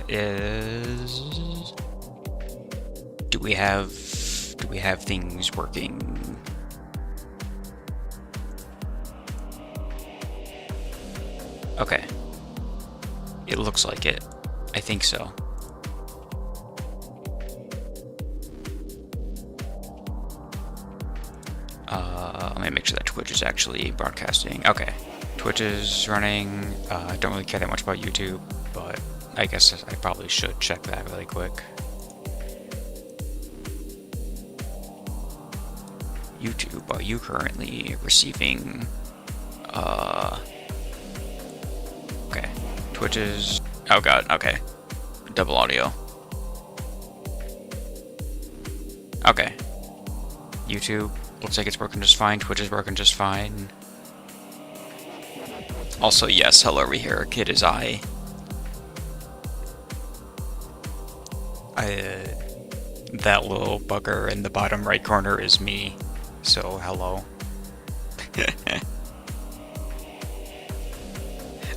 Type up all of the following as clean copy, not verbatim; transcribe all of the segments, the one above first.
Is do we have things working? Okay. It looks like it. I think so. Let me make sure that Twitch is actually broadcasting. Okay. Twitch is running. I don't really care that much about YouTube, but I guess I probably should check that really quick. YouTube, are you currently receiving... Okay. Twitch is... Oh god, okay. Double audio. Okay. YouTube looks like it's working just fine. Twitch is working just fine. Also, yes, hello, Reharik, it is I. That little bugger in the bottom right corner is me. So, hello.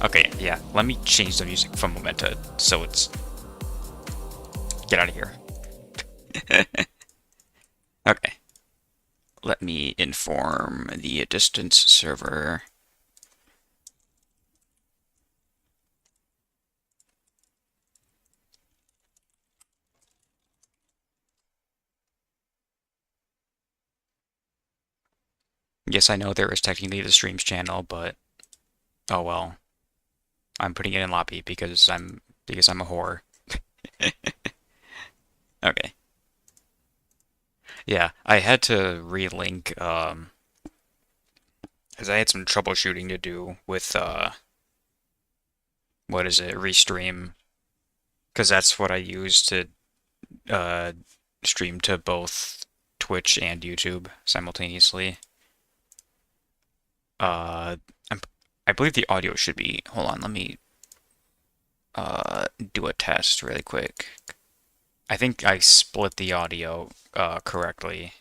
Okay, yeah, let me change the music from Momenta so it's... Get out of here. Okay. Let me inform the distance server. Yes, I know there is technically the streams channel, but oh well. I'm putting it in lobby because I'm a whore. Okay. Yeah, I had to relink because I had some troubleshooting to do with what is it, Restream, because that's what I use to uh stream to both Twitch and YouTube simultaneously. I'm, I believe the audio should be, hold on, let me do a test really quick. I think I split the audio correctly.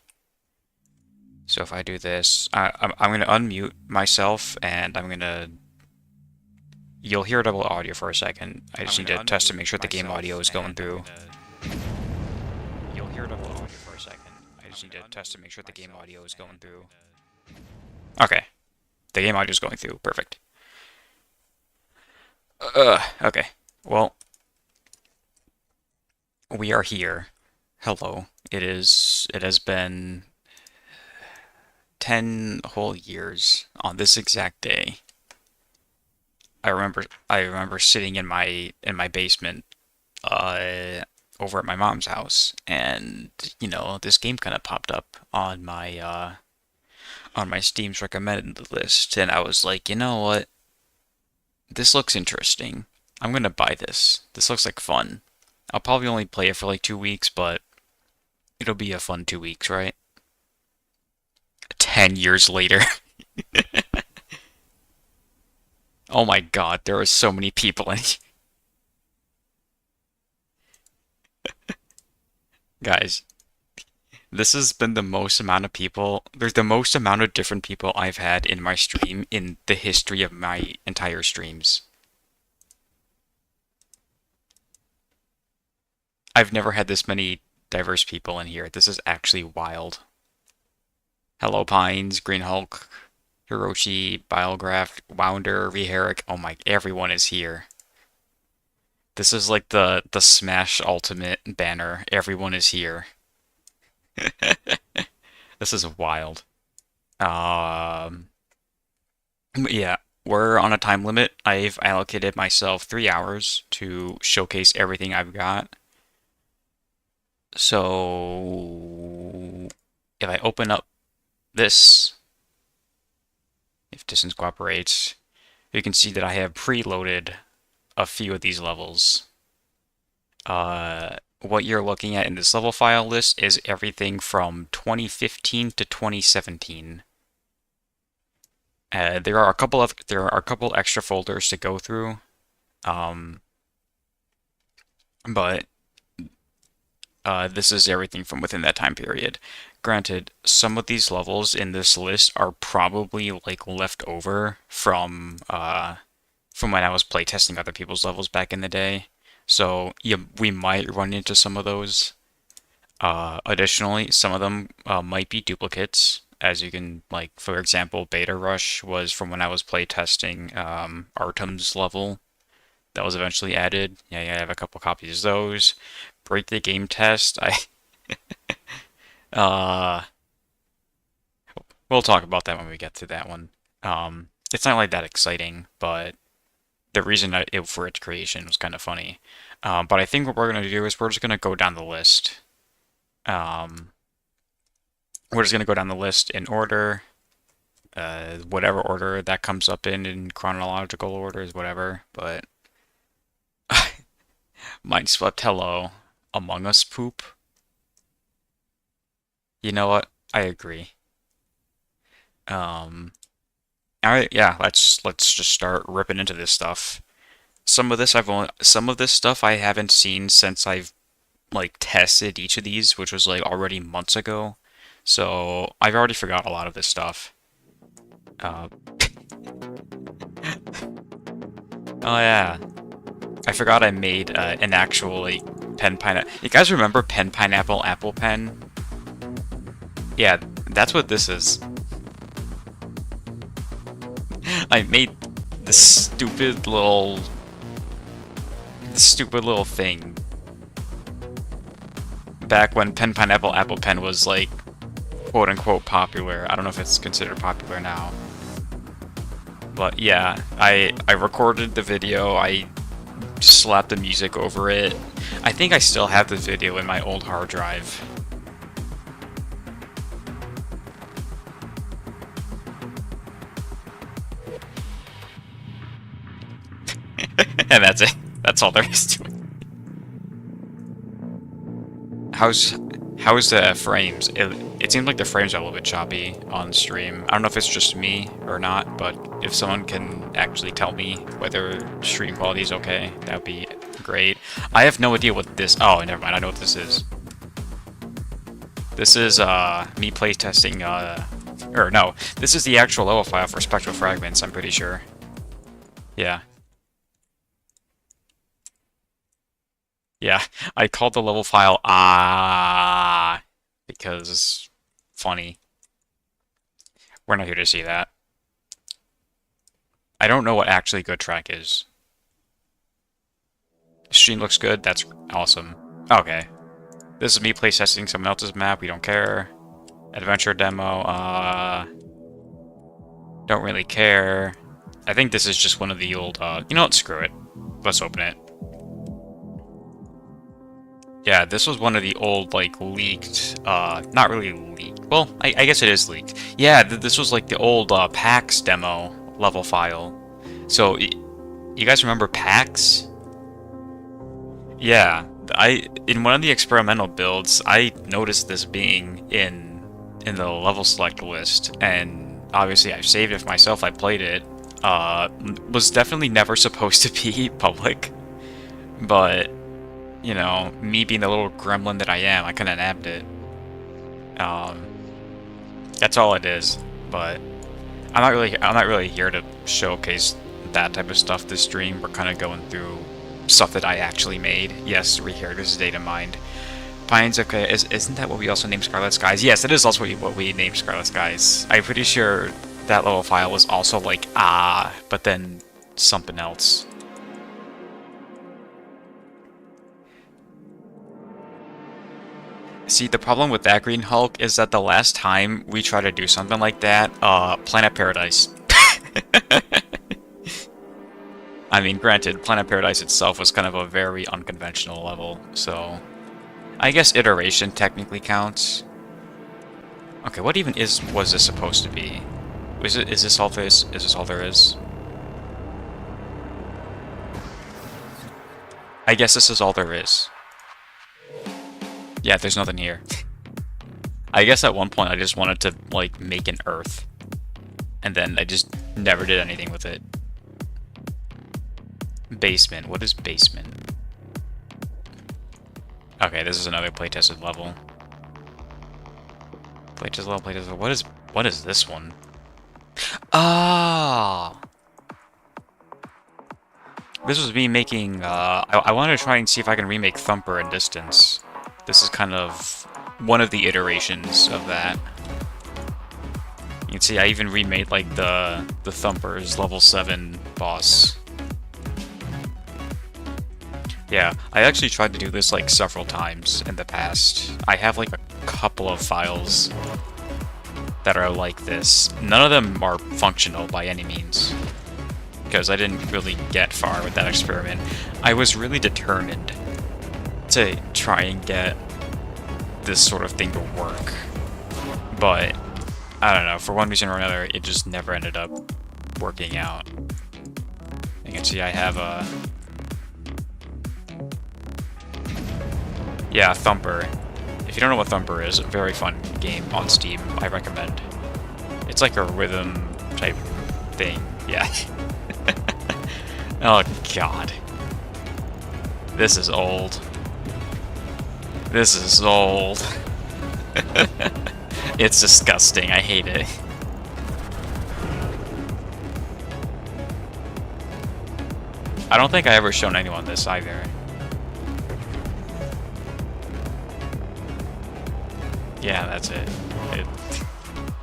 So if I do this, I'm going to unmute myself and I'm going to... You'll hear double audio for a second. I just need to test to make sure the game audio is going through. You'll hear double audio for a second. I just need to test to make sure the game audio is going through. Okay. The game audio is going through. Perfect. Okay. Well, we are here. Hello. It has been 10 whole years on this exact day. I remember sitting in my basement over at my mom's house, and you know, this game kind of popped up on my Steam's recommended list, and I was like, you know what? This looks interesting. I'm gonna buy this. This looks like fun. I'll probably only play it for like 2 weeks, but it'll be a fun 2 weeks, right? 10 years later. Oh my god, there are so many people in here. Guys, this has been the most amount of people. There's the most amount of different people I've had in my stream in the history of my entire streams. I've never had this many diverse people in here. This is actually wild. Hello Pines, Green Hulk, Hiroshi, Biograph, Wounder, Reharik. Oh my, everyone is here. This is like the Smash Ultimate banner. Everyone is here. This is wild. Yeah, we're on a time limit. I've allocated myself 3 hours to showcase everything I've got. So if I open up this, if distance cooperates, you can see that I have preloaded a few of these levels. What you're looking at in this level file list is everything from 2015 to 2017. There are a couple extra folders to go through, but this is everything from within that time period. Granted, some of these levels in this list are probably like left over from from when I was playtesting other people's levels back in the day. So yeah, we might run into some of those. Additionally, some of them might be duplicates, as you can, like, for example, Beta Rush was from when I was playtesting Artem's level that was eventually added. Yeah, yeah, I have a couple copies of those. Break the game test. Uh, we'll talk about that when we get to that one. It's not like that exciting, but the reason for its creation was kind of funny. But I think what we're gonna do is we're just gonna go down the list. Um, we're just gonna go down the list in order, whatever order that comes up in chronological order is whatever. But Mind Swept Hello, Among Us poop. You know what? I agree. Um, all right, yeah, let's just start ripping into this stuff. Some of this stuff I haven't seen since I've like tested each of these, which was like already months ago. So I've already forgot a lot of this stuff. Uh, oh yeah, I forgot I made an actual like pen pineapple. You guys remember pen pineapple apple pen? Yeah, that's what this is. I made this stupid little thing back when pen pineapple apple pen was like quote unquote popular. I don't know if it's considered popular now. But yeah, I recorded the video, I slapped the music over it. I think I still have the video in my old hard drive. And that's it. That's all there is to it. How's the frames? It seems like the frames are a little bit choppy on stream. I don't know if it's just me or not, but if someone can actually tell me whether stream quality is okay, that would be great. I have no idea what this... Oh, never mind. I know what this is. This is me playtesting... Or no, this is the actual level file for Spectral Fragments, I'm pretty sure. Yeah. Yeah, I called the level file because funny. We're not here to see that. I don't know what actually good track is. Stream looks good, that's awesome. Okay. This is me playtesting someone else's map, we don't care. Adventure demo, don't really care. I think this is just one of the old, you know what, screw it. Let's open it. Yeah, this was one of the old, like, leaked, not really leaked. Well, I guess it is leaked. Yeah, this was like the old, PAX demo level file. So, you guys remember PAX? Yeah, in one of the experimental builds, I noticed this being in the level select list, and obviously I've saved it for myself, I played it. Was definitely never supposed to be public, but... You know, me being the little gremlin that I am, I kind of nabbed it. That's all it is. But I'm not really here to showcase that type of stuff this stream. We're kind of going through stuff that I actually made. Yes, we're here. This is data mined. Pines, okay. Isn't that what we also named Scarlet Skies? Yes, it is also what we named Scarlet Skies. I'm pretty sure that little file was also like but then something else. See, the problem with that Green Hulk is that the last time we tried to do something like that, Planet Paradise. I mean, granted, Planet Paradise itself was kind of a very unconventional level, so... I guess iteration technically counts. Okay, what even was this supposed to be? Is this all there is? Is this all there is? I guess this is all there is. Yeah, there's nothing here. I guess at one point I just wanted to, like, make an Earth. And then I just never did anything with it. Basement. What is basement? Okay, this is another playtested level. Playtested level, playtested level. What is this one? Ah! This was me making, I wanted to try and see if I can remake Thumper in Distance. This is kind of one of the iterations of that. You can see I even remade, like, the Thumper's level 7 boss. Yeah, I actually tried to do this, like, several times in the past. I have, like, a couple of files that are like this. None of them are functional by any means, because I didn't really get far with that experiment. I was really determined to try and get this sort of thing to work, but I don't know, for one reason or another, it just never ended up working out. You can see I have a... Yeah, Thumper. If you don't know what Thumper is, a very fun game on Steam, I recommend. It's like a rhythm type thing, yeah. Oh god. This is old. This is old. It's disgusting, I hate it. I don't think I ever shown anyone this either. Yeah, that's it.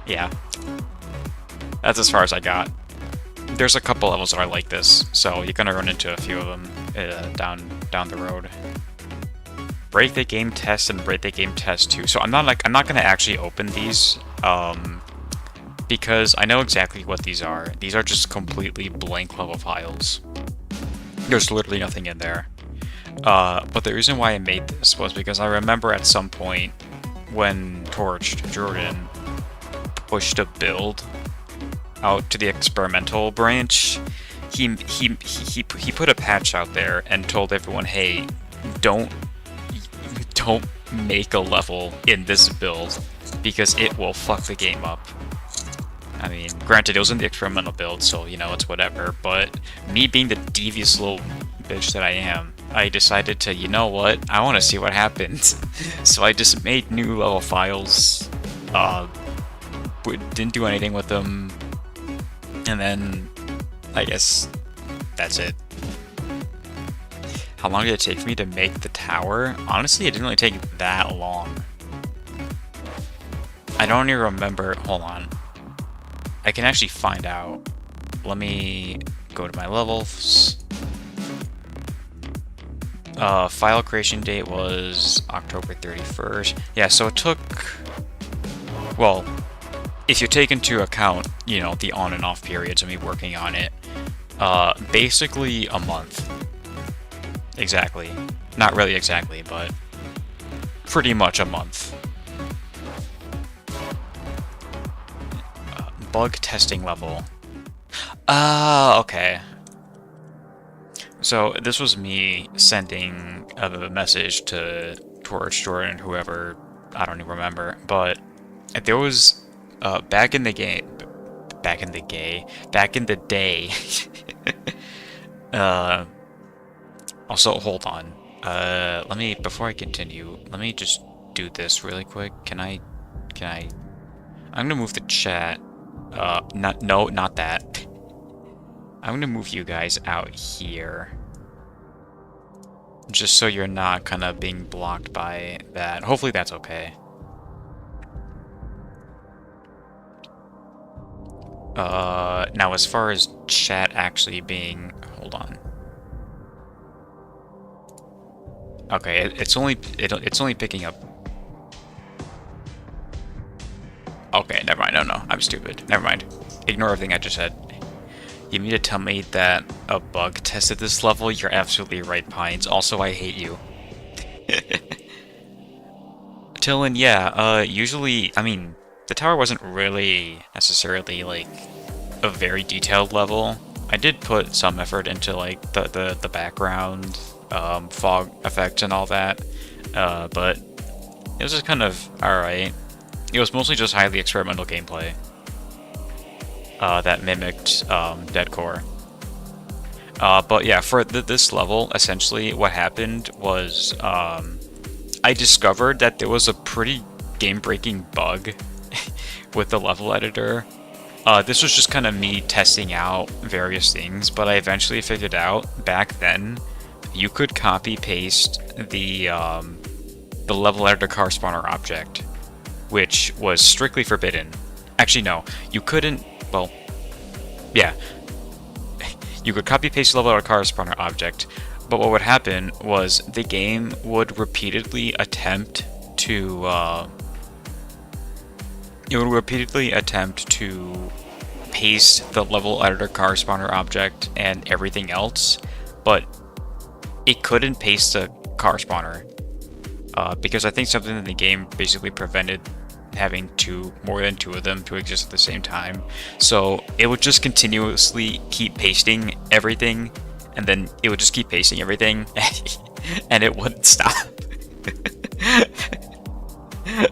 Yeah. That's as far as I got. There's a couple levels that are like this, so you're gonna run into a few of them down the road. Break the game test and break the game test 2. So I'm not gonna actually open these, because I know exactly what these are. These are just completely blank level files. There's literally nothing in there. But the reason why I made this was because I remember at some point when Torched Jordan pushed a build out to the experimental branch, he put a patch out there and told everyone, hey, don't make a level in this build because it will fuck the game up. I mean, granted, it was in the experimental build, so, you know, it's whatever, but me being the devious little bitch that I am, I decided to, you know what, I want to see what happens. So I just made new level files, didn't do anything with them, and then, I guess, that's it. How long did it take for me to make the tower? Honestly, it didn't really take that long. I don't even remember, hold on. I can actually find out. Let me go to my levels. File creation date was October 31st. Yeah, so it took, well, if you take into account, you know, the on and off periods of me working on it, basically a month. Exactly. Not really exactly, but pretty much a month. Bug testing level. Okay. So this was me sending a message to Torch Jordan, whoever, I don't even remember, but there was, back in the day, also, hold on, let me, before I continue, let me just do this really quick. I'm gonna move the chat, not that. I'm gonna move you guys out here. Just so you're not kind of being blocked by that. Hopefully that's okay. Now as far as chat actually being... Hold on. Okay, it's only picking up... Okay, never mind. No, I'm stupid. Never mind. Ignore everything I just said. You mean to tell me that a bug tested this level? You're absolutely right, Pines. Also, I hate you. Tillin, yeah, usually, I mean, the tower wasn't really necessarily, like, a very detailed level. I did put some effort into, like, the background, fog effects and all that, but it was just kind of alright. It was mostly just highly experimental gameplay. That mimicked Deadcore. But yeah, for this level, essentially what happened was I discovered that there was a pretty game-breaking bug with the level editor This was just kind of me testing out various things, but I eventually figured out back then you could copy paste the level editor car spawner object, which was strictly forbidden. Actually, no, you couldn't. Well, yeah, you could copy paste level editor car spawner object, but what would happen was the game would repeatedly attempt to paste the level editor car spawner object and everything else, but it couldn't paste the car spawner because I think something in the game basically prevented having more than two of them to exist at the same time. So it would just continuously keep pasting everything, and then it would just keep pasting everything, and it wouldn't stop.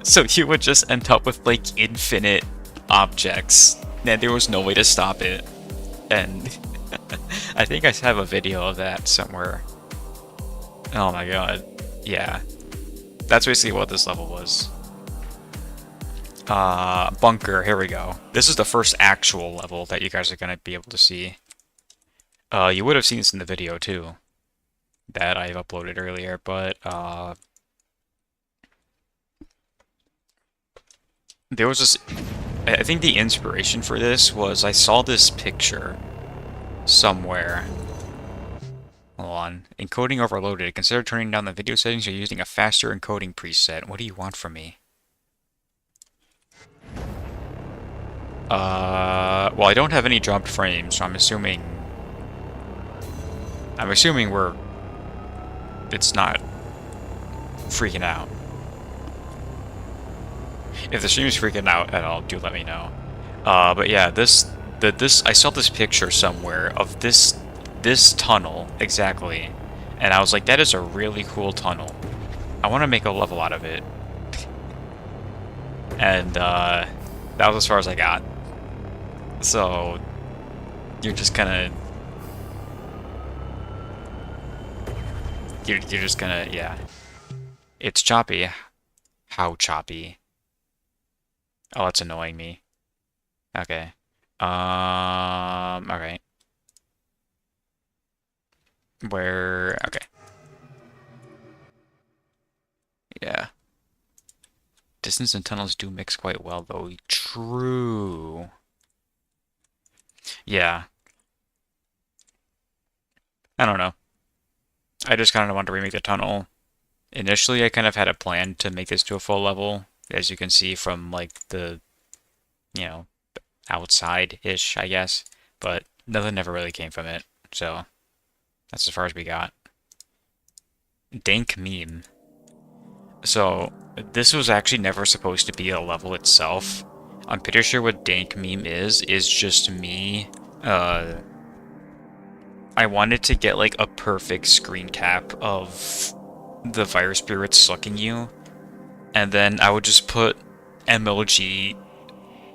So you would just end up with like infinite objects, and there was no way to stop it. And I think I have a video of that somewhere. Oh my god. Yeah. That's basically what this level was. Bunker, here we go. This is the first actual level that you guys are gonna be able to see. You would have seen this in the video too, that I've uploaded earlier, but there was this. I think the inspiration for this was I saw this picture somewhere. Hold on. Encoding overloaded. Consider turning down the video settings or using a faster encoding preset. What do you want from me? Well, I don't have any dropped frames, so I'm assuming it's not freaking out. If the stream is freaking out at all, do let me know. But yeah, I saw this picture somewhere of this tunnel exactly, and I was like, that is a really cool tunnel. I want to make a level out of it. And that was as far as I got. So you're just kind of you're just gonna, yeah. It's choppy. How choppy? Oh, it's annoying me. Okay. Okay. Okay. Yeah. Distance and tunnels do mix quite well, though. True. Yeah. I don't know. I just kind of wanted to remake the tunnel. Initially, I kind of had a plan to make this to a full level, as you can see from, like, the, you know, outside-ish, I guess. But nothing ever really came from it, so that's as far as we got. Dank meme. So, this was actually never supposed to be a level itself. I'm pretty sure what dank meme is just me, I wanted to get like a perfect screen cap of the fire spirits sucking you, and then I would just put MLG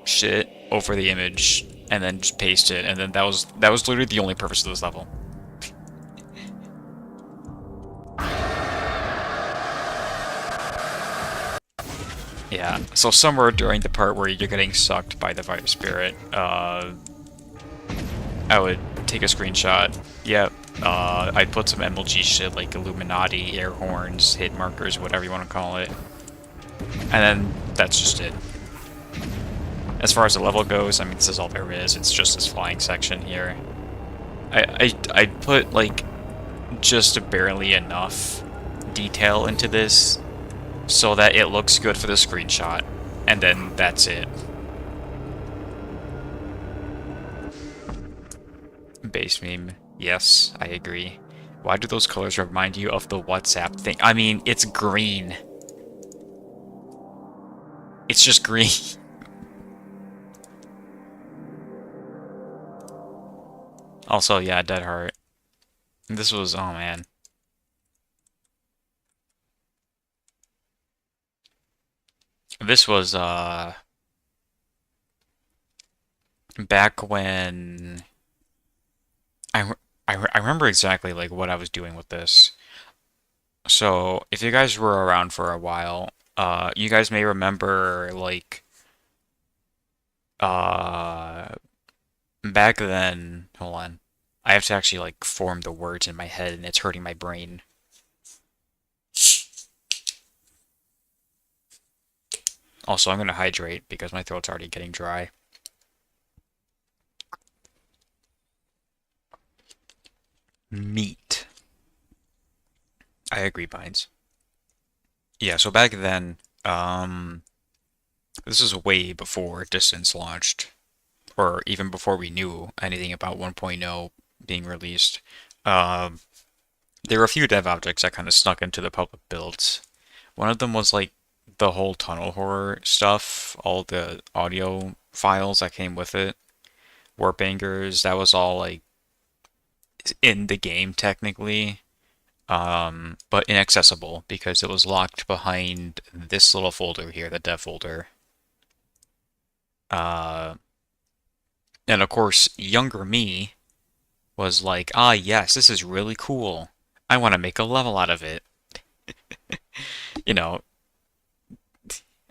shit over the image and then just paste it, and then that was literally the only purpose of this level. Yeah, so somewhere during the part where you're getting sucked by the fire spirit, I would take a screenshot. Yep. I'd put some MLG shit like Illuminati, air horns, hit markers, whatever you want to call it. And then that's just it. As far as the level goes, I mean, this is all there is. It's just this flying section here. I put like just barely enough detail into this so that it looks good for the screenshot, and then that's it. Base meme. Yes, I agree. Why do those colors remind you of the WhatsApp thing? I mean, it's green. It's just green. Also, yeah, Dead Heart. This was, oh man. This was, back when I remember exactly like what I was doing with this. So if you guys were around for a while, you guys may remember like back then, hold on. I have to actually like form the words in my head and it's hurting my brain. Also, I'm gonna hydrate because my throat's already getting dry. Meat. I agree, Pines. Yeah, so back then, this is way before Distance launched, or even before we knew anything about 1.0 being released. Um, there were a few dev objects that kind of snuck into the public builds. One of them was like the whole tunnel horror stuff, all the audio files that came with it, warp bangers, that was all like in the game technically, but inaccessible because it was locked behind this little folder here, the dev folder. Uh, and of course, younger me was like, ah, yes, this is really cool. I want to make a level out of it. You know,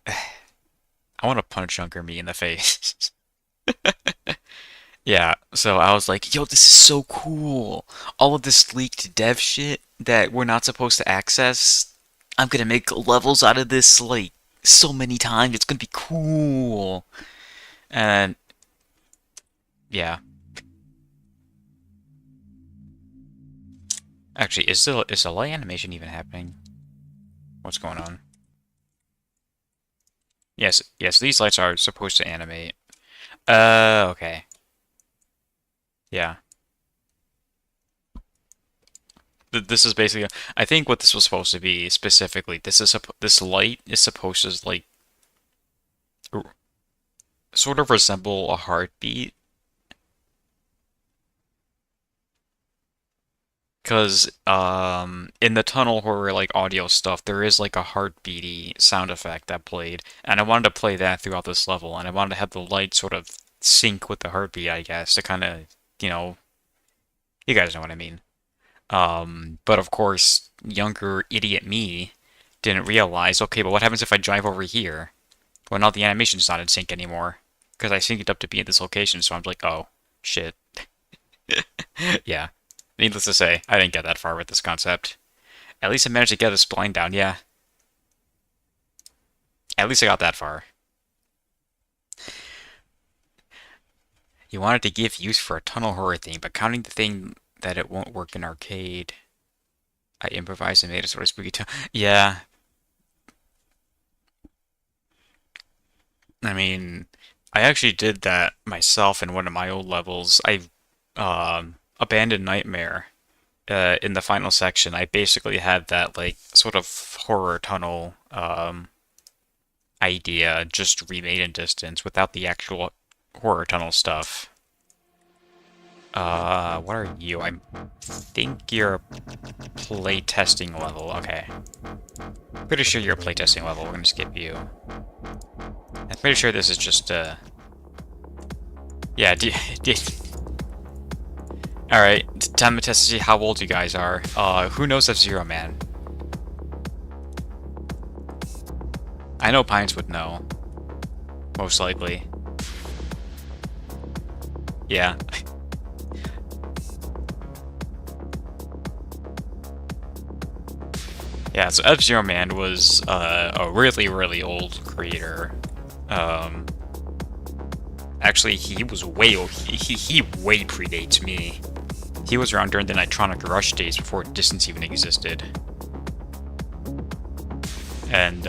I want to punch younger me in the face. Yeah, so I was like, yo, this is so cool. All of this leaked dev shit that we're not supposed to access. I'm gonna make levels out of this like so many times. It's gonna be cool. And yeah, actually, is the light animation even happening? What's going on? Yes, yes, these lights are supposed to animate. Okay. Yeah. This is basically, I think what this was supposed to be specifically, this light is supposed to like sort of resemble a heartbeat. Because in the tunnel horror like audio stuff, there is like a heartbeaty sound effect that played, and I wanted to play that throughout this level, and I wanted to have the light sort of sync with the heartbeat, I guess, to kind of, you know, you guys know what I mean. But of course, younger idiot me didn't realize, okay, but what happens if I drive over here? Well, now the animation's not in sync anymore, because I synced it up to be at this location, so I'm like, oh, shit. Yeah. Needless to say, I didn't get that far with this concept. At least I managed to get a spline down, yeah. At least I got that far. You wanted to give use for a tunnel horror theme, but counting the thing that it won't work in arcade, I improvised and made a sort of spooky tone. Yeah, I mean, I actually did that myself in one of my old levels. I abandoned Nightmare. In the final section, I basically had that like sort of horror tunnel idea just remade in Distance without the actual horror tunnel stuff. What are you? I think you're a playtesting level. Okay. Pretty sure you're a playtesting level. We're gonna skip you. I'm pretty sure this is just, yeah, Alright, time to test to see how old you guys are. Who knows F-Zero Man? I know Pines would know. Most likely. Yeah. Yeah, so F-Zero Man was a really, really old creator. Um, Actually, he was way old. He way predates me. He was around during the Nitronic Rush days before Distance even existed. And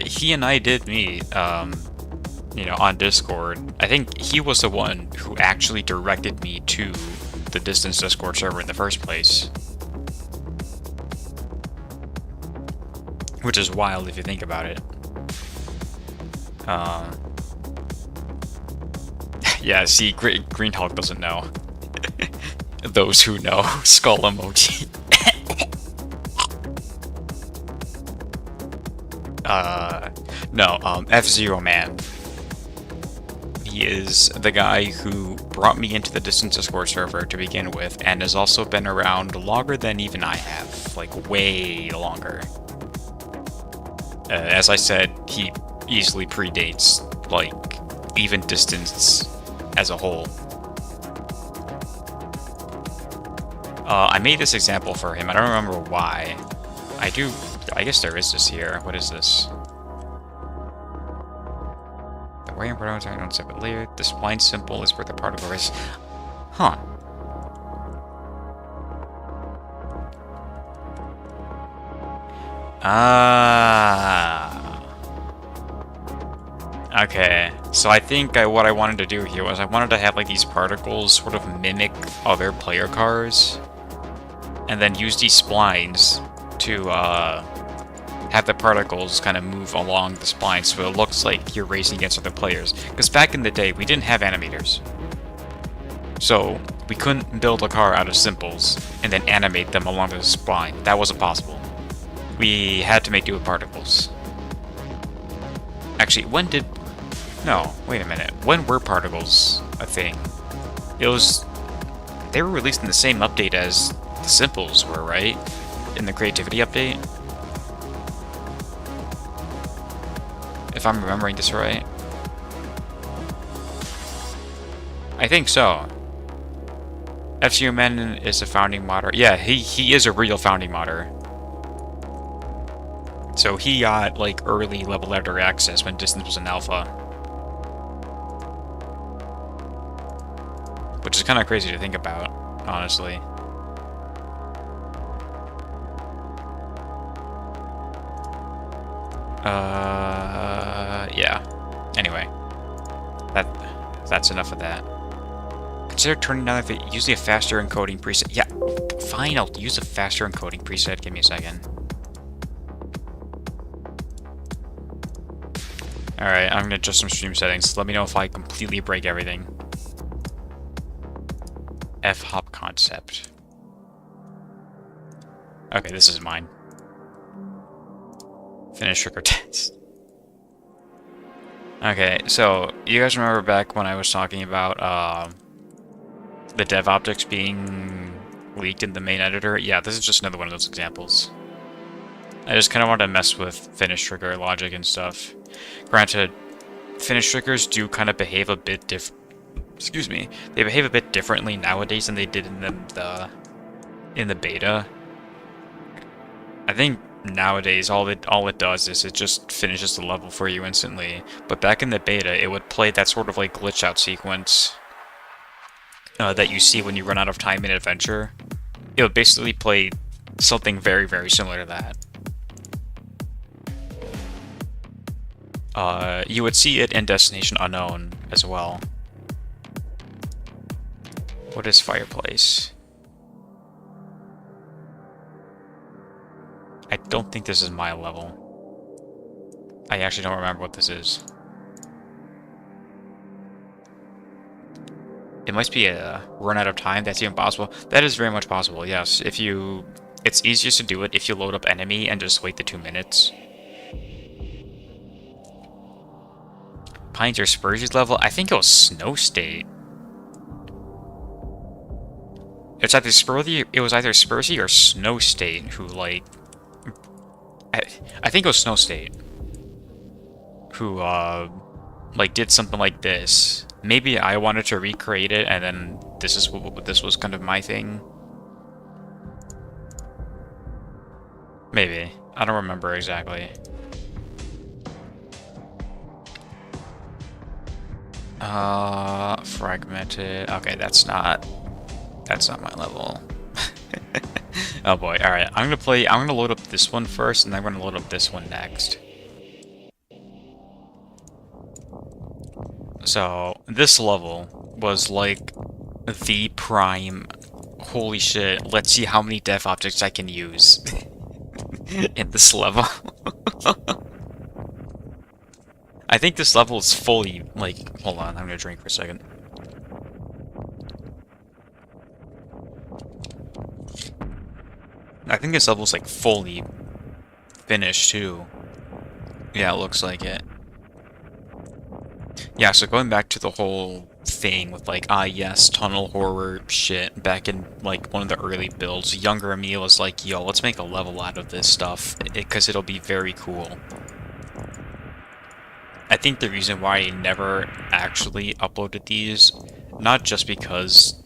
he and I did meet, you know, on Discord. I think he was the one who actually directed me to the Distance Discord server in the first place. Which is wild if you think about it. Yeah, see, Green Hulk doesn't know. Those who know, skull emoji. No, F-Zero Man. He is the guy who brought me into the Distance Discord server to begin with, and has also been around longer than even I have. Like, way longer. As I said, he easily predates, like, even Distance as a whole. I made this example for him. I don't remember why. I do. I guess there is this here. What is this? The way in protons are not separate layer. The spline symbol is where the particle is. Huh. Ah. Okay, so I think what I wanted to do here was I wanted to have like these particles sort of mimic other player cars, and then use these splines to have the particles kind of move along the spline so it looks like you're racing against other players. Because back in the day, we didn't have animators. So we couldn't build a car out of symbols and then animate them along the spline. That wasn't possible. We had to make do with particles. Actually, when did... No, wait a minute. When were particles a thing? It was... They were released in the same update as the symbols were, right? In the creativity update? If I'm remembering this right. I think so. FCUMN is a founding modder. Yeah, he is a real founding modder. So he got, like, early level editor access when Distance was in alpha. Which is kind of crazy to think about, honestly. Yeah. Anyway. That's enough of that. Consider turning down using a faster encoding preset. Yeah, fine, I'll use a faster encoding preset. Give me a second. Alright, I'm gonna adjust some stream settings. Let me know if I completely break everything. F-hop concept. Okay, this is mine. Finish trigger test. Okay, so you guys remember back when I was talking about the dev objects being leaked in the main editor? Yeah, this is just another one of those examples. I just kind of wanted to mess with finish trigger logic and stuff. Granted, finish triggers do kind of behave a bit excuse me. They behave a bit differently nowadays than they did in the beta. I think nowadays all it does is it just finishes the level for you instantly. But back in the beta, it would play that sort of like glitch out sequence that you see when you run out of time in adventure. It would basically play something very, very similar to that. You would see it in Destination Unknown as well. What is Fireplace? I don't think this is my level. I actually don't remember what this is. It must be a run out of time. That's even possible. That is very much possible, yes. It's easiest to do it if you load up enemy and just wait the 2 minutes. Pines or Spursy's level? I think it was Snow State. It's either it was either Spursy or Snow State who, like... I think it was Snow State. Who, like, did something like this. Maybe I wanted to recreate it, and then this was kind of my thing. Maybe. I don't remember exactly. Fragmented. Okay, that's not my level. Oh boy. Alright, I'm gonna load up this one first, and then I'm gonna load up this one next. So, this level was like the prime, holy shit, let's see how many dev objects I can use in this level. I think this level is fully, like, hold on, I'm gonna drink for a second. I think this level is, like, fully finished, too. Yeah, it looks like it. Yeah, so going back to the whole thing with, like, yes, tunnel horror shit, back in, like, one of the early builds, younger me was like, yo, let's make a level out of this stuff, because it'll be very cool. I think the reason why I never actually uploaded these, not just because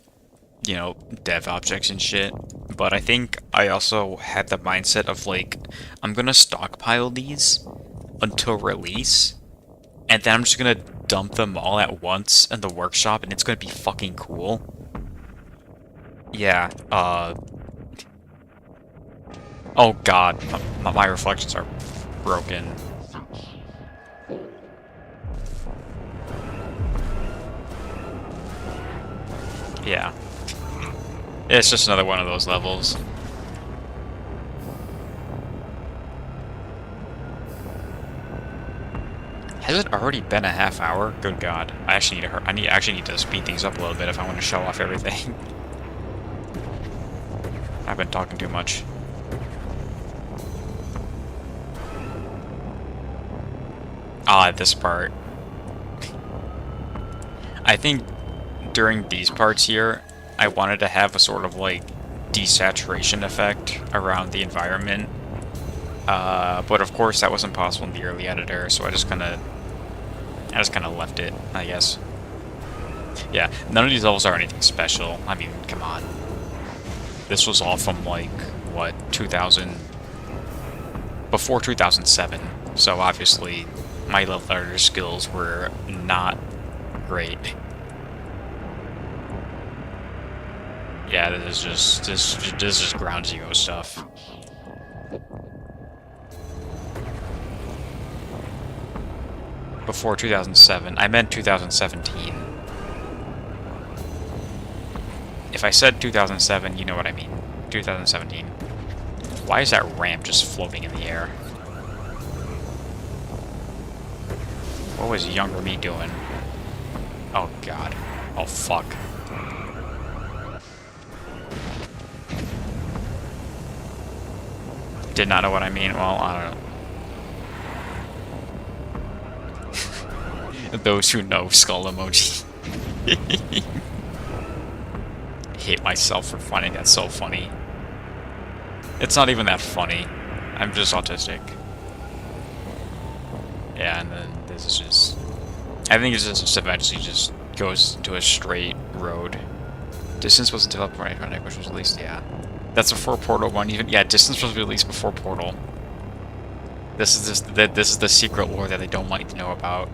you know, dev objects and shit. But I think I also had the mindset of like, I'm gonna stockpile these until release, and then I'm just gonna dump them all at once in the workshop, and it's gonna be fucking cool. Yeah, oh god, my reflections are broken. Yeah. It's just another one of those levels. Has it already been a half hour? Good God! I actually need to. Actually need to speed things up a little bit if I want to show off everything. I've been talking too much. Ah, this part. I think during these parts here, I wanted to have a sort of like desaturation effect around the environment. But of course that wasn't possible in the early editor, so I just kind of left it, I guess. Yeah, none of these levels are anything special. I mean, come on. This was all from like what 2000 before 2007. So obviously my level editor skills were not great. Yeah, this is just ground zero stuff. Before 2007. I meant 2017. If I said 2007, you know what I mean. 2017. Why is that ramp just floating in the air? What was younger me doing? Oh god. Oh fuck. Did not know what I mean. Well, I don't know. Those who know, skull emoji. Hate myself for finding that so funny. It's not even that funny. I'm just autistic. Yeah, and then this is just... I think it just eventually just goes into a straight road. Distance wasn't developed before Iconic, which was released, yeah. That's before Portal 1 even. Yeah, Distance was released before Portal. This is the secret lore that they don't want you to know about.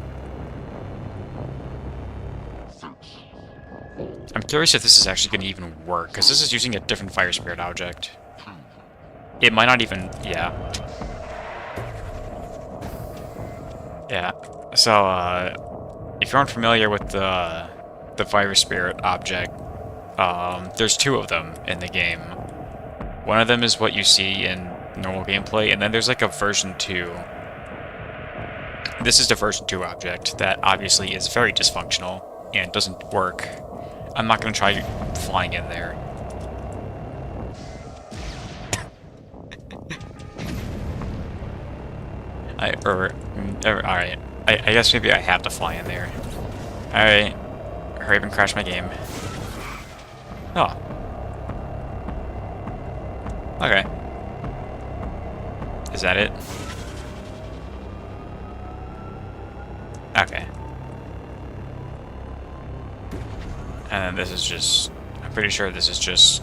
I'm curious if this is actually going to even work, because this is using a different Fire Spirit object. It might not even... yeah. Yeah. So, if you aren't familiar with the Fire Spirit object, there's two of them in the game. One of them is what you see in normal gameplay, and then there's like a version 2. This is the version 2 object that obviously is very dysfunctional and doesn't work. I'm not going to try flying in there. Alright. I guess maybe I have to fly in there. Alright. Hurry up and crash my game. Oh. Okay. Is that it? Okay. And then this is just... I'm pretty sure this is just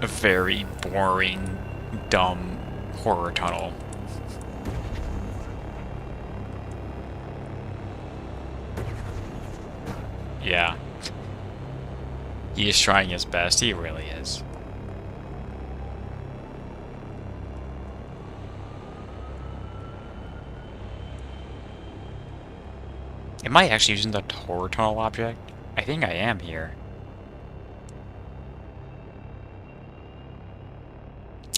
a very boring, dumb horror tunnel. Yeah. He is trying his best. He really is. Am I actually using the horror tunnel object? I think I am here.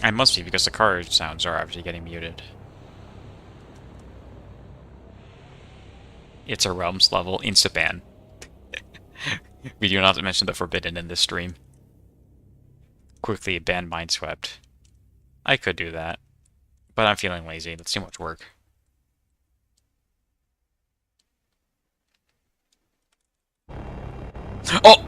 I must be, because the car sounds are obviously getting muted. It's a Realms level. Insta-ban. We do not mention the forbidden in this stream. Quickly ban Mindswept. I could do that. But I'm feeling lazy. That's too much work. Oh!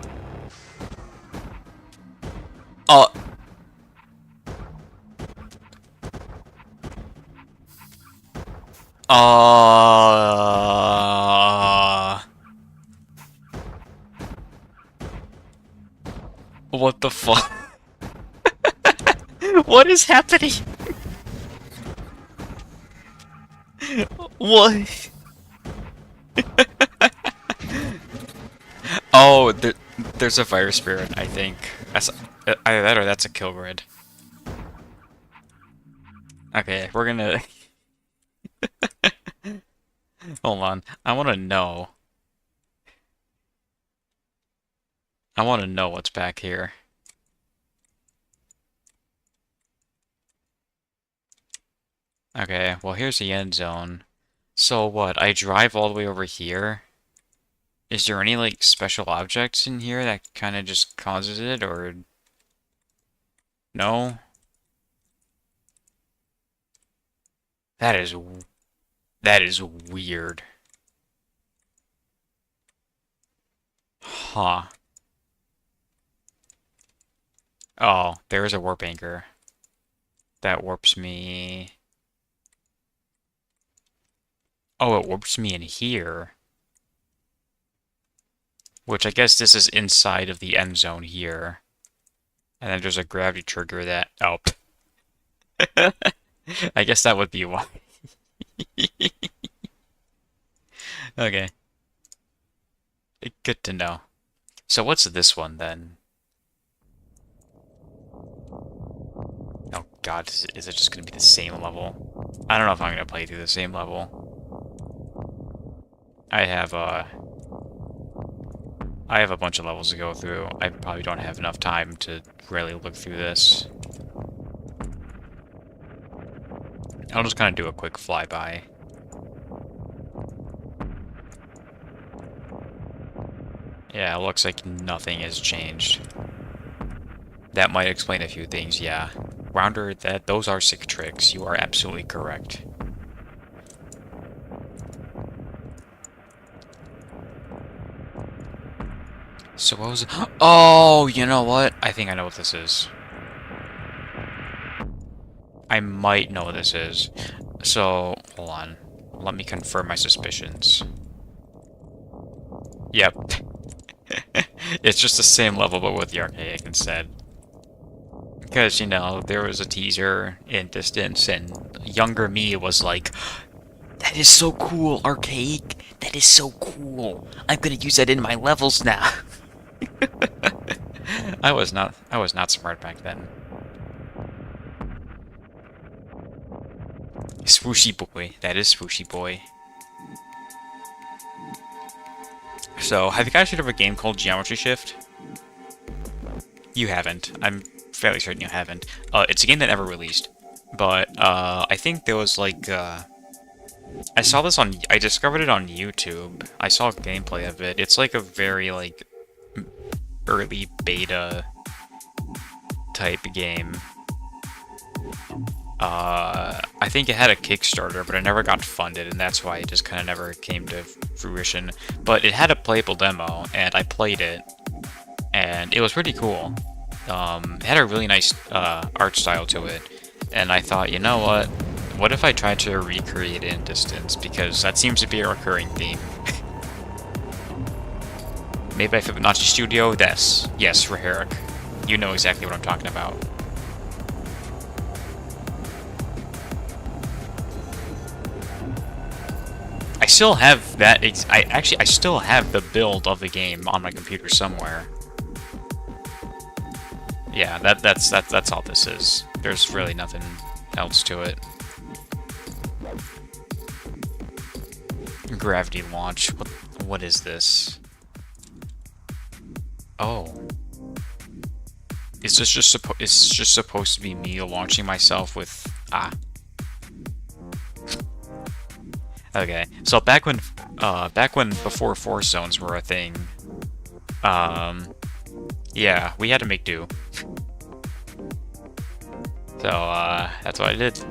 What the fuck? What is happening? What? Oh, there's a fire spirit, I think. That's either that or that's a kill grid. Okay, we're gonna hold on. I want to know. I want to know what's back here. Okay, well here's the end zone. So what? I drive all the way over here. Is there any like special objects in here that kind of just causes it, or no? That is that is weird. Huh. Oh, there's a warp anchor. That warps me. Oh, it warps me in here. Which I guess this is inside of the end zone here. And then there's a gravity trigger that... Oh. I guess that would be why. Okay. Good to know. So what's this one then? Oh god, is it just gonna be the same level? I don't know if I'm gonna play through the same level. I have a bunch of levels to go through. I probably don't have enough time to really look through this. I'll just kind of do a quick flyby. Yeah, it looks like nothing has changed. That might explain a few things, yeah. Rounder, those are sick tricks. You are absolutely correct. So what was it? Oh, you know what? I think I know what this is. I might know what this is. So, hold on. Let me confirm my suspicions. Yep. It's just the same level, but with the archaic instead. Because, you know, there was a teaser in Distance, and younger me was like, that is so cool, archaic. That is so cool. I'm gonna use that in my levels now. I was not smart back then. Swooshy boy. That is swooshy boy. So, have you guys heard of a game called Geometry Shift? You haven't. I'm fairly certain you haven't. It's a game that never released. But, I think there was, like, I saw this on... I discovered it on YouTube. I saw gameplay of it. It's, like, a very, like, early beta type game. I think it had a Kickstarter, but it never got funded, and that's why it just kind of never came to fruition. But it had a playable demo, and I played it, and it was pretty cool. It had a really nice art style to it, and I thought, you know what? What if I tried to recreate it in Distance? Because that seems to be a recurring theme. Made by Fibonacci Studio? Yes, Raheric. You know exactly what I'm talking about. I still have that. I still have the build of the game on my computer somewhere. Yeah, that's all this is. There's really nothing else to it. Gravity launch. What is this? Oh. Is this just supposed to be me launching myself with Okay, so back when before force zones were a thing, yeah, we had to make do. So, that's what I did.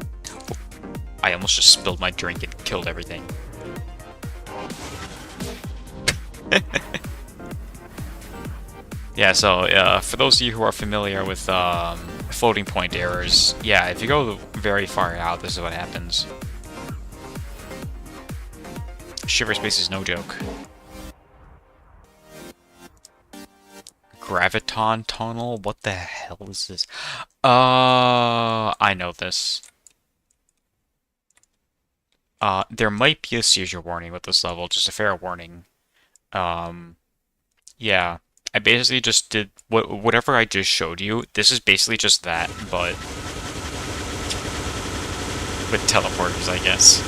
I almost just spilled my drink and killed everything. Yeah, so, for those of you who are familiar with, floating point errors, yeah, if you go very far out, this is what happens. Shiver space is no joke. Graviton tunnel? What the hell is this? I know this. There might be a seizure warning with this level, just a fair warning. Um, yeah. I basically just did whatever I just showed you. This is basically just that, but with teleporters, I guess.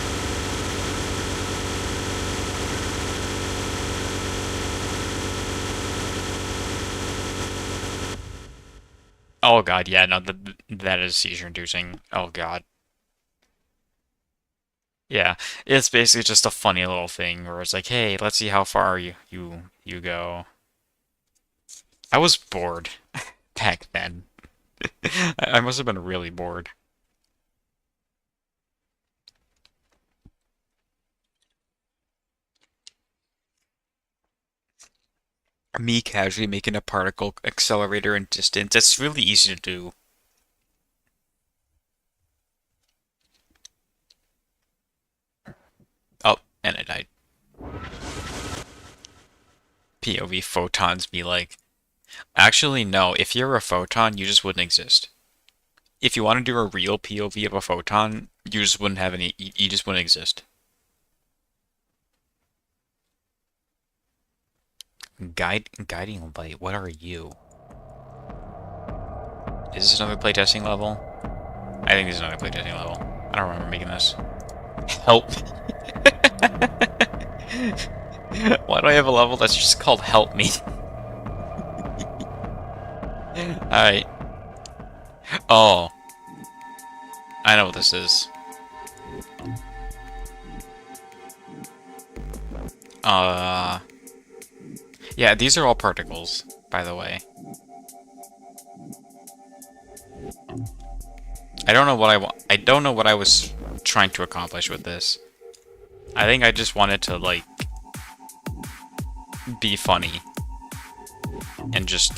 Oh god, yeah, no, that is seizure-inducing. Oh god. Yeah, it's basically just a funny little thing where it's like, hey, let's see how far you go. I was bored back then. I must have been really bored. Me casually making a particle accelerator in distance. It's really easy to do. Oh, and I died. POV photons be like, actually, no, if you're a photon, you just wouldn't exist. If you want to do a real POV of a photon, you just wouldn't have any, you just wouldn't exist. Guiding light, what are you? Is this another playtesting level? I think this is another playtesting level. I don't remember making this. Help. Why do I have a level that's just called Help Me? Alright. Oh. I know what this is. Yeah, these are all particles, by the way. I don't know what I don't know what I was trying to accomplish with this. I think I just wanted to, like, be funny. And just,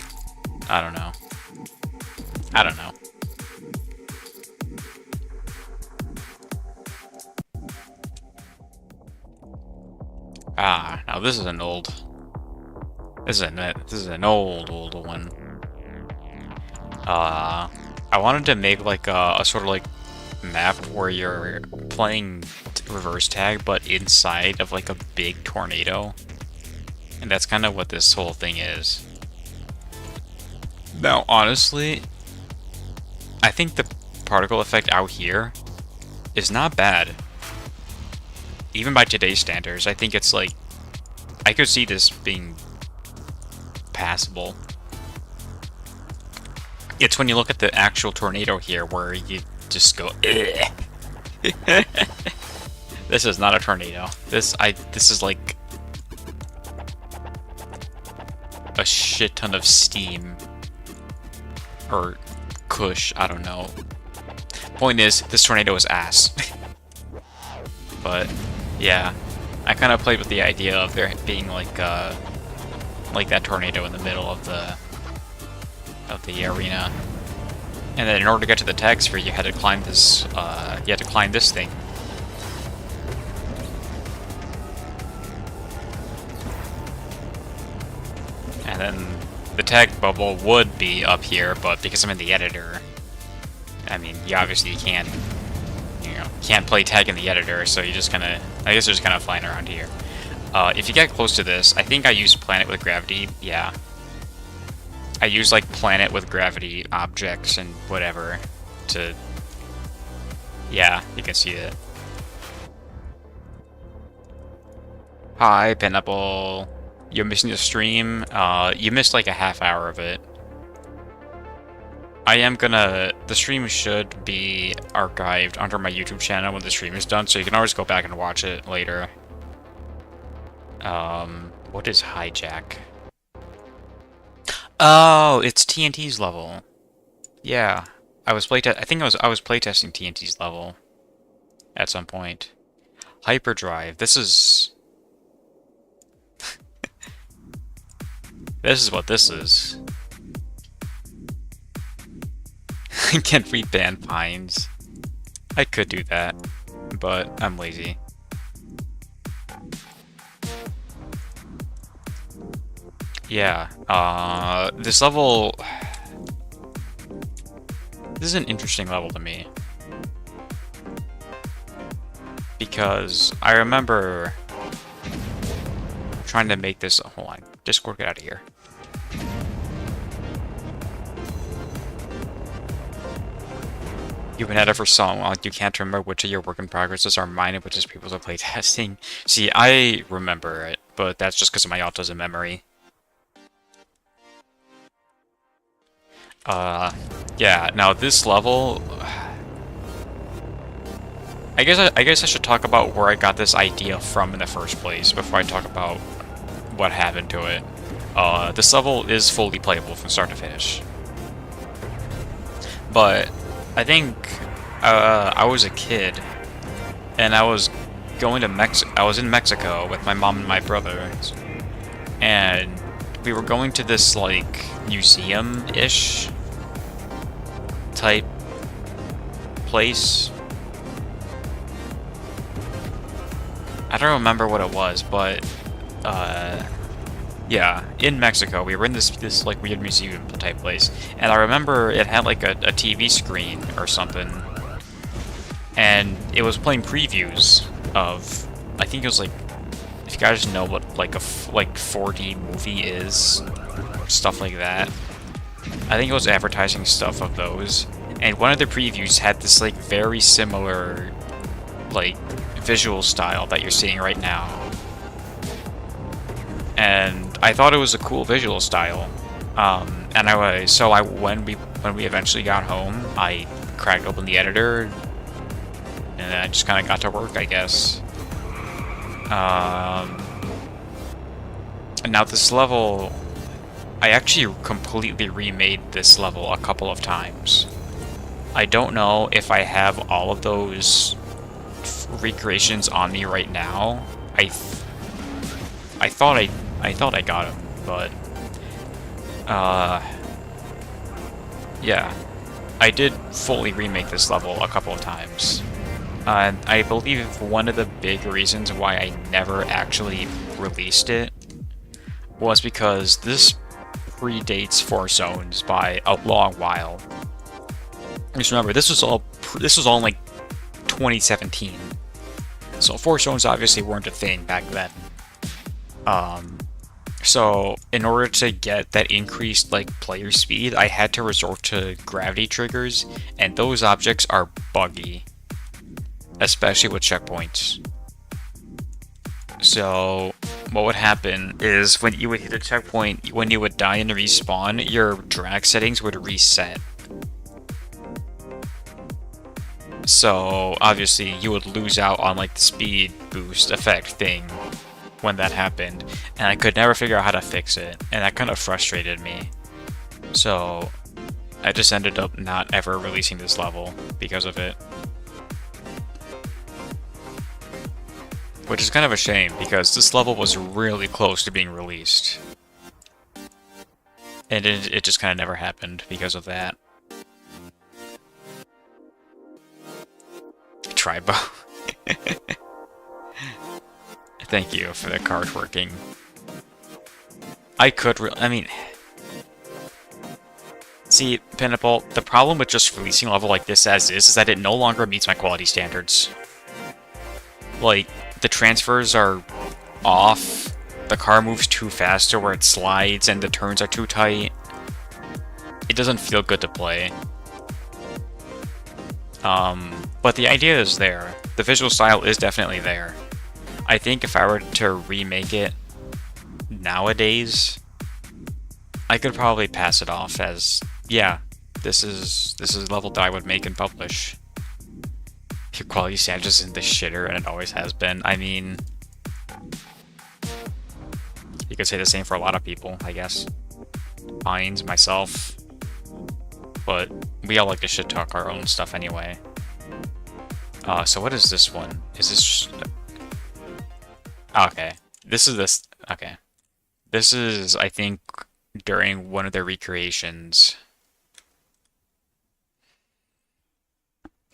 I don't know. I don't know. Ah, now this is an old... This is an old one. I wanted to make like a sort of like map where you're playing reverse tag, but inside of like a big tornado, and that's kind of what this whole thing is. Now, honestly, I think the particle effect out here is not bad. Even by today's standards, I think it's like I could see this being passable. It's when you look at the actual tornado here where you just go, ugh. This is not a tornado. This is like a shit ton of steam or kush, I don't know. Point is, this tornado is ass. But yeah, I kind of played with the idea of there being like that tornado in the middle of the arena, and then in order to get to the tag sphere, you had to climb this. You had to climb this thing. And then the tag bubble would be up here, but because I'm in the editor, I mean, you obviously can't, can't play tag in the editor, so you just kind of, I guess you're just kind of flying around here. If you get close to this, I think I used planet with gravity, yeah. I use like planet with gravity objects and whatever to, yeah, you can see it. Hi, Pineapple. You're missing the stream. You missed like a half hour of it. The stream should be archived under my YouTube channel when the stream is done, so you can always go back and watch it later. What is hijack? Oh, it's TNT's level. Yeah, I think I was playtesting TNT's level at some point. Hyperdrive. This is this is what this is. I can't read band pines. I could do that, but I'm lazy. Yeah, this level... This is an interesting level to me. Because I remember trying to make this... Hold on, Discord, get out of here. You've been at it for so long, you can't remember which of your work in progresses are mine and which is people's playtesting. See, I remember it, but that's just because of my autism memory. Yeah, now this level... I guess I should talk about where I got this idea from in the first place before I talk about what happened to it. This level is fully playable from start to finish. But I think I was a kid and I was going to I was in Mexico with my mom and my brother, and we were going to this like museum-ish type place. I don't remember what it was, but yeah, in Mexico, we were in this like weird museum type place, and I remember it had like a TV screen or something, and it was playing previews of, I think it was like, if you guys know what like like 4D movie is, stuff like that. I think it was advertising stuff of those, and one of the previews had this like very similar like visual style that you're seeing right now. And I thought it was a cool visual style. And when we eventually got home, I cracked open the editor, and then I just kind of got to work, I guess. And now this level, I actually completely remade this level a couple of times. I don't know if I have all of those recreations on me right now. I thought I got them, but yeah, I did fully remake this level a couple of times. And I believe one of the big reasons why I never actually released it was because this predates Four Zones by a long while. Just remember, this was all in like 2017, so Four Zones obviously weren't a thing back then. So in order to get that increased like player speed, I had to resort to gravity triggers, and those objects are buggy, especially with checkpoints. So what would happen is when you would hit a checkpoint, when you would die and respawn, your drag settings would reset. So obviously you would lose out on like the speed boost effect thing when that happened, and I could never figure out how to fix it, and that kind of frustrated me. So I just ended up not ever releasing this level because of it. Which is kind of a shame, because this level was really close to being released. And it just kind of never happened because of that. Tribo. Thank you for the card working. I mean... See, Pinnable, the problem with just releasing a level like this as is that it no longer meets my quality standards. Like, the transfers are off, the car moves too fast to where it slides, and the turns are too tight. It doesn't feel good to play. But the idea is there. The visual style is definitely there. I think if I were to remake it nowadays, I could probably pass it off as, yeah, this is a level that I would make and publish. Your quality standard isn't the shitter, and it always has been. I mean, you could say the same for a lot of people, I guess. Pines, myself, but we all like to shit talk our own stuff anyway. So what is this one? Is this... Okay. Okay. This is, I think, during one of their recreations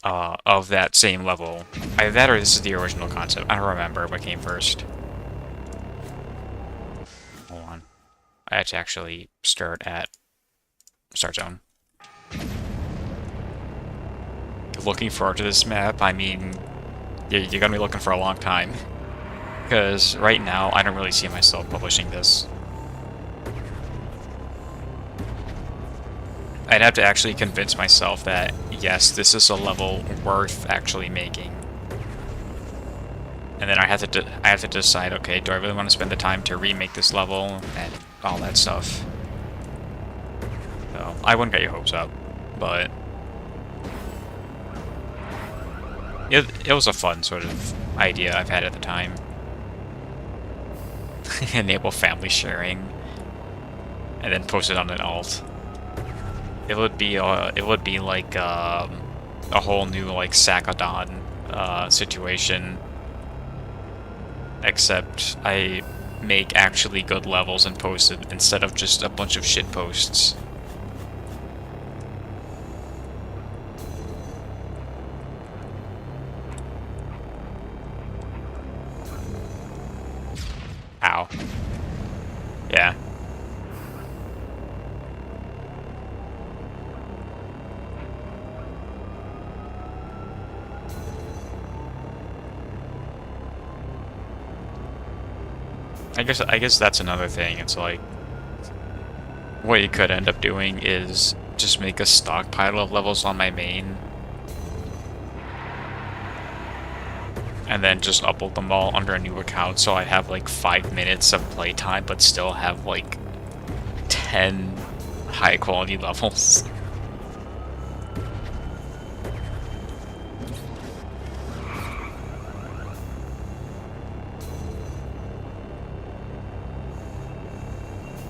of that same level. Either that or this is the original concept. I don't remember what came first. Hold on. I had to actually start at start zone. Looking forward to this map, I mean, you're gonna be looking for a long time. Because right now, I don't really see myself publishing this. I'd have to actually convince myself that, yes, this is a level worth actually making. And then I have to decide, okay, do I really want to spend the time to remake this level and all that stuff? So, I wouldn't get your hopes up, but it was a fun sort of idea I've had at the time. Enable family sharing, and then post it on an alt. It would be like a whole new like Sakadon situation, except I make actually good levels and post it instead of just a bunch of shit posts. Ow. Yeah. I guess that's another thing. It's like what you could end up doing is just make a stockpile of levels on my main and then just upload them all under a new account so I have like 5 minutes of playtime but still have like 10 high quality levels.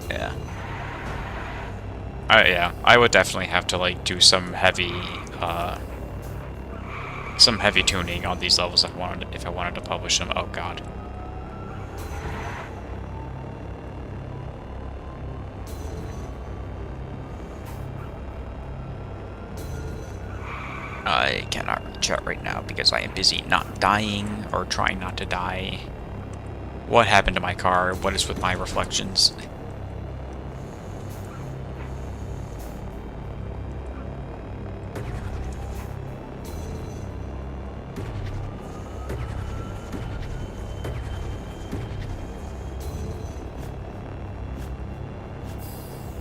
Yeah. Yeah, I would definitely have to like do some heavy tuning on these levels if I wanted to publish them. Oh god. I cannot reach out right now because I am busy not dying or trying not to die. What happened to my car? What is with my reflections?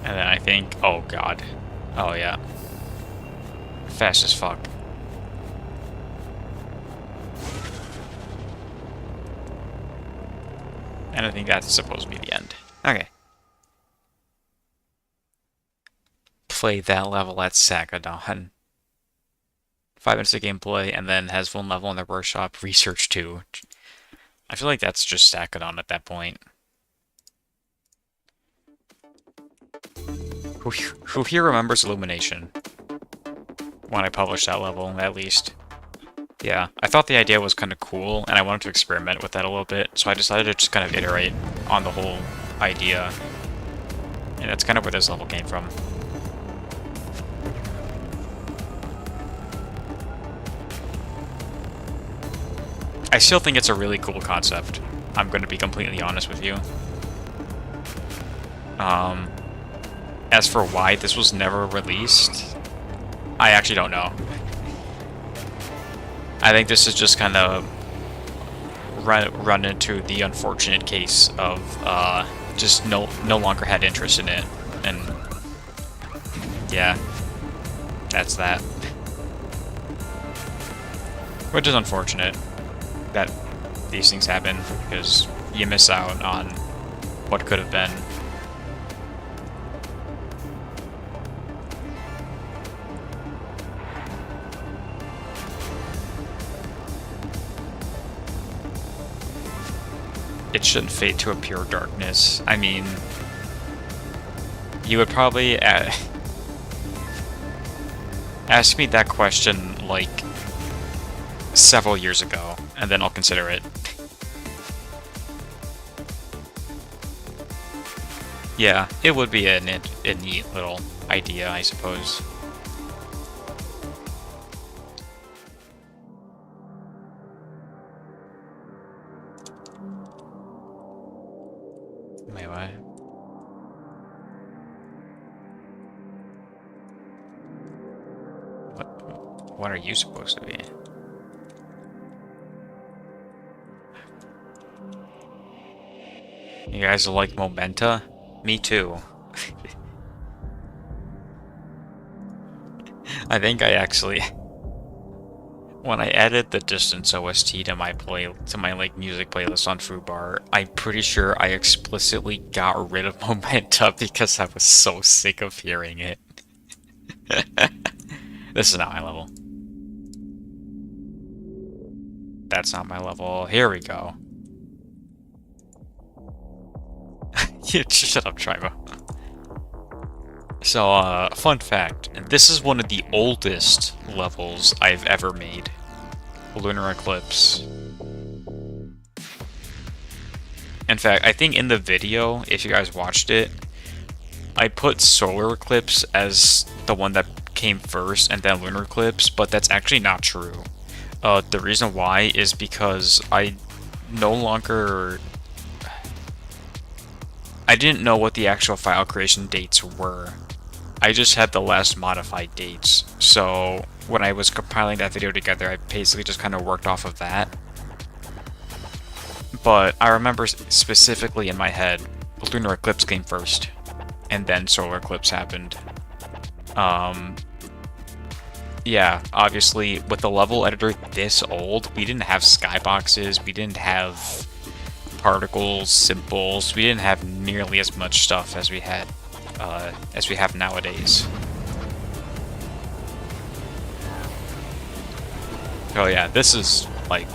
And then I think, oh god. Oh yeah. Fast as fuck. And I think that's supposed to be the end. Okay. Play that level at Sakadon. 5 minutes of gameplay, and then has one level in the workshop. Research 2. I feel like that's just Sakadon at that point. Who here remembers Illumination? When I published that level, at least. Yeah, I thought the idea was kind of cool, and I wanted to experiment with that a little bit, so I decided to just kind of iterate on the whole idea. And that's kind of where this level came from. I still think it's a really cool concept. I'm going to be completely honest with you. As for why this was never released, I actually don't know. I think this is just kind of run into the unfortunate case of just no longer had interest in it, and yeah, that's that. Which is unfortunate that these things happen because you miss out on what could have been. It shouldn't fade to a pure darkness. I mean, you would probably ask me that question like several years ago, and then I'll consider it. Yeah, it would be a neat little idea, I suppose. Wait, what? What are you supposed to be? You guys like Momenta? Me too. I think I actually, when I added the Distance OST to my like music playlist on Fubar, I'm pretty sure I explicitly got rid of Momenta because I was so sick of hearing it. This is not my level. That's not my level. Here we go. Shut up, Tribo. So, fun fact. This is one of the oldest levels I've ever made. Lunar Eclipse. In fact, I think in the video, if you guys watched it, I put Solar Eclipse as the one that came first and then Lunar Eclipse, but that's actually not true. The reason why is because I didn't know what the actual file creation dates were. I just had the last modified dates. So when I was compiling that video together, I basically just kind of worked off of that. But I remember specifically in my head, Lunar Eclipse came first, and then Solar Eclipse happened. Yeah, obviously, with the level editor this old, we didn't have skyboxes, we didn't have particles, symbols, we didn't have nearly as much stuff as we have nowadays. Oh yeah, this is, like,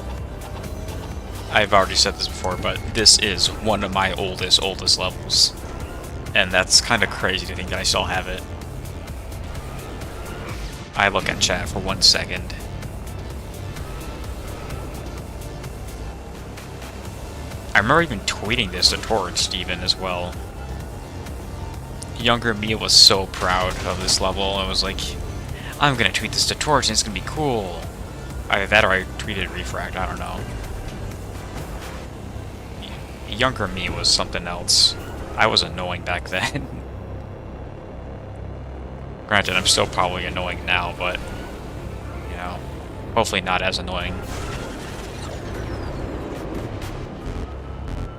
I've already said this before, but this is one of my oldest levels. And that's kind of crazy to think that I still have it. I look at chat for 1 second. I remember even tweeting this to Torrent Steven as well. Younger me was so proud of this level. I was like, I'm gonna tweet this to Torch and it's gonna be cool. Either that or I tweeted Refract, I don't know. Younger me was something else. I was annoying back then. Granted, I'm still probably annoying now, but, you know, hopefully not as annoying.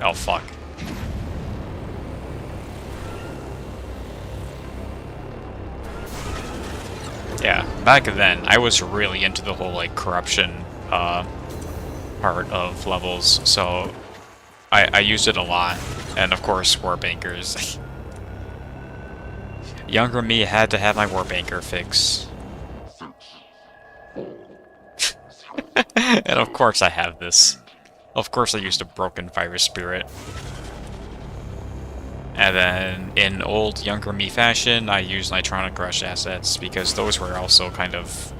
Oh, fuck. Yeah, back then, I was really into the whole, like, corruption, part of levels, so I used it a lot, and of course, War Bankers. Younger me had to have my War Banker fix. And of course I have this. Of course I used a broken Virus Spirit. And then, in old younger me fashion, I used Nitronic Rush assets, because those were also kind of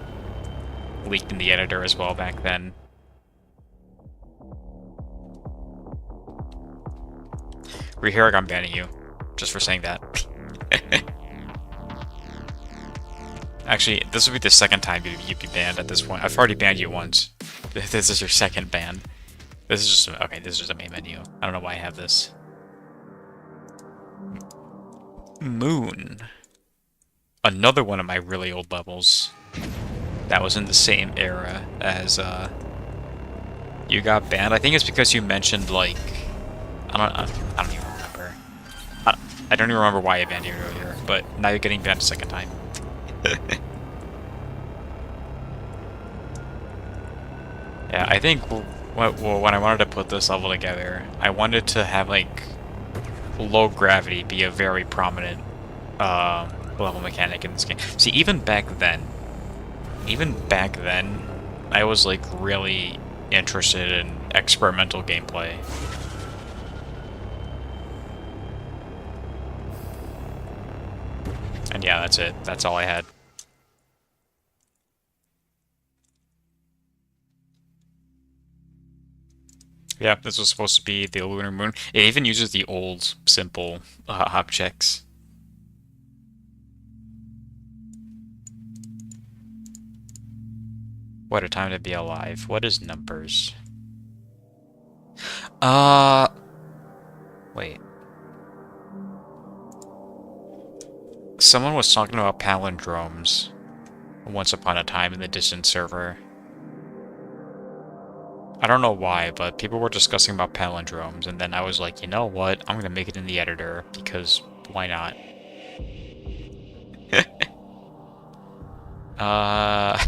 leaked in the editor as well back then. Reherik, I'm banning you, just for saying that. Actually, this would be the second time you'd be banned at this point. I've already banned you once. This is your second ban. This is just, okay, this is just a main menu. I don't know why I have this. Moon. Another one of my really old levels. That was in the same era as, you got banned. I think it's because you mentioned, like, I don't even remember. I don't even remember why I banned you earlier, but now you're getting banned a second time. Yeah, I think when I wanted to put this level together, I wanted to have, like, low gravity be a very prominent level mechanic in this game. See, even back then, I was, like, really interested in experimental gameplay. And yeah, that's it. That's all I had. Yeah, this was supposed to be the lunar moon. It even uses the old, simple objects. What a time to be alive. What is numbers? Wait. Someone was talking about palindromes. once upon a time in the distant server. I don't know why, but people were discussing about palindromes, and then I was like, you know what? I'm gonna make it in the editor, because why not? uh...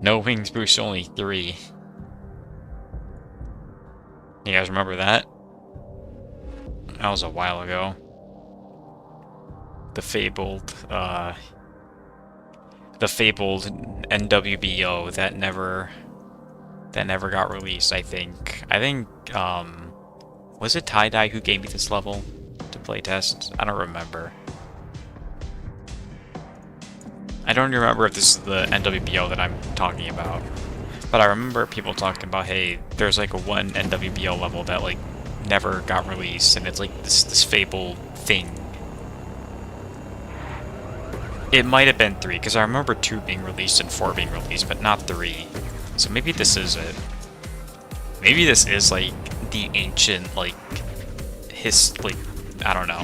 No wings boost, only 3. You guys remember that? That was a while ago. The fabled NWBO that never got released, I think. Was it Tie-Dye who gave me this level to playtest? I don't remember. I don't remember if this is the NWBO that I'm talking about. But I remember people talking about, hey, there's like a one NWBO level that like never got released, and it's like this fabled thing. It might have been 3, because I remember 2 being released and 4 being released, but not 3. So maybe this is it. Maybe this is like the ancient, like, I don't know.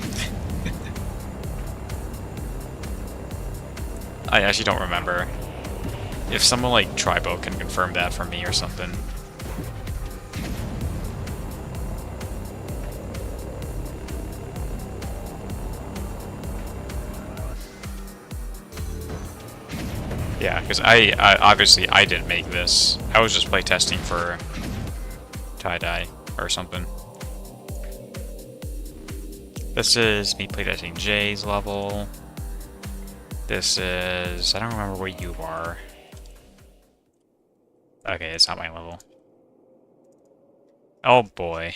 I actually don't remember. If someone like Tribo can confirm that for me or something. Yeah, because I obviously I didn't make this. I was just playtesting for Tie-Dye or something. This is me playtesting Jay's level. This is... I don't remember where you are. Okay, it's not my level. Oh boy.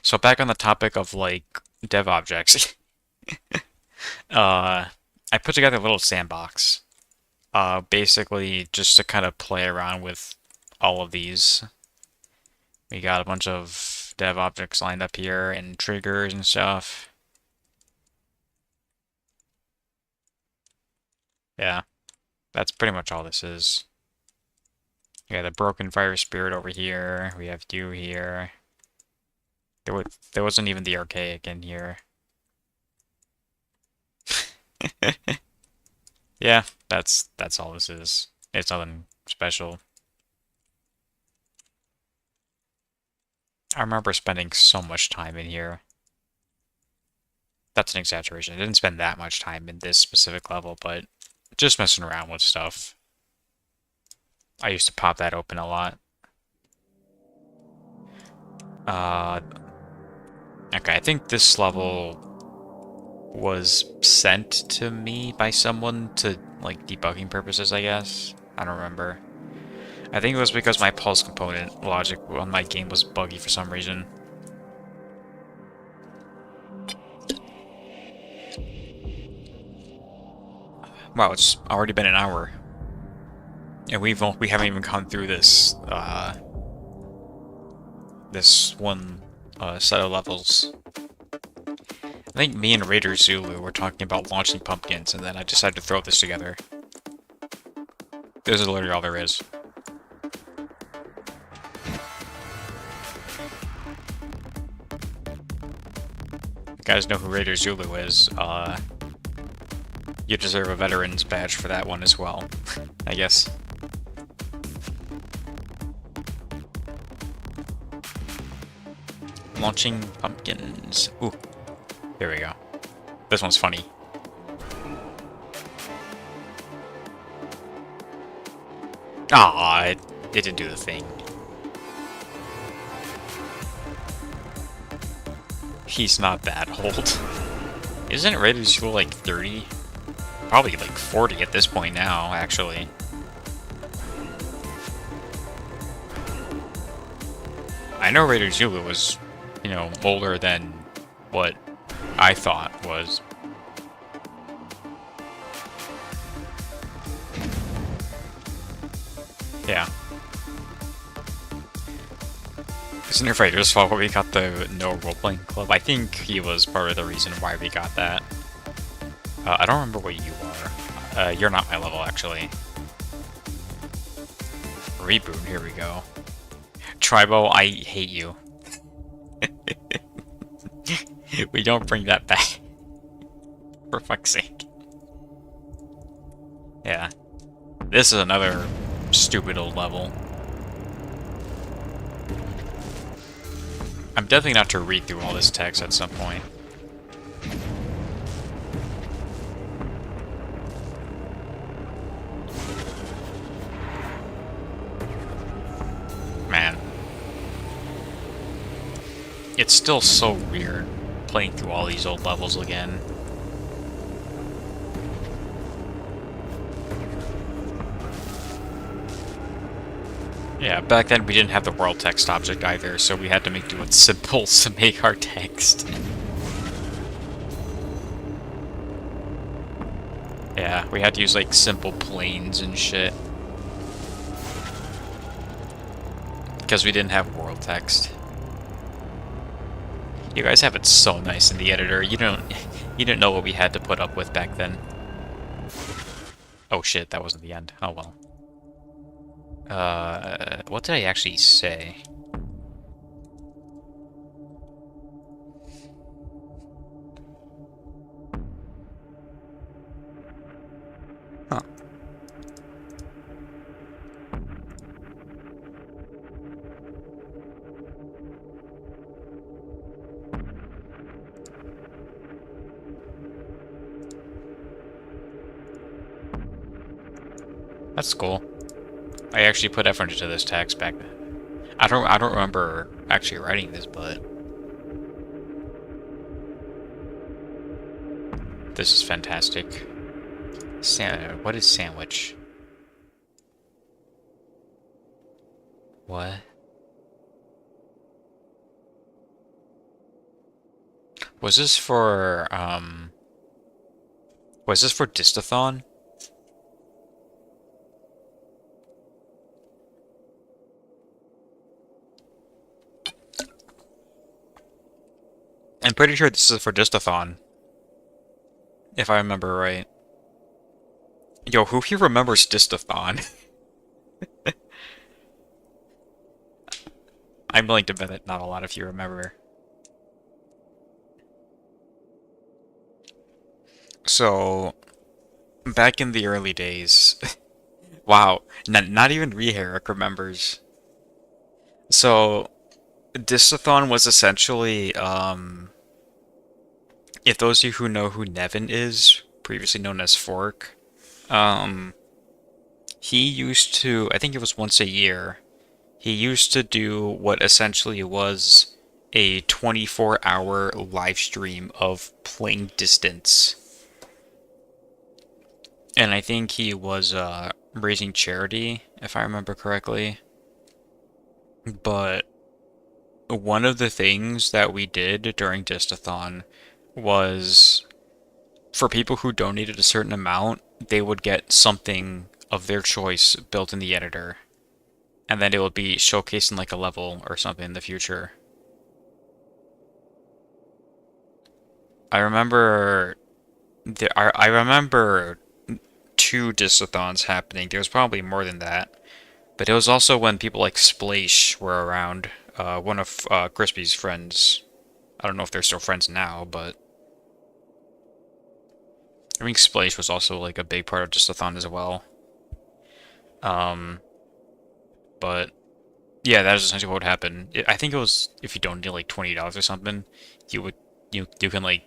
So back on the topic of, like, dev objects. I put together a little sandbox. Basically, just to kind of play around with all of these. We got a bunch of dev objects lined up here, and triggers and stuff. Yeah, that's pretty much all this is. We got the broken fire spirit over here. We have you here. There wasn't even the archaic in here. Yeah, that's all this is. It's nothing special. I remember spending so much time in here. That's an exaggeration. I didn't spend that much time in this specific level, but just messing around with stuff. I used to pop that open a lot. Okay, I think this level was sent to me by someone to, like, debugging purposes, I guess. I don't remember. I think it was because my pulse component logic on my game was buggy for some reason. Wow, it's already been an hour. And we haven't even gone through this, this one, set of levels. I think me and Raider Zulu were talking about launching pumpkins, and then I decided to throw this together. This is literally all there is. You guys know who Raider Zulu is. You deserve a veteran's badge for that one as well, I guess. Launching pumpkins. Ooh. Here we go. This one's funny. Ah, it didn't do the thing. He's not that old. Isn't Rated School like 30? Probably like 40 at this point now, actually. I know Rated Zulu was, you know, older than what I thought was. Yeah. Isn't it Fighters' fault we got the no role-playing club? I think he was part of the reason why we got that. I don't remember what you are. You're not my level, actually. Reboot, here we go. Tribo, I hate you. We don't bring that back. For fuck's sake. Yeah. This is another stupid old level. I'm definitely gonna have to read through all this text at some point. Man. It's still so weird playing through all these old levels again. Yeah, back then we didn't have the world text object either, so we had to make do with symbols to make our text. Yeah, we had to use like simple planes and shit. Because we didn't have world text. You guys have it so nice in the editor. You didn't know what we had to put up with back then. Oh shit, that wasn't the end. Oh well. What did I actually say? Huh. That's cool. I actually put effort into this text back then. I don't remember actually writing this, but this is fantastic. What is sandwich? What? Was this for Distathon? I'm pretty sure this is for Distathon. If I remember right. Yo, who here remembers Distathon? I'm willing to bet that not a lot of you remember. So, back in the early days... Wow, not even Reharic remembers. So, Distathon was essentially, if those of you who know who Nevin is, previously known as Fork, he used to, I think it was once a year, he used to do what essentially was a 24-hour live stream of playing Distance. And I think he was raising charity, if I remember correctly. But one of the things that we did during Distathon was for people who donated a certain amount, they would get something of their choice built in the editor. And then it would be showcased in like a level or something in the future. I remember I remember two Distathons happening. There was probably more than that. But it was also when people like Splash were around. One of Crispy's friends. I don't know if they're still friends now, but I think Splash was also like a big part of Distathon as well. But yeah, that is essentially what would happen. I think it was if you donate like $20 or something, you can like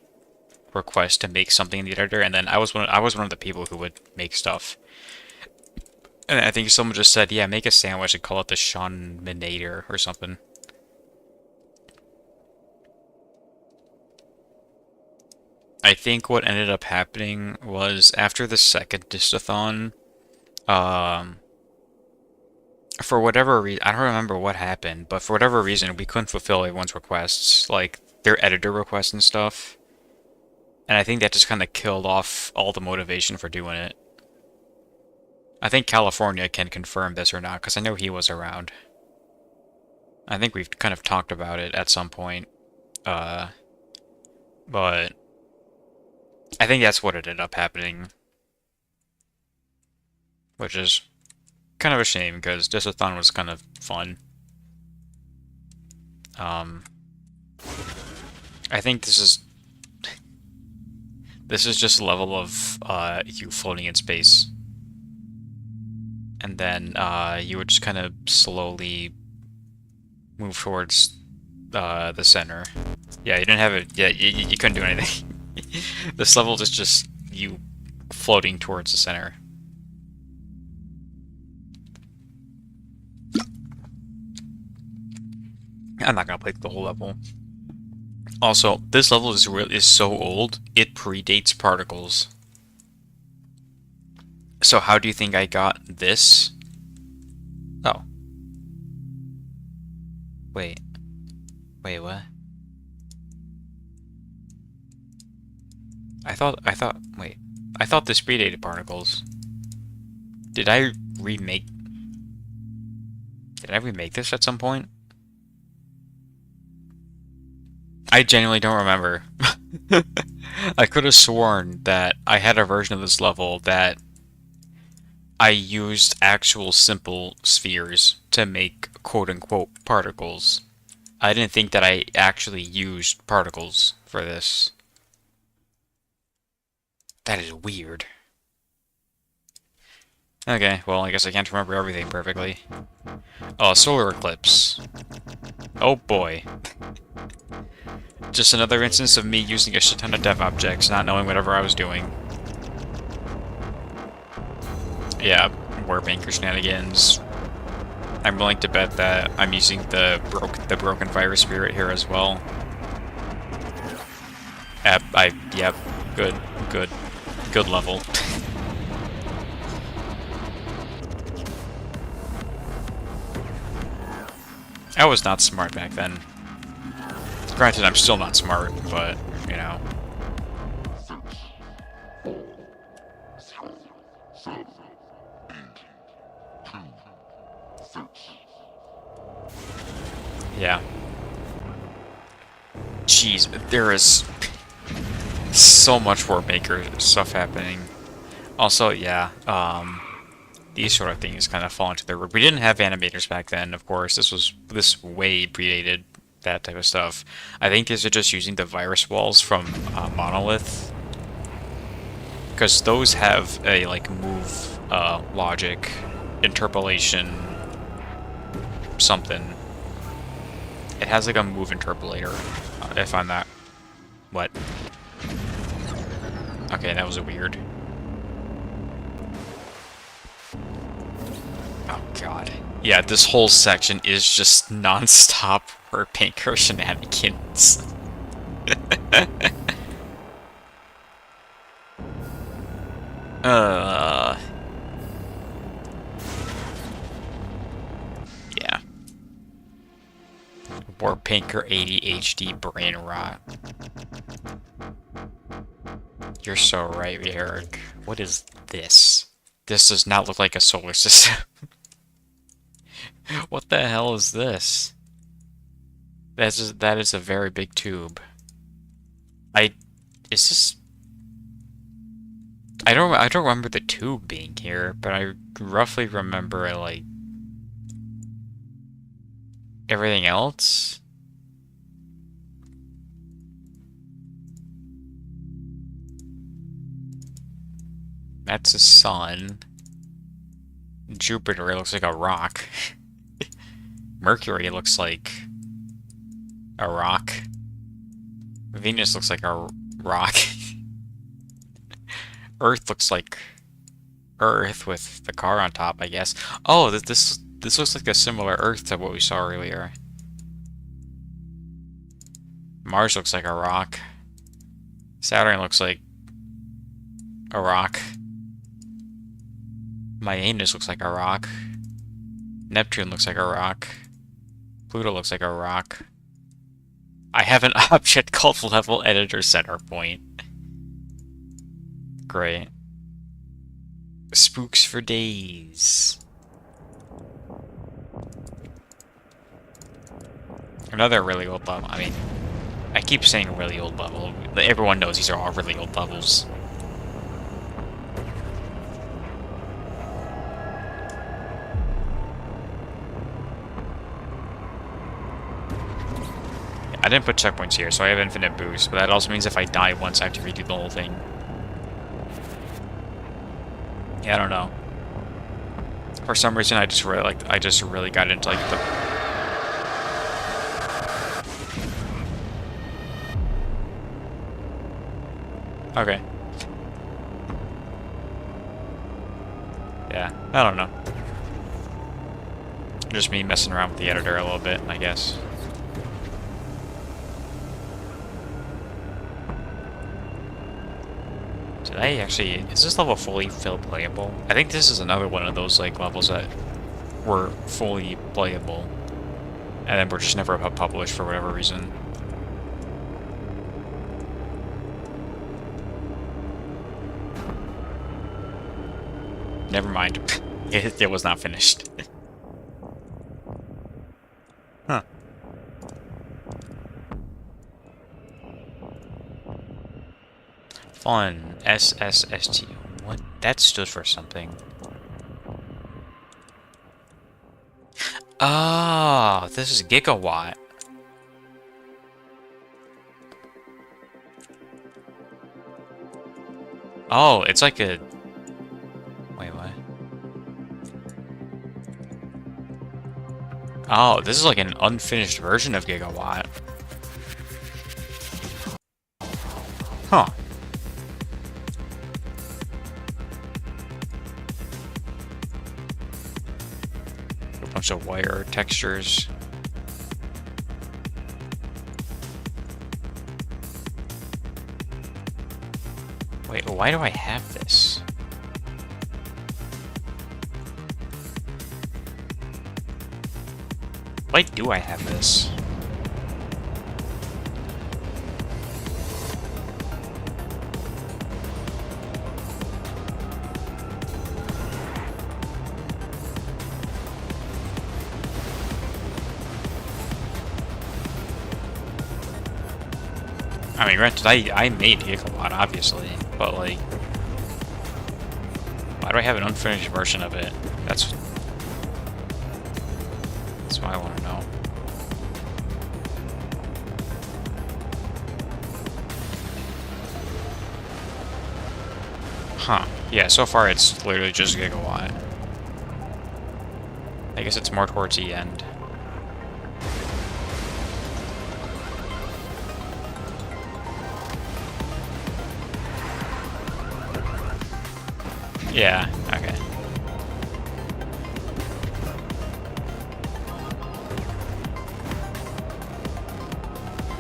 request to make something in the editor, and then I was one of the people who would make stuff. And I think someone just said, yeah, make a sandwich and call it the Sean Minator or something. I think what ended up happening was after the second Distathon, um, for whatever reason, I don't remember what happened, but for whatever reason, we couldn't fulfill everyone's requests, like their editor requests and stuff. And I think that just kind of killed off all the motivation for doing it. I think California can confirm this or not, because I know he was around. I think we've kind of talked about it at some point. But I think that's what ended up happening. Which is kind of a shame, because Disathon was kind of fun. I think this is This is just a level of you floating in space. And then you would just kind of slowly move towards the center. Yeah, you didn't have it. Yeah, you couldn't do anything. This level is just you floating towards the center. I'm not gonna play the whole level. Also, this level is so old, it predates particles. So how do you think I got this? Oh. Wait. Wait, what? Wait. I thought this predated particles. Did I remake... Did I remake this at some point? I genuinely don't remember. I could have sworn that I had a version of this level that I used actual simple spheres to make quote-unquote particles. I didn't think that I actually used particles for this. That is weird. Okay, well, I guess I can't remember everything perfectly. Oh, solar eclipse. Oh boy. Just another instance of me using a shit ton of dev objects, not knowing whatever I was doing. Yeah, warp anchor shenanigans. I'm willing to bet that I'm using the broken virus spirit here as well. Yep, good level. I was not smart back then. Granted, I'm still not smart, but, you know. Yeah. Jeez, there is so much Warp Maker stuff happening. Also, yeah, these sort of things kind of fall into their... We didn't have animators back then, of course. This way predated that type of stuff. I think these are just using the virus walls from Monolith. Because those have a, like, move logic, interpolation, something. It has, like, a move interpolator, if I'm not... What? Okay, that was a weird... Oh god. Yeah, this whole section is just non-stop Warp Anchor shenanigans. Yeah. Warp Anchor ADHD brain rot. You're so right, Eric. What is this? This does not look like a solar system. What the hell is this? That is a very big tube. Is this... I don't remember the tube being here, but I roughly remember, like, everything else. That's a sun. Jupiter looks like a rock. Mercury looks like a rock. Venus looks like a rock. Earth looks like Earth with the car on top, I guess. Oh, this looks like a similar Earth to what we saw earlier. Mars looks like a rock. Saturn looks like a rock. My anus looks like a rock. Neptune looks like a rock. Pluto looks like a rock. I have an object called level editor center point. Great. Spooks for days. Another really old level. I mean, I keep saying a really old level. Everyone knows these are all really old levels. I didn't put checkpoints here, so I have infinite boost, but that also means if I die once, I have to redo the whole thing. Yeah, I don't know. For some reason, I just really got into like the. Okay. Yeah, I don't know. Just me messing around with the editor a little bit, I guess. Did I actually... Is this level fully playable? I think this is another one of those like levels that were fully playable. And then were just never published for whatever reason. Never mind. It was not finished. Huh. Fun. SSST. What? That stood for something. Oh, this is gigawatt. Oh, it's like a... Wait, what? Oh, this is like an unfinished version of gigawatt. Huh. A bunch of wire textures. Wait, why do I have this? Why do I have this? I mean, granted, I made gigawatt, obviously, but like, why do I have an unfinished version of it? That's what I want to know. Huh. Yeah, so far it's literally just gigawatt. I guess it's more towards the end. Yeah, okay.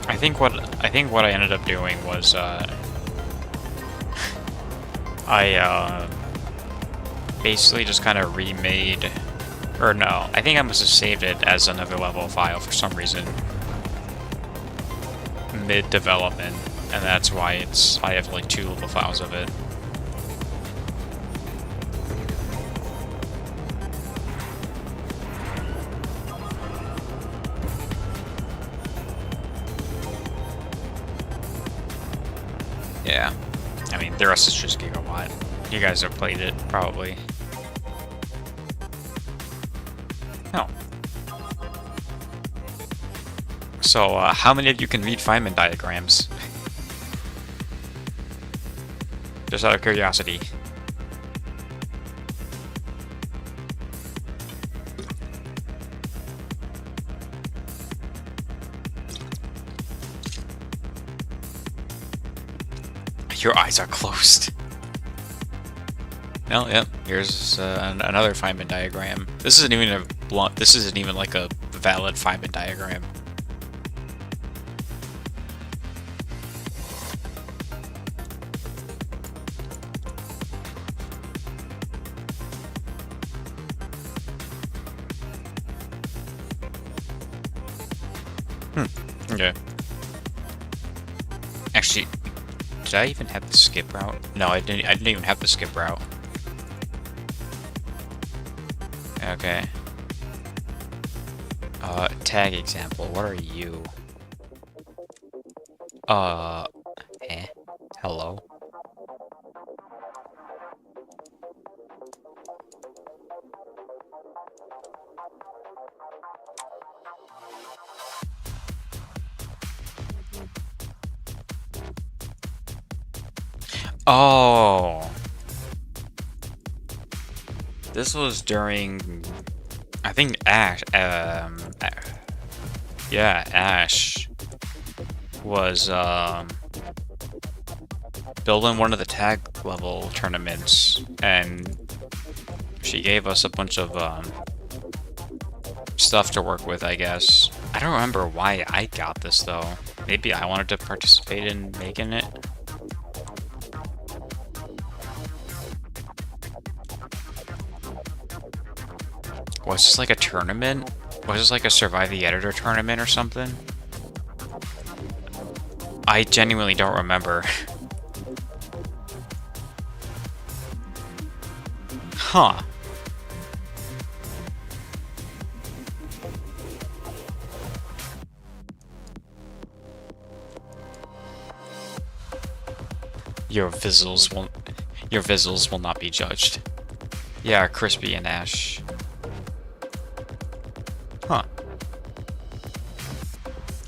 I think what I ended up doing was I basically just kind of remade, or no, I think I must have saved it as another level file for some reason mid-development, and that's why I have like 2 level files of it. Yeah, I mean, the rest is just gigawatt. You guys have played it, probably. No. So, how many of you can read Feynman diagrams? Just out of curiosity. Your eyes are closed. Well, yep. Here's another Feynman diagram. This isn't even a blunt. This isn't even like a valid Feynman diagram. Okay. Actually, did I even have the skip route? No, I didn't. I didn't even have the skip route. Okay. Tag example. What are you? Eh? Hello? Oh, this was during, I think Ash, yeah, Ash was, building one of the tag level tournaments, and she gave us a bunch of, stuff to work with, I guess. I don't remember why I got this, though. Maybe I wanted to participate in making it. Was this like a tournament? Was this like a Survive the Editor tournament or something? I genuinely don't remember. Huh. Your visuals will not be judged. Yeah, Crispy and Ash. Huh.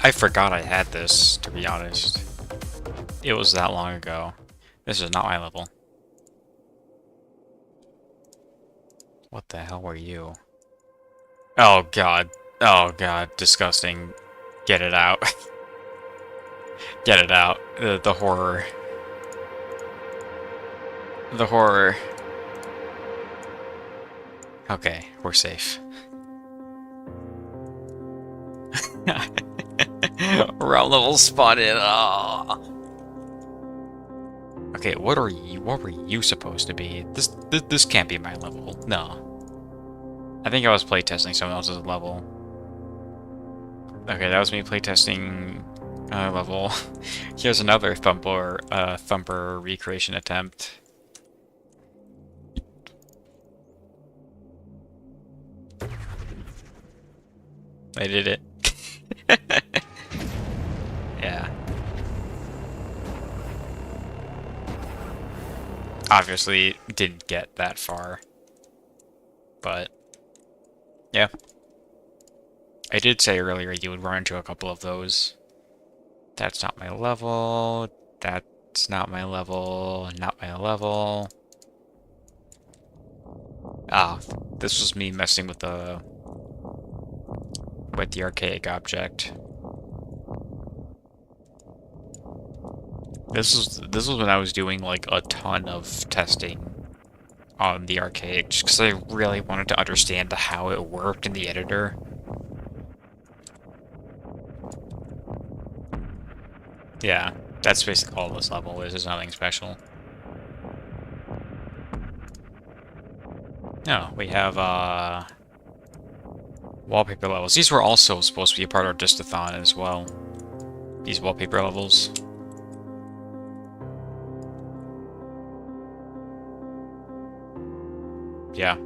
I forgot I had this, to be honest. It was that long ago. This is not my level. What the hell were you? Oh god. Oh god, disgusting. Get it out. Get it out. The horror. The horror. Okay, we're safe. Round level spotted. Oh. Okay, what are you? What were you supposed to be? This can't be my level. No. I think I was playtesting someone else's level. Okay, that was me playtesting level. Here's another thumper recreation attempt. I did it. Yeah. Obviously didn't get that far. But yeah. I did say earlier you would run into a couple of those. That's not my level. That's not my level. Not my level. Ah, this was me messing with the archaic object. This was when I was doing like a ton of testing on the archaic, just because I really wanted to understand how it worked in the editor. Yeah, that's basically all this level is. There's nothing special. No, we have wallpaper levels. These were also supposed to be a part of our Distathon as well. These wallpaper levels. Yeah.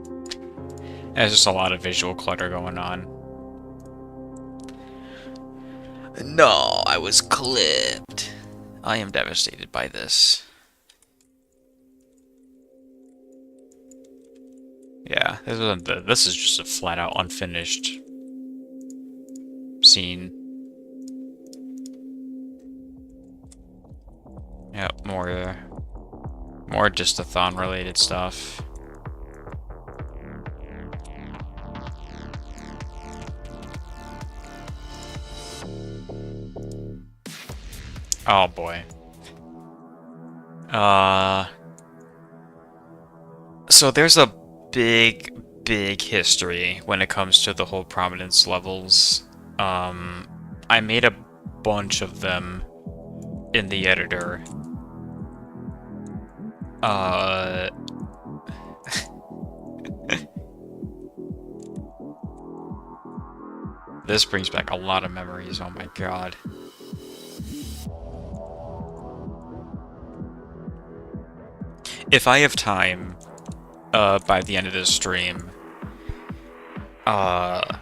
There's just a lot of visual clutter going on. No, I was clipped. I am devastated by this. Yeah, this is just a flat out unfinished scene. Yep, more Distathon related stuff. Oh boy. So there's a big history when it comes to the whole prominence levels. I made a bunch of them in the editor. This brings back a lot of memories, oh my god. If I have time, by the end of this stream, I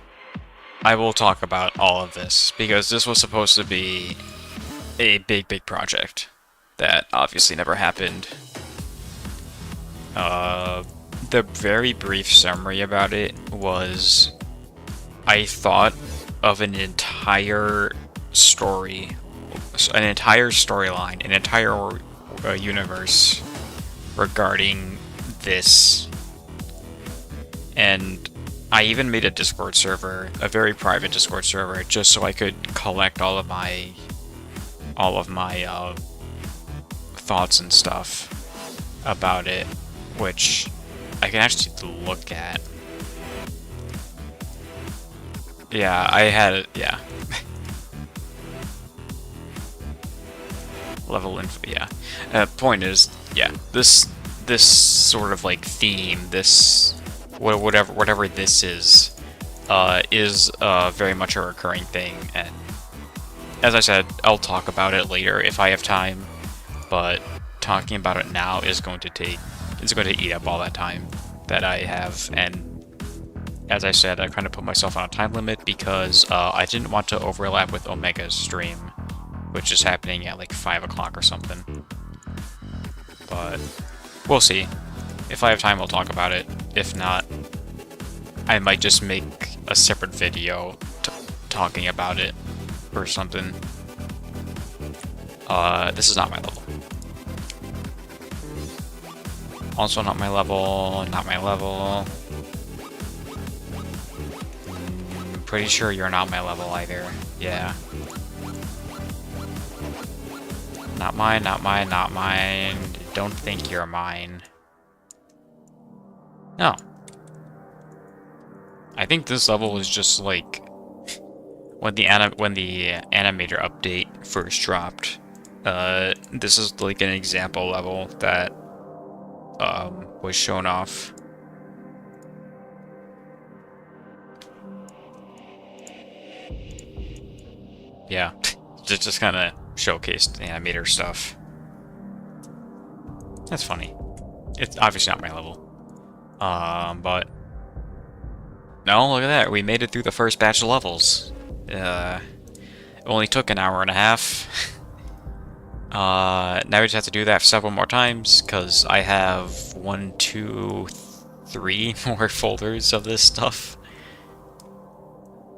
will talk about all of this, because this was supposed to be a big project that obviously never happened. The very brief summary about it was I thought of an entire story, an entire storyline, an entire universe regarding this, and I even made a Discord server, a very private Discord server, just so I could collect all of my thoughts and stuff about it, which I can actually look at. Yeah, I had, yeah. Level info, yeah. Point is, yeah, this sort of like theme, this whatever this is very much a recurring thing, and as I said, I'll talk about it later if I have time, but talking about it now is going to eat up all that time that I have, and as I said, I kind of put myself on a time limit because I didn't want to overlap with Omega's stream, which is happening at like 5 o'clock or something. But we'll see. If I have time, I'll talk about it. If not, I might just make a separate video talking about it or something. This is not my level. Also not my level, not my level. Pretty sure you're not my level either. Yeah. Not mine, not mine, not mine. Don't think you're mine. No. I think this level is just like when the animator update first dropped. This is like an example level that was shown off. Yeah, just kind of showcased animator stuff. That's funny. It's obviously not my level. But no, look at that. We made it through the first batch of levels. It only took an hour and a half. Now we just have to do that several more times because I have 1, 2, 3 more folders of this stuff.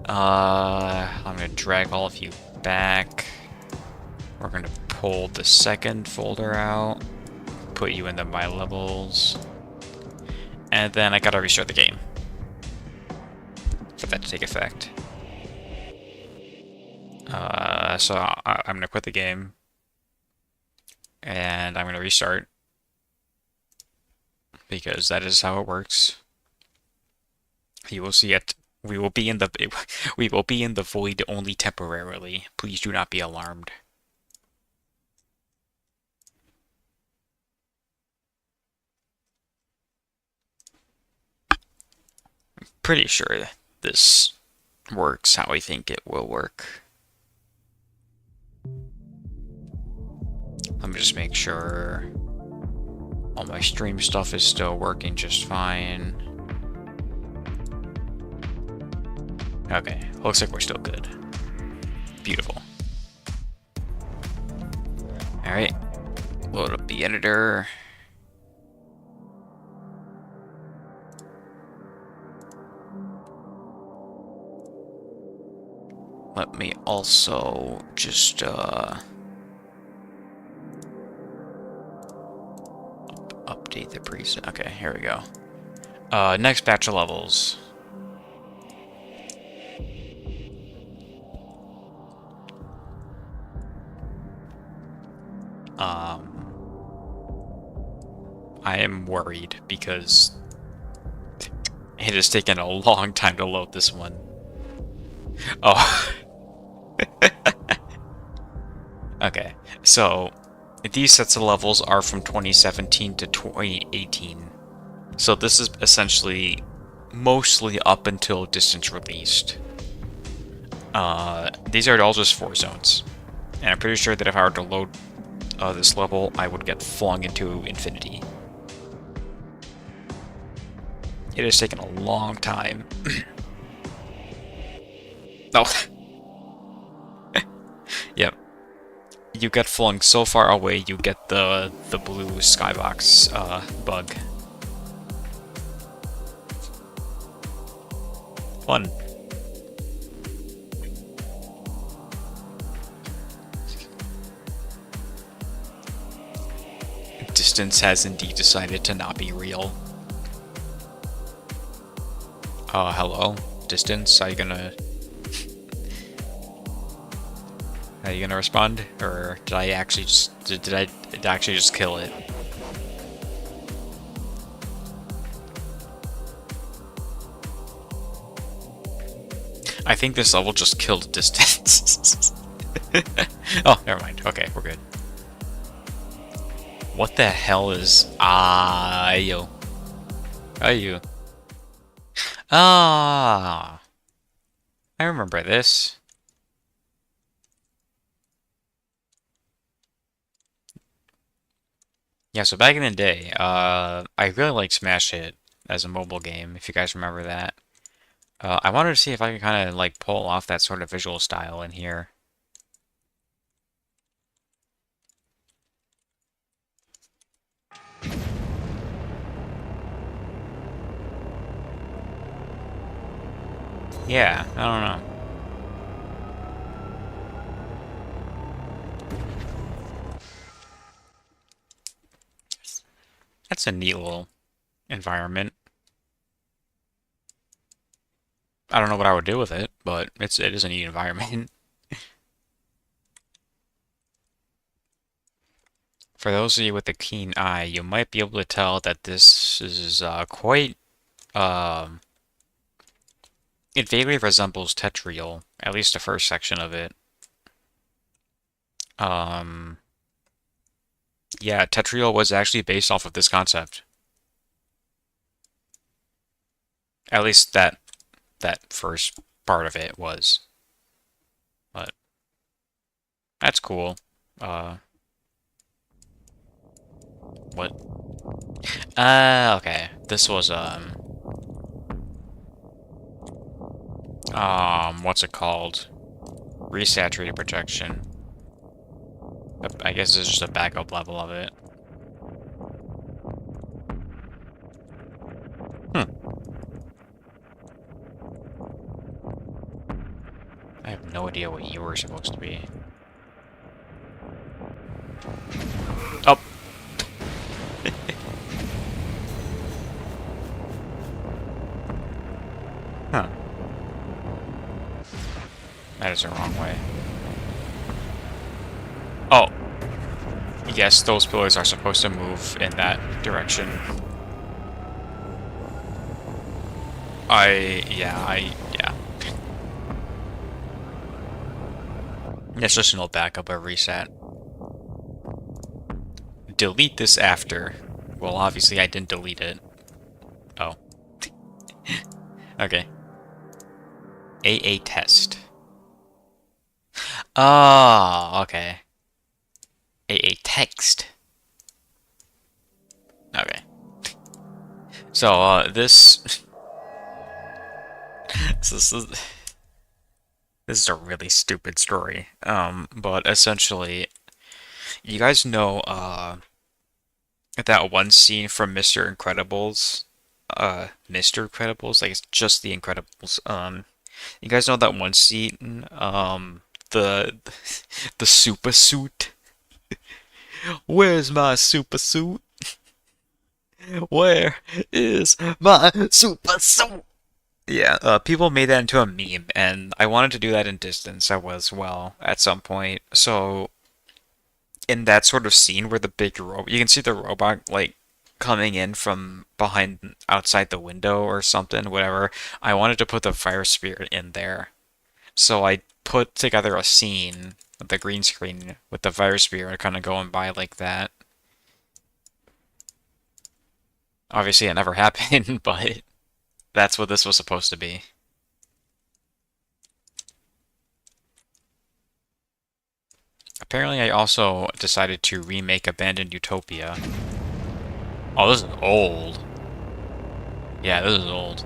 I'm gonna drag all of you back. We're gonna pull the second folder out, put you into my levels, and then I gotta restart the game for that to take effect. So I'm gonna quit the game, and I'm gonna restart because that is how it works. You will see it. We will be in the void only temporarily. Please do not be alarmed. I'm pretty sure this works how I think it will work. Let me just make sure all my stream stuff is still working just fine. Okay, looks like we're still good. Beautiful. Alright, load up the editor. Let me also just update the preset. Okay, here we go. Next batch of levels. I am worried because it has taken a long time to load this one. Oh. Okay, so these sets of levels are from 2017 to 2018. So this is essentially mostly up until Distance Released. These are all just 4 zones. And I'm pretty sure that if I were to load this level, I would get flung into infinity. It has taken a long time. Oh. Yep. You get flung so far away, you get the blue skybox bug. Fun. Distance has indeed decided to not be real. Hello? Distance? Are you gonna respond? Or did I actually just... Did I actually just kill it? I think this level just killed Distance. Oh, never mind. Okay, we're good. What the hell is Ayo? Ayo. Ah, I remember this. Yeah, so back in the day, I really liked Smash Hit as a mobile game, if you guys remember that. I wanted to see if I could kind of like pull off that sort of visual style in here. Yeah, I don't know. That's a neat little environment. I don't know what I would do with it, but it is a neat environment. For those of you with a keen eye, you might be able to tell that this is quite it vaguely resembles Tetrial, at least the first section of it. Um, yeah, Tetrial was actually based off of this concept. At least that first part of it was. But that's cool. Uh, what? Okay. This was what's it called? Resaturated projection. I guess this is just a backup level of it. I have no idea what you were supposed to be. Oh! Huh. That is the wrong way. Oh! Yes, those pillars are supposed to move in that direction. Yeah. It's just an old backup or reset. Delete this after. Well, obviously I didn't delete it. Oh. Okay. AA test. Oh, okay. AA text. Okay. So, this... this is a really stupid story. But essentially, you guys know, that one scene from Mr. Incredibles? Mr. Incredibles? Like, it's just the Incredibles. You guys know that one scene? The... the super suit? Where's my super suit? Where is my super suit? Yeah, people made that into a meme, and I wanted to do that in Distance as well at some point. So, in that sort of scene where the big robot, you can see the robot like coming in from behind outside the window or something, whatever. I wanted to put the fire spirit in there. So I put together a scene with the green screen with the fire spirit kind of going by like that. Obviously, it never happened, but that's what this was supposed to be. Apparently, I also decided to remake Abandoned Utopia. Oh, this is old. Yeah, this is old.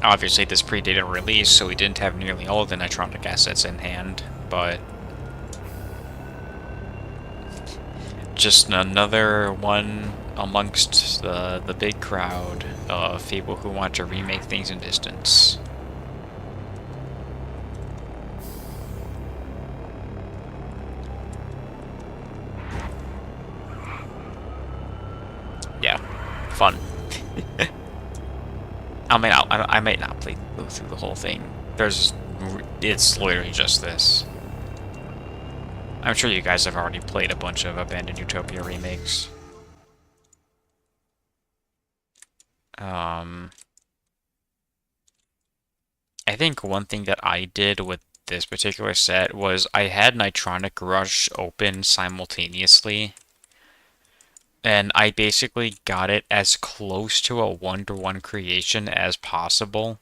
Obviously, this predated release, so we didn't have nearly all of the Nitronic assets in hand, but... just another one amongst the big crowd of people who want to remake things in Distance. I mean, I might not play through the whole thing. It's literally just this. I'm sure you guys have already played a bunch of Abandoned Utopia remakes. Um, I think one thing that I did with this particular set was I had Nitronic Rush open simultaneously, and I basically got it as close to a one-to-one creation as possible.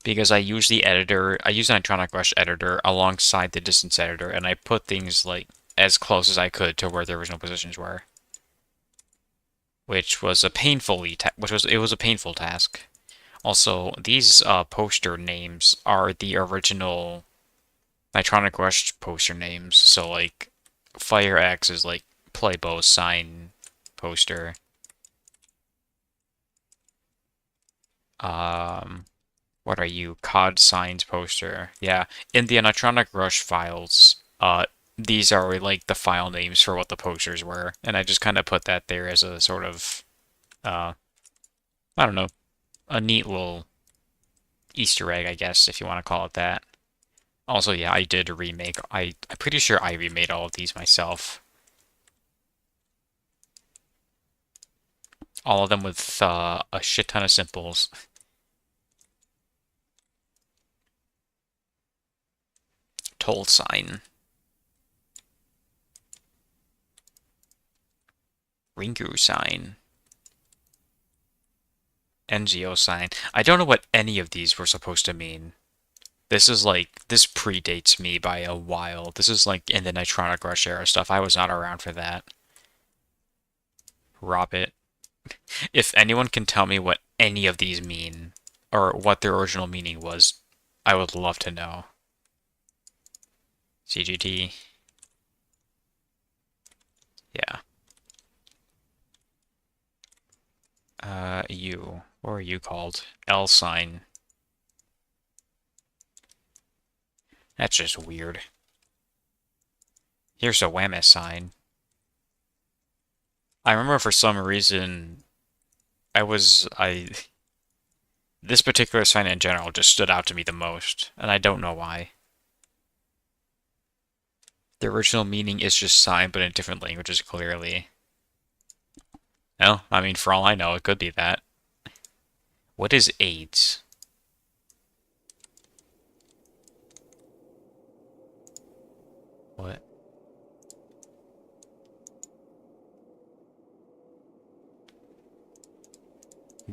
Because I use the editor, I use the Nitronic Rush editor alongside the distance editor, and I put things like as close as I could to where the original positions were, which was a painful task. Also, these poster names are the original Nitronic Rush poster names. So like, Fire X is like Playbo's sign poster. Um, what are you? COD signs poster. Yeah, in the Nitronic Rush files, these are like the file names for what the posters were, and I just kind of put that there as a sort of, uh, I don't know, a neat little Easter egg, I guess, if you want to call it that. Also, yeah, I did a remake. I'm pretty sure I remade all of these myself. All of them with a shit ton of simples. Toll sign. Ringu sign. NGO sign. I don't know what any of these were supposed to mean. This predates me by a while. This is like in the Nitronic Rush era stuff. I was not around for that. Robert. If anyone can tell me what any of these mean, or what their original meaning was, I would love to know. CGT. Yeah. U. What are you called? L sign. That's just weird. Here's a Whammy sign. I remember for some reason, this particular sign in general just stood out to me the most, and I don't know why. The original meaning is just sign, but in different languages, clearly. Well, I mean, for all I know, it could be that. What is AIDS? What?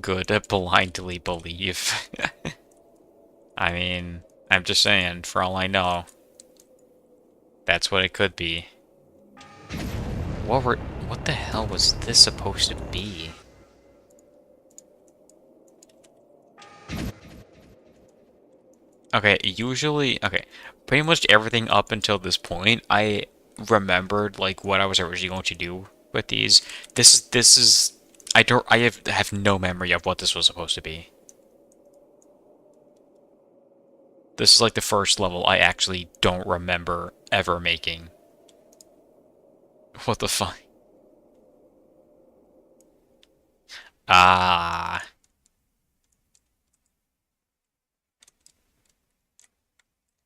Good at blindly believe. I mean, I'm just saying, for all I know, that's what it could be. What the hell was this supposed to be? Okay, pretty much everything up until this point, I remembered like what I was originally going to do with these. I have no memory of what this was supposed to be. This is like the first level I actually don't remember ever making. What the fuck? Ah,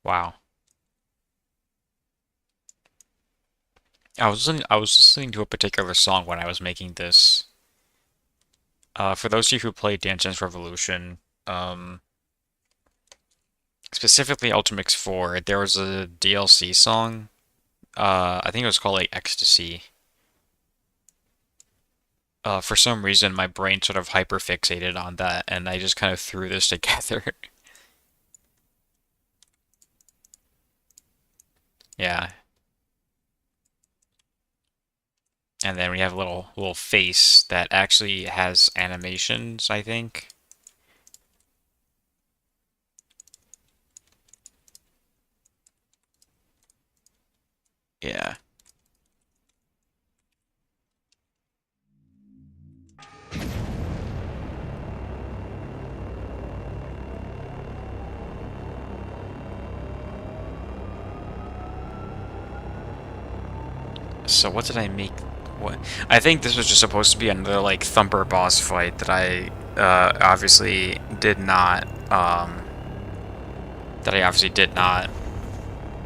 wow. I was listening to a particular song when I was making this. For those of you who played Dance Dance Revolution, specifically Ultimix 4, there was a DLC song. I think it was called like Ecstasy. For some reason, my brain sort of hyperfixated on that, and I just kind of threw this together. Yeah. And then we have a little face that actually has animations, I think. Yeah. So what did I make? what? I think this was just supposed to be another like Thumper boss fight that I obviously did not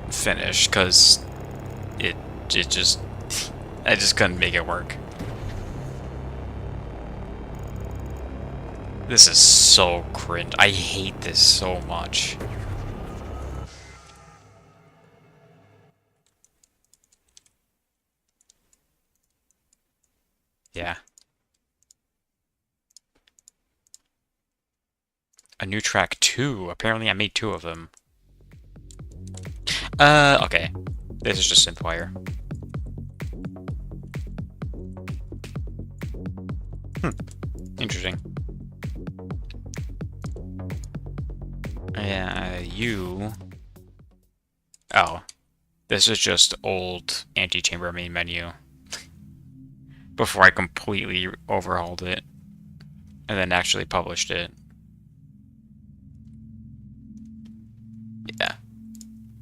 finish because it it just I just couldn't make it work. This is so cringe. I hate this so much. Yeah. A new track 2. Apparently I made 2 of them. Okay. This is just synthwire. Interesting. Yeah, you... Oh. This is just old anti-chamber main menu. Before I completely overhauled it. And then actually published it. Yeah.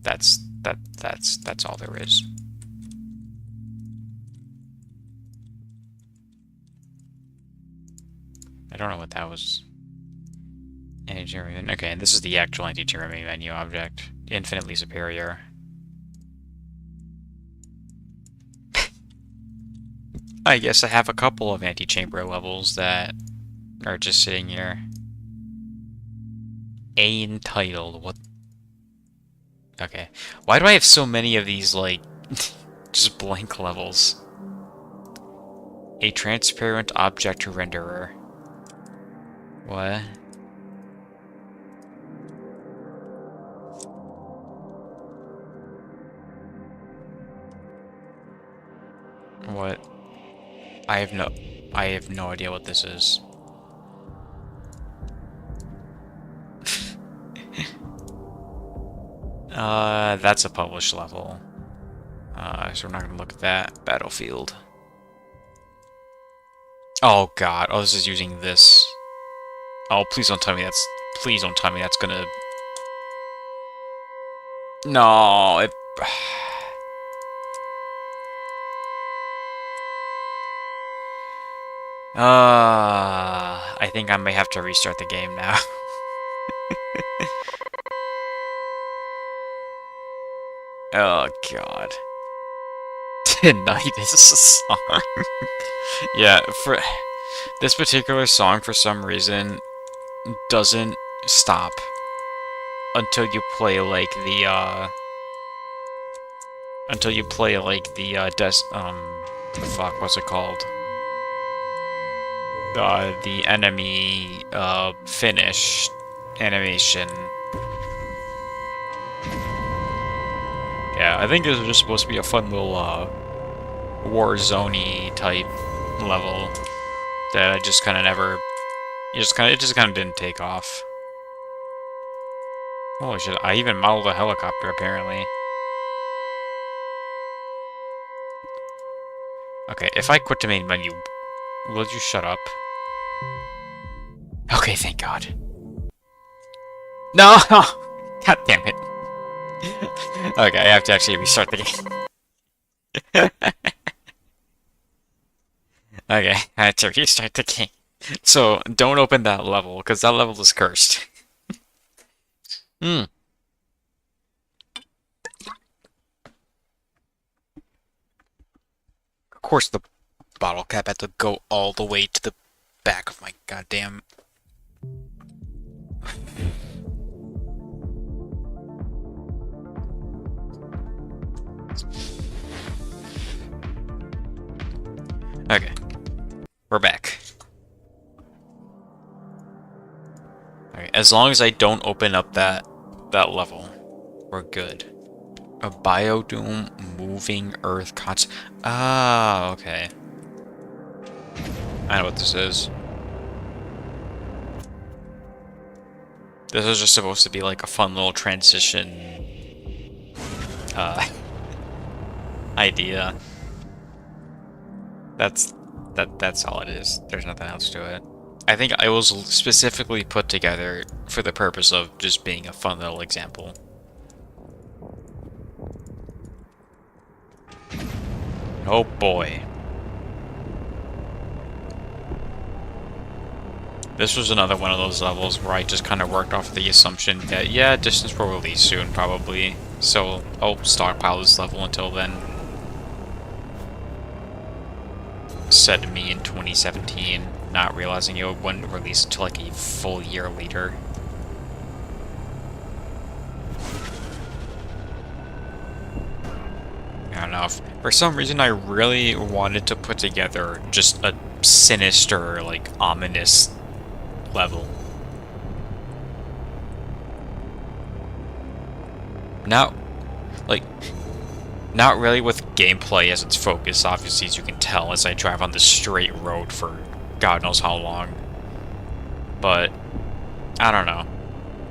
That's all there is. I don't know what that was. Anti-chamber. Okay, this is the actual anti-chamber main menu object. Infinitely superior. I guess I have a couple of anti-chamber levels that are just sitting here. A entitled. What? Okay. Why do I have so many of these, like, just blank levels? A transparent object renderer. What? What? I have no idea what this is. That's a published level. So we're not gonna look at that. Battlefield. Oh god. Oh, this is using this. Oh, please don't tell me that's... Please don't tell me that's gonna... No, it... I think I may have to restart the game now. Oh god. Tonight is a song. Yeah, for this particular song, for some reason, doesn't stop until you play like the fuck, what's it called? The enemy finish animation. Yeah, I think this was just supposed to be a fun little Warzone-y type level that I just kind of never. It just kind of didn't take off. Holy shit! I even modeled a helicopter apparently. Okay, if I quit the main menu, will you shut up? Okay, thank God. No! God damn it. Okay, I have to actually restart the game. Okay, I have to restart the game. So, don't open that level, because that level is cursed. Of course the bottle cap had to go all the way to the back of my goddamn... Okay. We're back. Okay, as long as I don't open up that level, we're good. A Biodoom moving earth concept. Ah, okay. I know what this is. This is just supposed to be like a fun little transition idea. That's all it is. There's nothing else to it. I think it was specifically put together for the purpose of just being a fun little example. Oh boy. This was another one of those levels where I just kind of worked off the assumption that, yeah, distance will release soon, probably. So I'll stockpile this level until then. Said to me in 2017, not realizing it wouldn't release until like a full year later. I don't know. For some reason, I really wanted to put together just a sinister, like, ominous level. Not, like, not really with gameplay as its focus, obviously, as you can tell, as I drive on this straight road for God knows how long. But, I don't know.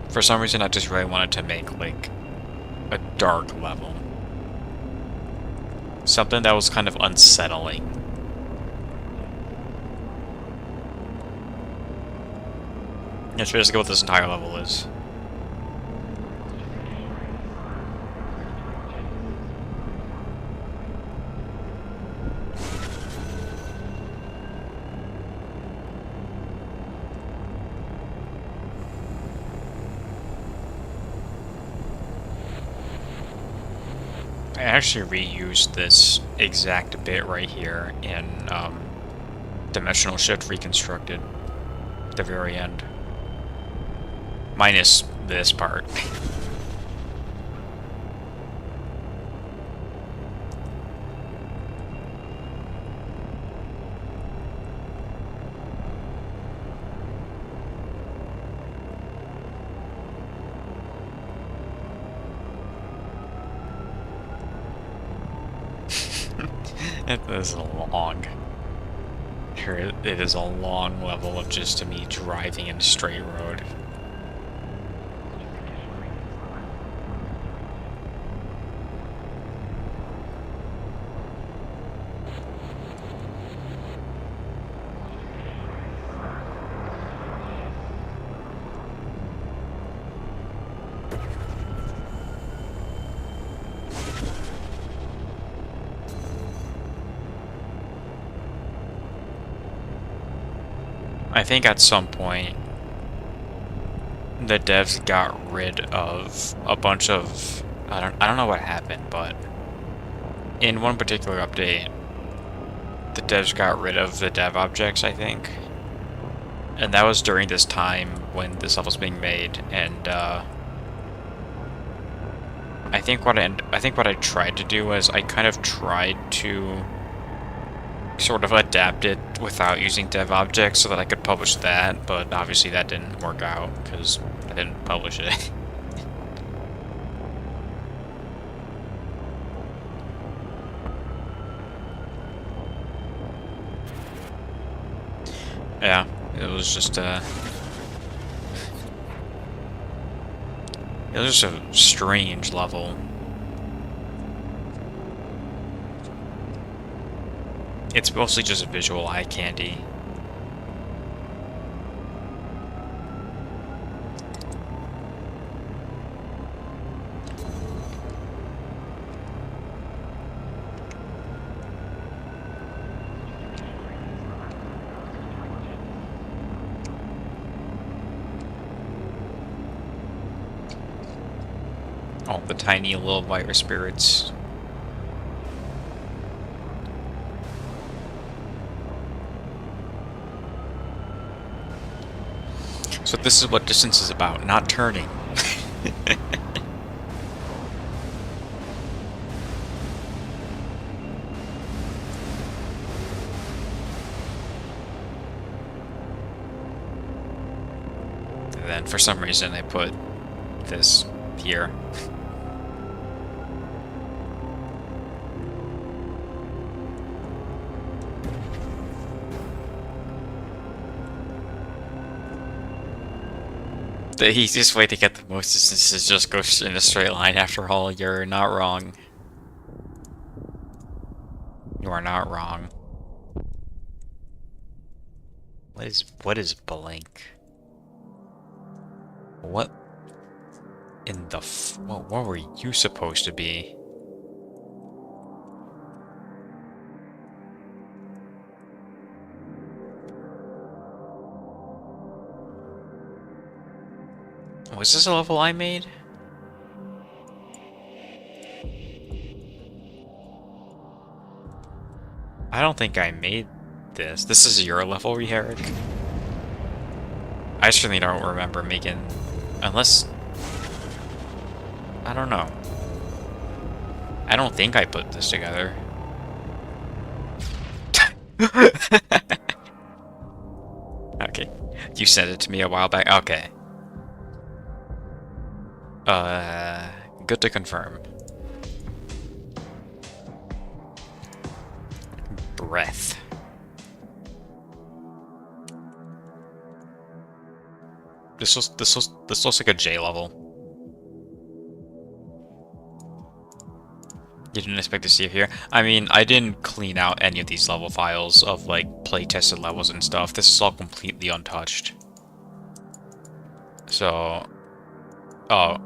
For some reason, I just really wanted to make, like, a dark level. Something that was kind of unsettling. That's basically what this entire level is. I actually reused this exact bit right here in Dimensional Shift Reconstructed at the very end. Minus this part. It is long. Here, it is a long level of just me driving in a straight road. I think at some point the devs got rid of a bunch of I don't know what happened, but in one particular update the devs got rid of the dev objects, I think. And that was during this time when this level was being made, and I think what I tried to do was I kind of tried to sort of adapt it without using dev objects so that I could publish that, but obviously that didn't work out because I didn't publish it. Yeah, it was just it was just a strange level. It's mostly just visual eye candy. All the tiny little virus spirits. So this is what distance is about, not turning. And then for some reason I put this here. The easiest way to get the most distance is just go in a straight line. After all, you're not wrong. You are not wrong. What is blink? What in the what were you supposed to be? Was this a level I made? I don't think I made this. This is your level, Eric. I certainly don't remember making... Unless... I don't know. I don't think I put this together. Okay. You sent it to me a while back. Okay. Good to confirm. Breath. This looks like a J level. You didn't expect to see it here? I mean, I didn't clean out any of these level files of, like, playtested levels and stuff. This is all completely untouched. So... Oh.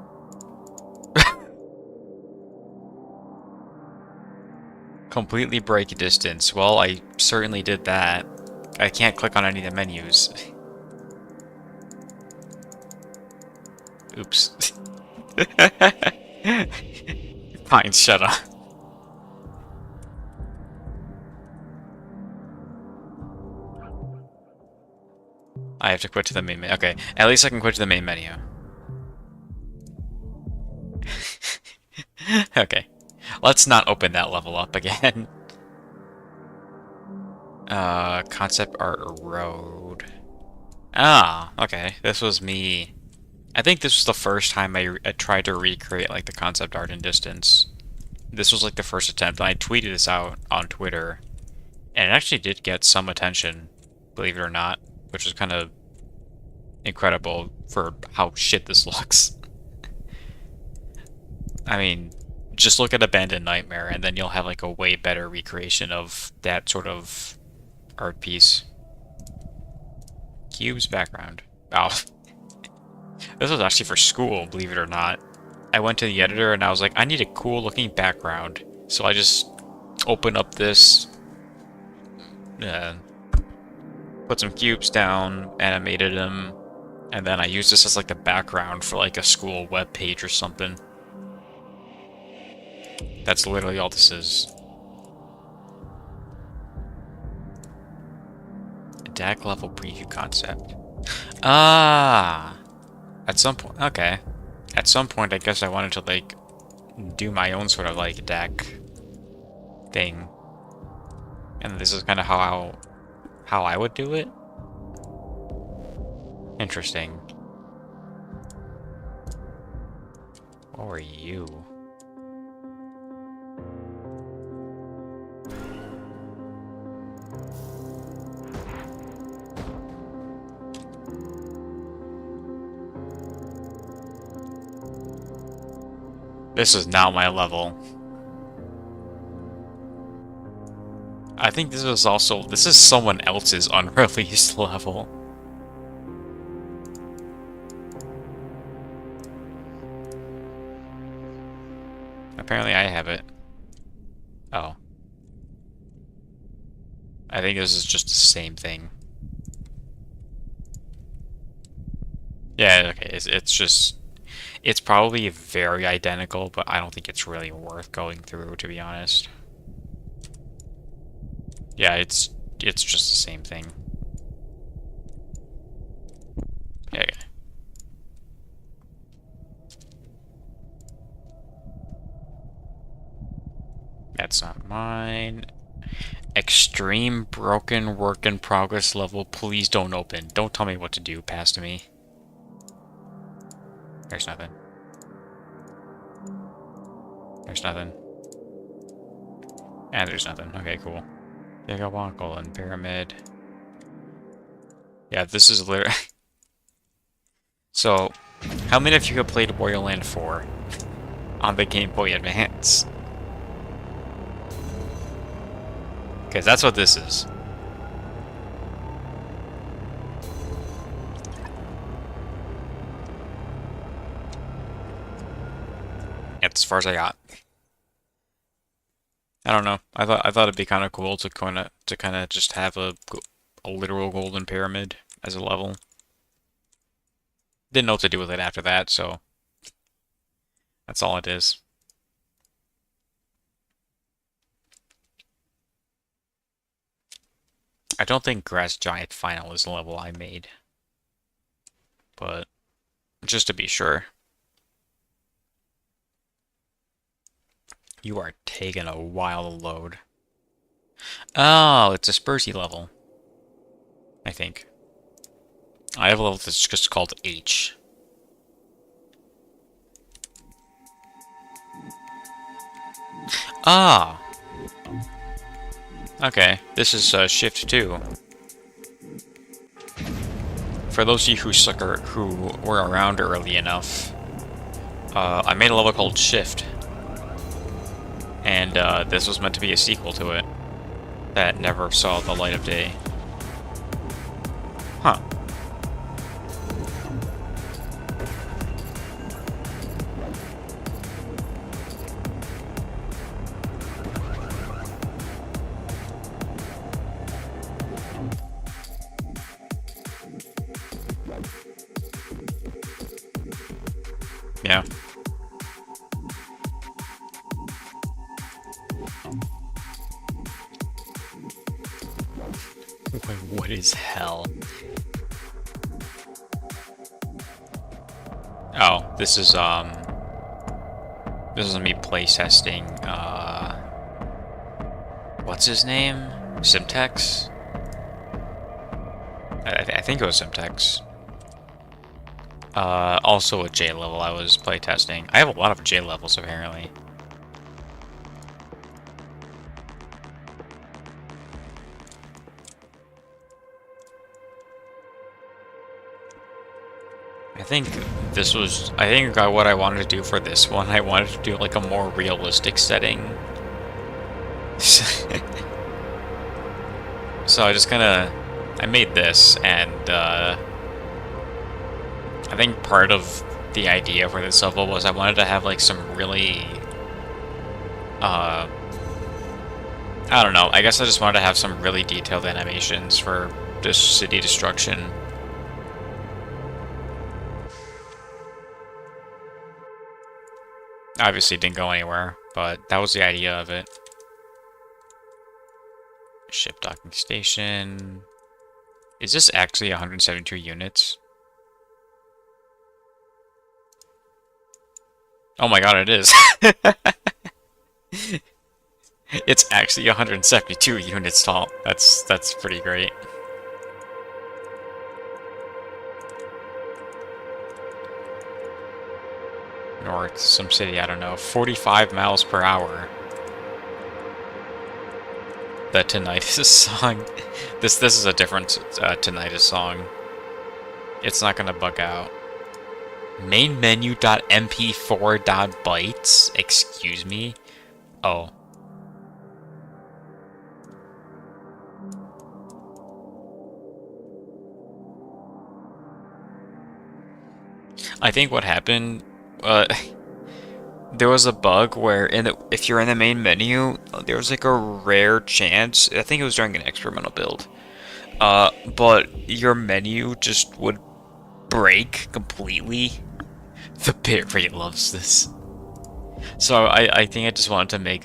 Completely break distance. Well, I certainly did that. I can't click on any of the menus. Oops. Fine, shut up. I have to quit to the main menu. Okay, at least I can quit to the main menu. Okay. Let's not open that level up again. Concept art road. Ah, okay. This was me. I think this was the first time I tried to recreate, like, the concept art in Distance. This was, like, the first attempt, and I tweeted this out on Twitter. And it actually did get some attention, believe it or not, which was kind of incredible for how shit this looks. I mean, just look at Abandoned Nightmare, and then you'll have, like, a way better recreation of that sort of art piece. Cube's background. Oh. This was actually for school, believe it or not. I went to the editor and I was like, I need a cool looking background. So I just opened up this, put some cubes down, animated them, and then I used this as like the background for like a school web page or something. That's literally all this is. DAC level preview concept. Ah! At some point, okay. At some point, I guess I wanted to, like, do my own sort of, like, deck thing. And this is kind of how I would do it. Interesting. What were you? This is not my level. I think this is someone else's unreleased level. Apparently I have it. Oh. I think this is just the same thing. Yeah, okay, it's probably very identical, but I don't think it's really worth going through, to be honest. Yeah, it's just the same thing. Yeah, okay. That's not mine. Extreme broken work in progress level. Please don't open. Don't tell me what to do past me. There's nothing. There's nothing. And there's nothing. Okay, cool. Gigawankle and Pyramid. Yeah, this is literally... So, how many of you have played Warrior Land 4 on the Game Boy Advance? Because that's what this is. That's as far as I got. I don't know. I thought it'd be kind of cool to kind of just have a literal golden pyramid as a level. Didn't know what to do with it after that, so that's all it is. I don't think Grass Giant Final is the level I made, but just to be sure. You are taking a while to load. Oh, it's a Spursy level, I think. I have a level that's just called H. Ah, okay. This is Shift 2. For those of you who were around early enough, I made a level called Shift, and this was meant to be a sequel to it that never saw the light of day. Huh. Yeah. Wait, what is hell? Oh, this is me playtesting what's his name? Simtex? I think it was Simtex. Also a J level I was playtesting. I have a lot of J levels apparently. I think what I wanted to do for this one, I wanted to do like a more realistic setting. So I made this, and I think part of the idea for this level was I wanted to have like some really, I don't know, I guess I just wanted to have some really detailed animations for this city destruction. Obviously didn't go anywhere, but that was the idea of it. Ship docking station. Is this actually 172 units? Oh my god, it is. It's actually 172 units tall. That's pretty great. North, some city, I don't know, 45 miles per hour. The Tinnitus song. This is a different Tinnitus song. It's not gonna bug out. Main menu.mp4.bytes? Excuse me? Oh. I think what happened, there was a bug where if you're in the main menu, there was like a rare chance, I think it was during an experimental build, but your menu just would break completely. The bit rate loves this. So I think I just wanted to make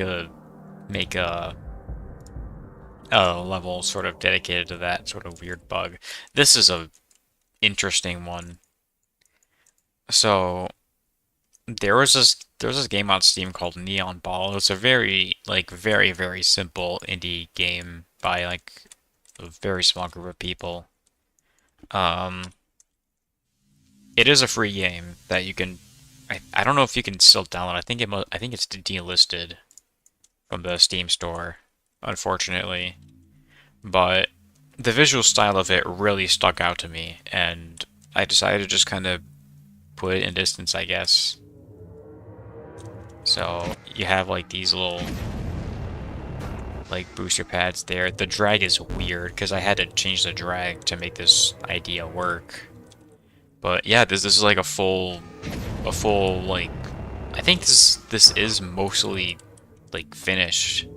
a level sort of dedicated to that sort of weird bug. This is a interesting one. So there was this game on Steam called Neon Ball. It's a very very simple indie game by like a very small group of people. It is a free game that you can. I don't know if you can still download. I think it's delisted from the Steam store, unfortunately. But the visual style of it really stuck out to me, and I decided to just kind of put it in distance, I guess. So you have like these little like booster pads there. The drag is weird because I had to change the drag to make this idea work. But yeah, this is like a full like, I think this is mostly like finished.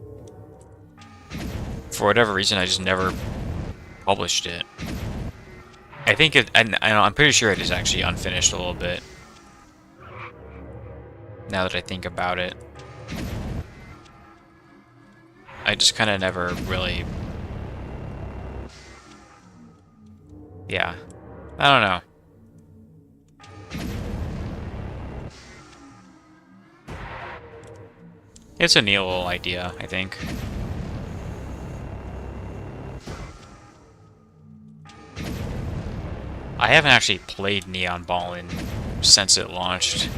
For whatever reason, I just never published it. I think it, and I'm pretty sure it is actually unfinished a little bit. Now that I think about it. I just kind of never really... Yeah. I don't know. It's a neat little idea, I think. I haven't actually played Neon Ball since it launched.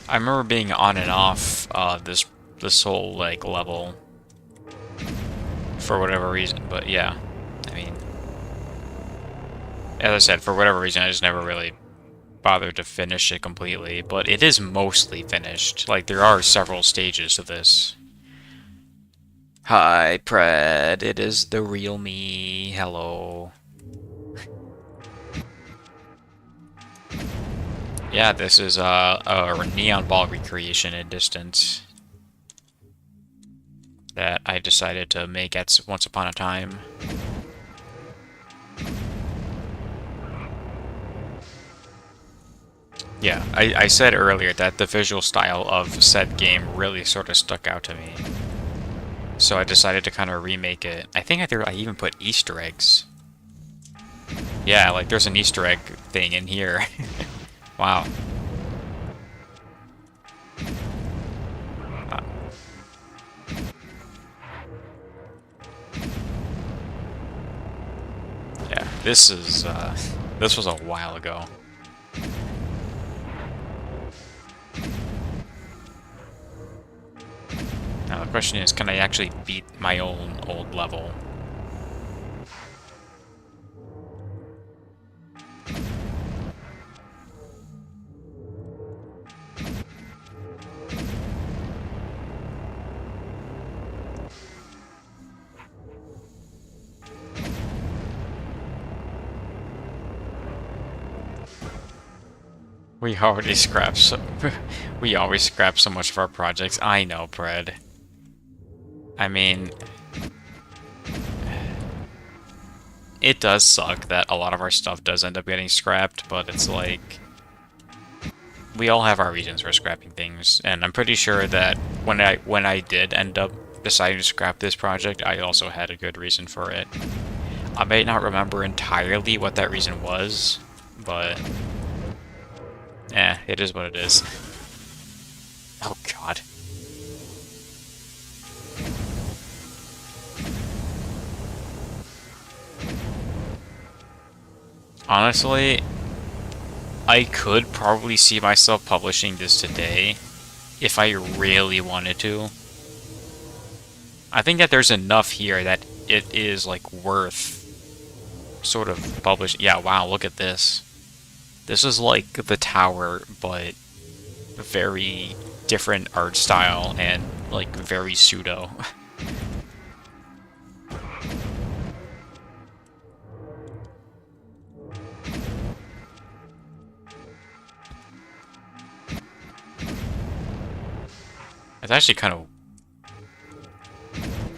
I remember being on and off this whole like level for whatever reason, but yeah, I mean, as I said, for whatever reason, I just never really bothered to finish it completely. But it is mostly finished. Like there are several stages to this. Hi, Pred. It is the real me. Hello. Yeah, this is a Neon Ball recreation in Distance that I decided to make at once upon a time. Yeah, I said earlier that the visual style of said game really sort of stuck out to me. So I decided to kind of remake it. I think I even put Easter eggs. Yeah, like there's an Easter egg thing in here. Wow. Yeah, this was a while ago. Now the question is, can I actually beat my own old level? We already scrapped so we always scrap so much of our projects. I know, Pred. I mean, it does suck that a lot of our stuff does end up getting scrapped, but it's like we all have our reasons for scrapping things, and I'm pretty sure that when I did end up deciding to scrap this project, I also had a good reason for it. I may not remember entirely what that reason was, but it is what it is. Oh god. Honestly, I could probably see myself publishing this today if I really wanted to. I think that there's enough here that it is like worth sort of publishing. Yeah, wow, look at this. This is like the tower, but very different art style and like very pseudo. It's actually kind of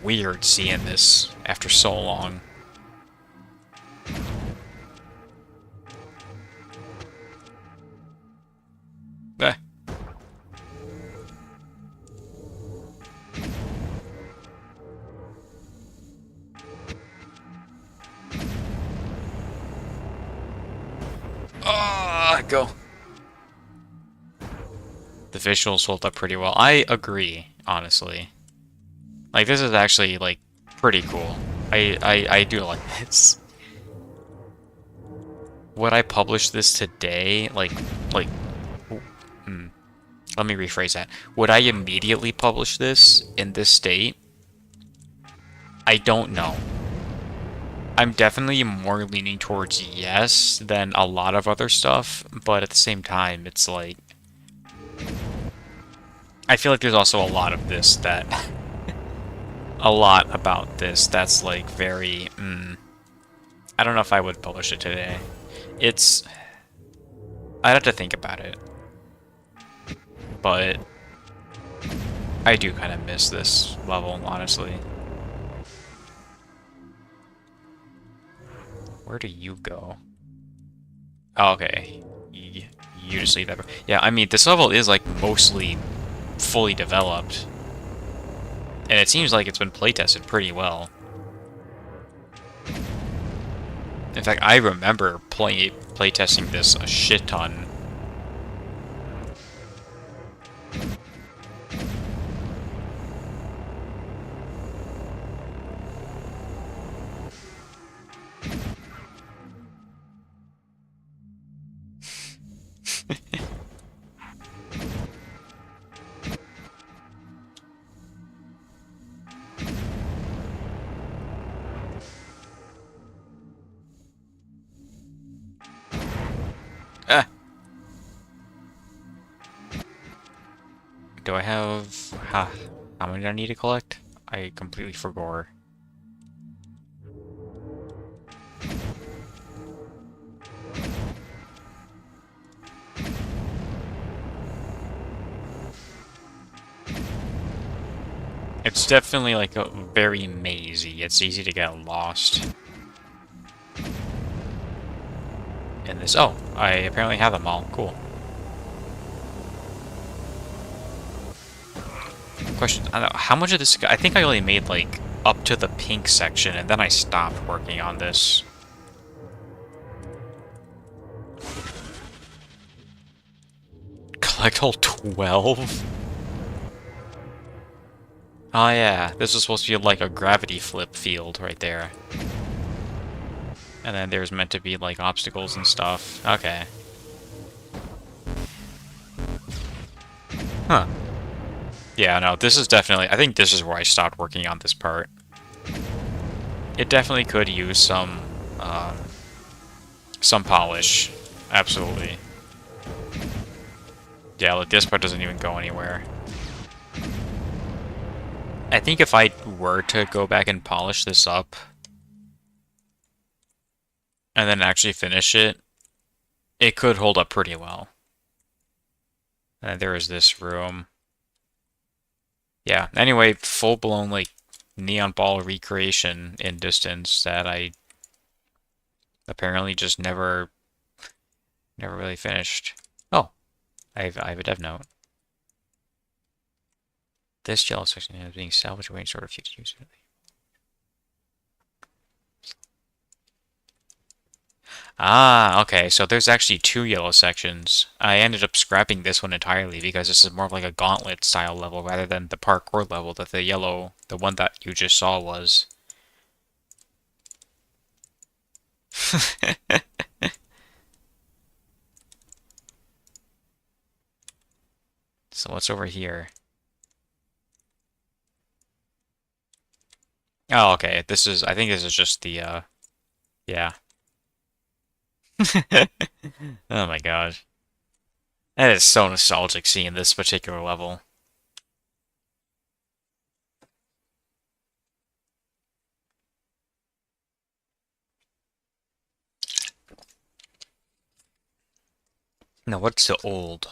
weird seeing this after so long. Eh. Go. The visuals hold up pretty well. I agree, honestly. Like, this is actually, like, pretty cool. I do like this. Would I publish this today? Like, let me rephrase that. Would I immediately publish this in this state? I don't know. I'm definitely more leaning towards yes than a lot of other stuff, but at the same time, it's like... I feel like there's also a lot of this that... a lot about this that's like very... I don't know if I would publish it today. It's... I'd have to think about it. But... I do kind of miss this level, honestly. Where do you go? Oh, okay. You just leave that. Yeah, I mean, this level is like mostly fully developed. And it seems like it's been playtested pretty well. In fact, I remember playtesting this a shit ton. Ah! Do I have... how many do I need to collect? I completely forgot. It's definitely like a very mazy. It's easy to get lost. In this... Oh, I apparently have them all. Cool. Question, I don't know, how much of this... I think I only made, like, up to the pink section, and then I stopped working on this. Collect all 12? Oh yeah, this is supposed to be like a gravity flip field right there. And then there's meant to be, like, obstacles and stuff. Okay. Huh. Yeah, no, this is definitely... I think this is where I stopped working on this part. It definitely could use some polish. Absolutely. Yeah, like, this part doesn't even go anywhere. I think if I were to go back and polish this up, and then actually finish it, it could hold up pretty well. And there is this room. Yeah, anyway, full-blown, like, neon ball recreation in Distance that I apparently just never really finished. Oh, I have a dev note. This yellow section is being salvaged away in sort of future use. Ah, okay, so there's actually two yellow sections. I ended up scrapping this one entirely because this is more of like a gauntlet style level rather than the parkour level that the one that you just saw was. So what's over here? Oh, okay, I think this is just the, yeah. Oh my god. That is so nostalgic seeing this particular level. Now, what's the old?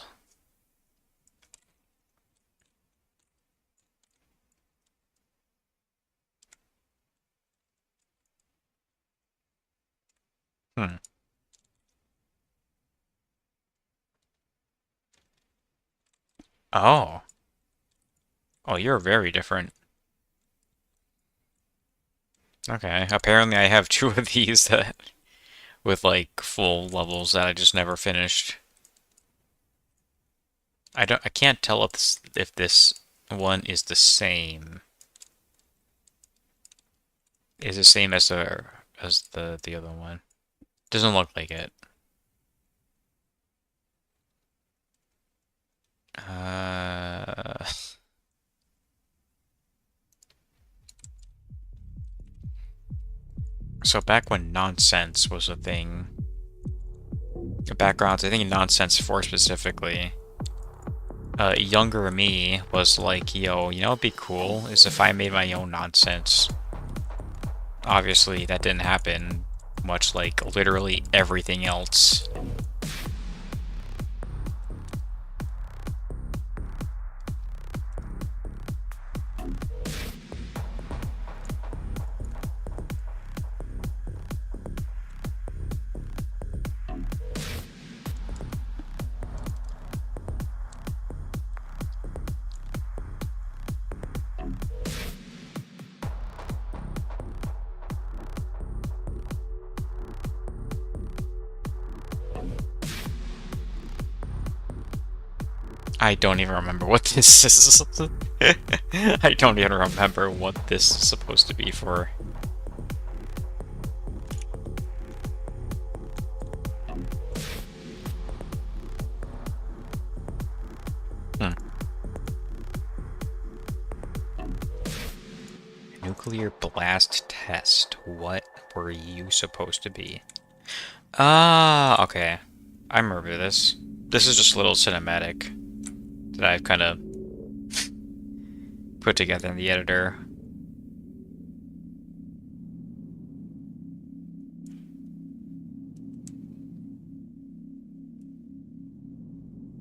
Hmm. Oh. Oh, you're very different. Okay, apparently I have two of these that with like full levels that I just never finished. I can't tell if this one is the same. Is the same as the other one. Doesn't look like it. Uh So back when nonsense was a thing, backgrounds, I think nonsense 4 specifically, younger me was like, yo, you know what'd be cool is if I made my own nonsense. Obviously, that didn't happen, much like literally everything else. I don't even remember what this is. I don't even remember what this is supposed to be for. Hmm. Nuclear blast test. What were you supposed to be? Ah, okay. I remember this. This is just a little cinematic that I've kind of put together in the editor.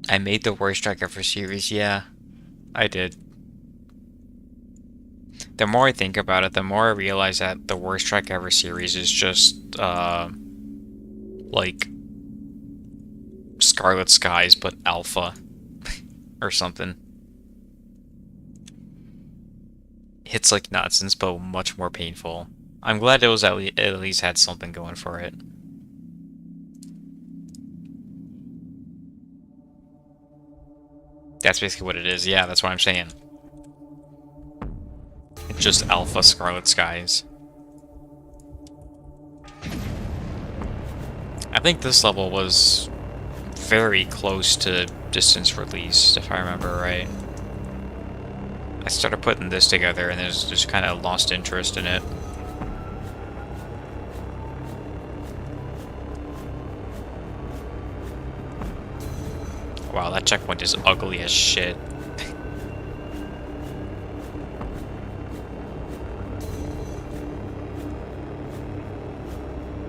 I made the worst strike ever series. Yeah, I did. The more I think about it, the more I realize that the worst strike ever series is just, like Scarlet Skies, but alpha or something. Hits like nonsense, but much more painful. I'm glad it was at least had something going for it. That's basically what it is. Yeah, that's what I'm saying. It's just alpha Scarlet Skies. I think this level was very close to distance released, if I remember right. I started putting this together and there's just kind of lost interest in it. Wow, that checkpoint is ugly as shit.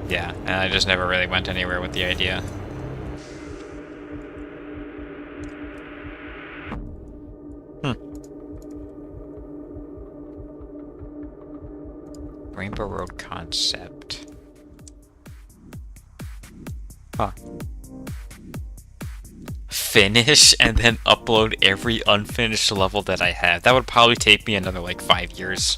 Yeah, and I just never really went anywhere with the idea. Rainbow Road concept. Huh. Finish and then upload every unfinished level that I have. That would probably take me another like 5 years.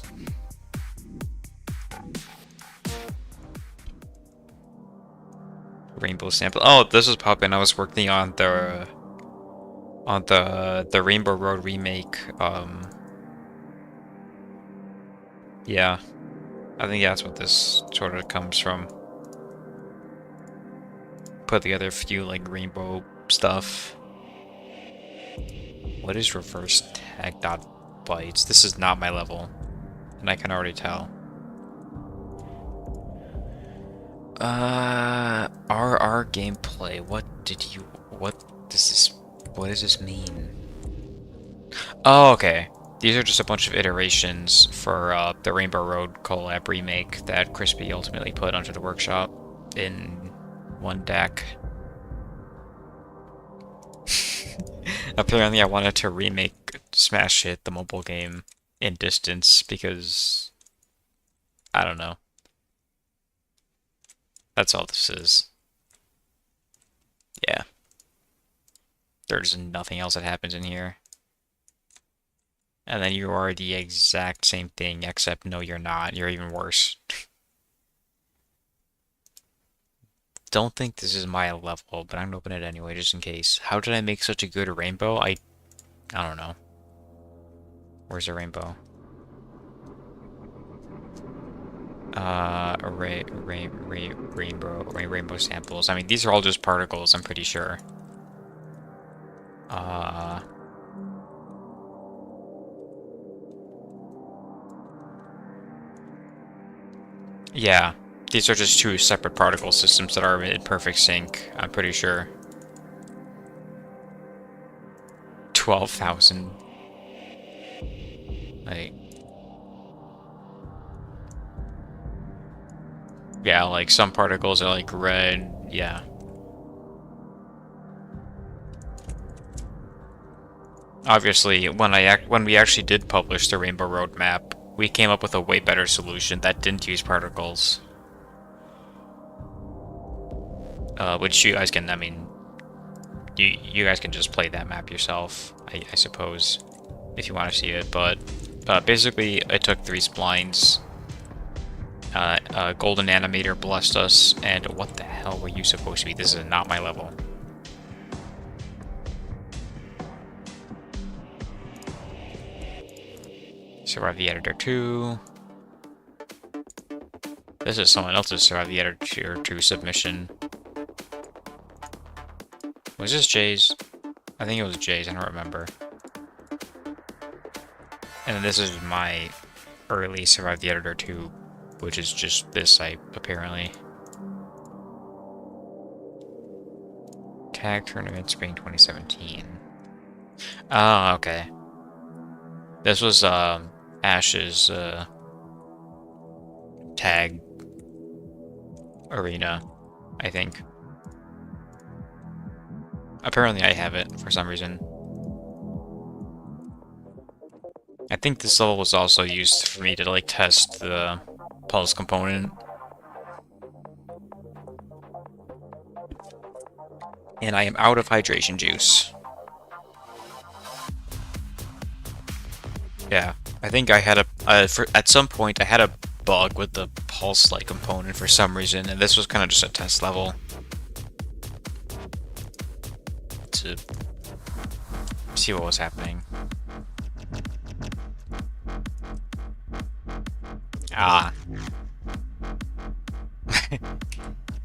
Rainbow sample. Oh, this was popping. I was working on the Rainbow Road remake. Yeah, I think that's what this sort of comes from. Put together a few like rainbow stuff. What is reverse tag dot bytes? This is not my level, and I can already tell. RR gameplay. What does this mean? Oh, okay. These are just a bunch of iterations for the Rainbow Road collab remake that Crispy ultimately put onto the workshop in one deck. Apparently I wanted to remake Smash Hit, the mobile game, in distance because I don't know. That's all this is. Yeah. There's nothing else that happens in here. And then you are the exact same thing, except no, you're not. You're even worse. Don't think this is my level, but I'm gonna open it anyway, just in case. How did I make such a good rainbow? I don't know. Where's the rainbow? Rainbow samples. I mean, these are all just particles, I'm pretty sure. Yeah, these are just two separate particle systems that are in perfect sync, I'm pretty sure. 12,000. Like, yeah, like some particles are like red, yeah. Obviously, when we actually did publish the Rainbow Road map, we came up with a way better solution that didn't use particles. Which you guys can, I mean, you guys can just play that map yourself, I suppose, if you want to see it. But basically, it took 3 splines. Golden Animator blessed us, and what the hell were you supposed to be? This is not my level. Survive the Editor 2. This is someone else's Survive the Editor 2 submission. Was this Jay's? I think it was Jay's, I don't remember. And then this is my early Survive the Editor 2, which is just this site, apparently. Tag Tournament Spring 2017. Oh, okay. This was Ash's tag arena, I think. Apparently I have it for some reason. I think this level was also used for me to like test the pulse component. And I am out of hydration juice. Yeah, I think I had a at some point I had a bug with the pulse light component for some reason, and this was kind of just a test level to see what was happening. Ah.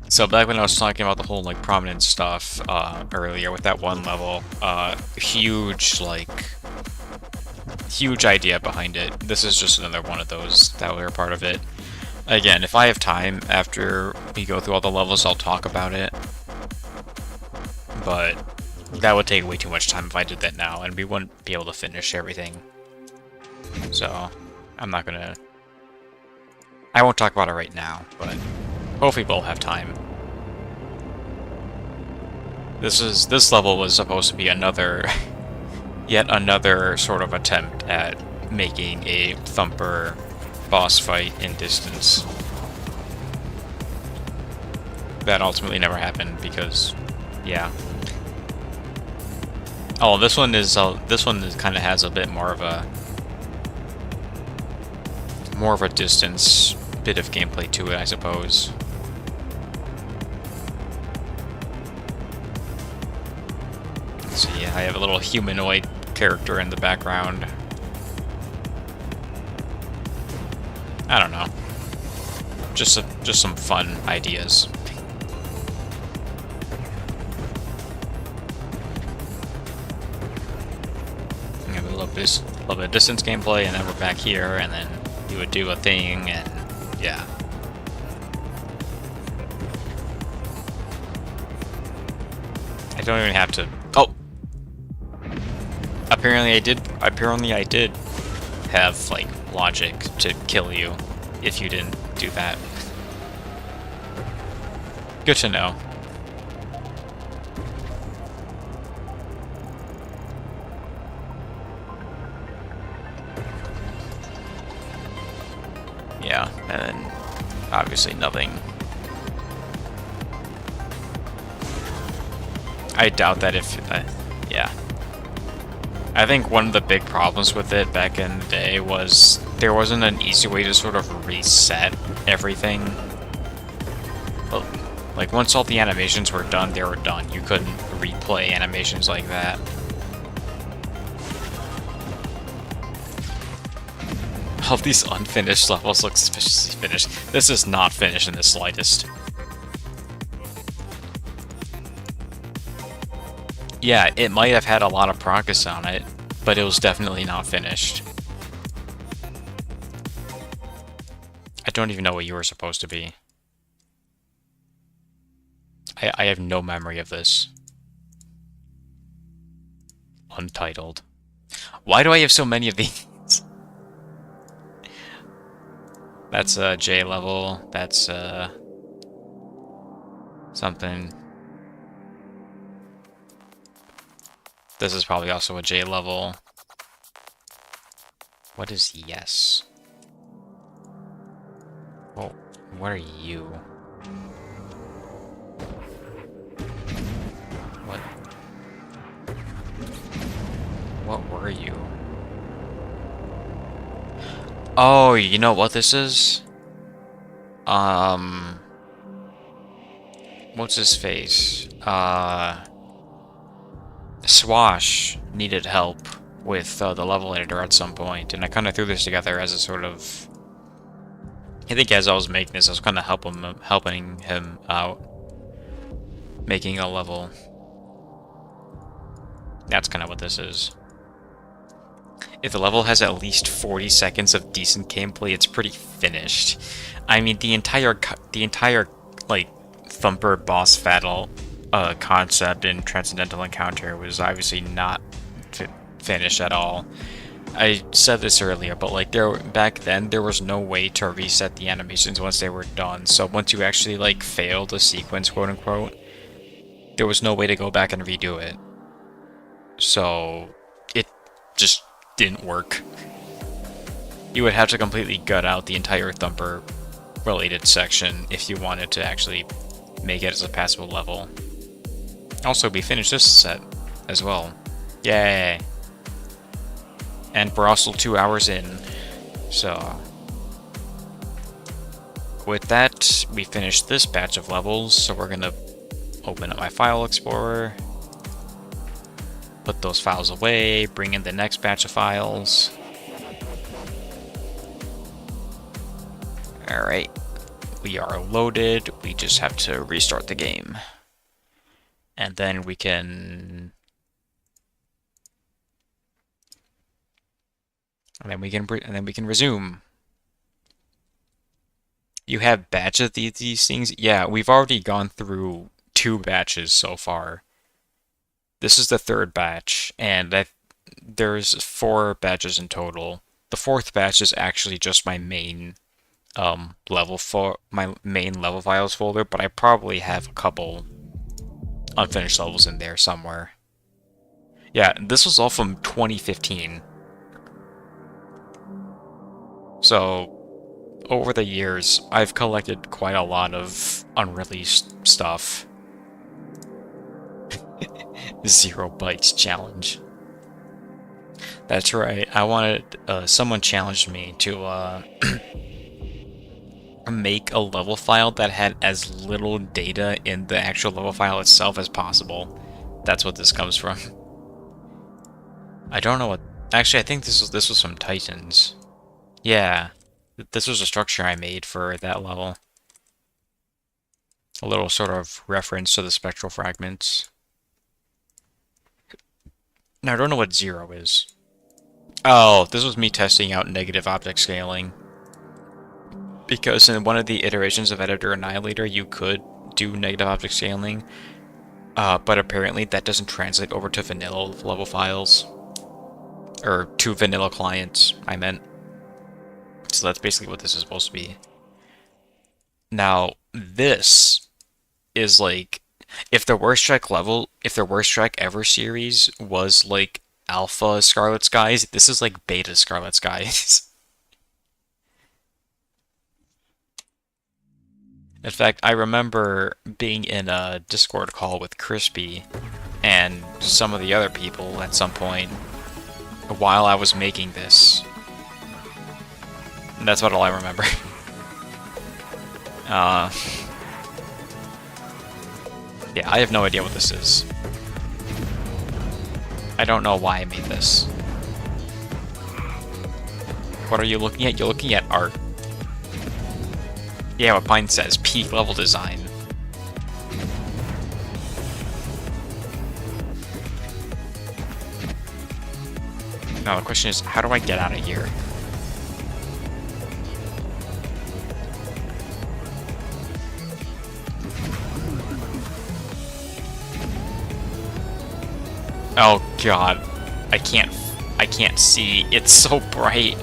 So back when I was talking about the whole like prominent stuff earlier with that one level, huge idea behind it. This is just another one of those that were a part of it. Again, if I have time after we go through all the levels, I'll talk about it. But that would take way too much time if I did that now, and we wouldn't be able to finish everything. So, I'm not gonna... I won't talk about it right now, but hopefully we'll have time. This level was supposed to be another... yet another sort of attempt at making a Thumper boss fight in distance. That ultimately never happened because, yeah. Oh, this one kind of has a bit more of a distance bit of gameplay to it, I suppose. So yeah, I have a little humanoid character in the background. I don't know. Just some fun ideas. We have a little bit of distance gameplay, and then we're back here, and then you would do a thing, and yeah. I don't even have to. Oh. Apparently I did have, like, logic to kill you if you didn't do that. Good to know. Yeah, and then obviously nothing. I doubt that if... yeah. I think one of the big problems with it back in the day was there wasn't an easy way to sort of reset everything. But, like, once all the animations were done, they were done. You couldn't replay animations like that. All these unfinished levels look suspiciously finished. This is not finished in the slightest. Yeah, it might have had a lot of progress on it, but it was definitely not finished. I don't even know what you were supposed to be. I have no memory of this. Untitled. Why do I have so many of these? That's a J level. That's something. This is probably also a J level. What is yes? Well, what are you? What? What were you? Oh, you know what this is? What's his face? Swash needed help with the level editor at some point, and I kind of threw this together as a sort of... I think as I was making this, I was kind of helping him out, making a level. That's kind of what this is. If the level has at least 40 seconds of decent gameplay, it's pretty finished. I mean, the entire like Thumper boss battle concept in Transcendental Encounter was obviously not finished at all. I said this earlier, but like back then there was no way to reset the animations once they were done. So once you actually like failed a sequence, quote unquote, there was no way to go back and redo it. So it just didn't work. You would have to completely gut out the entire Thumper related section if you wanted to actually make it as a passable level. Also, we finished this set as well. Yay! And we're also 2 hours in, so... With that, we finished this batch of levels, so we're gonna open up my file explorer, put those files away, bring in the next batch of files. Alright, we are loaded, we just have to restart the game. And then we can... And then we can resume. You have batches of these things? Yeah, we've already gone through 2 batches so far. This is the 3rd batch, and there's 4 batches in total. The 4th batch is actually just my main level files folder, but I probably have a couple unfinished levels in there somewhere. Yeah, this was all from 2015. So, over the years, I've collected quite a lot of unreleased stuff. 0 bytes challenge. That's right, I wanted, someone challenged me to, make a level file that had as little data in the actual level file itself as possible. That's what this comes from. I don't know what... Actually, I think this was from Titans. Yeah, this was a structure I made for that level. A little sort of reference to the spectral fragments. Now, I don't know what 0 is. Oh, this was me testing out negative object scaling. Because in one of the iterations of Editor Annihilator, you could do negative object scaling, but apparently that doesn't translate over to vanilla level files. Or to vanilla clients, I meant. So that's basically what this is supposed to be. Now, this is like, if the Worst Strike Ever series was like Alpha Scarlet Skies, this is like Beta Scarlet Skies. In fact, I remember being in a Discord call with Crispy and some of the other people at some point while I was making this. And that's about all I remember. Yeah, I have no idea what this is. I don't know why I made this. What are you looking at? You're looking at art. Yeah, what Pine says, peak level design. Now the question is, how do I get out of here? Oh god, I can't see. It's so bright.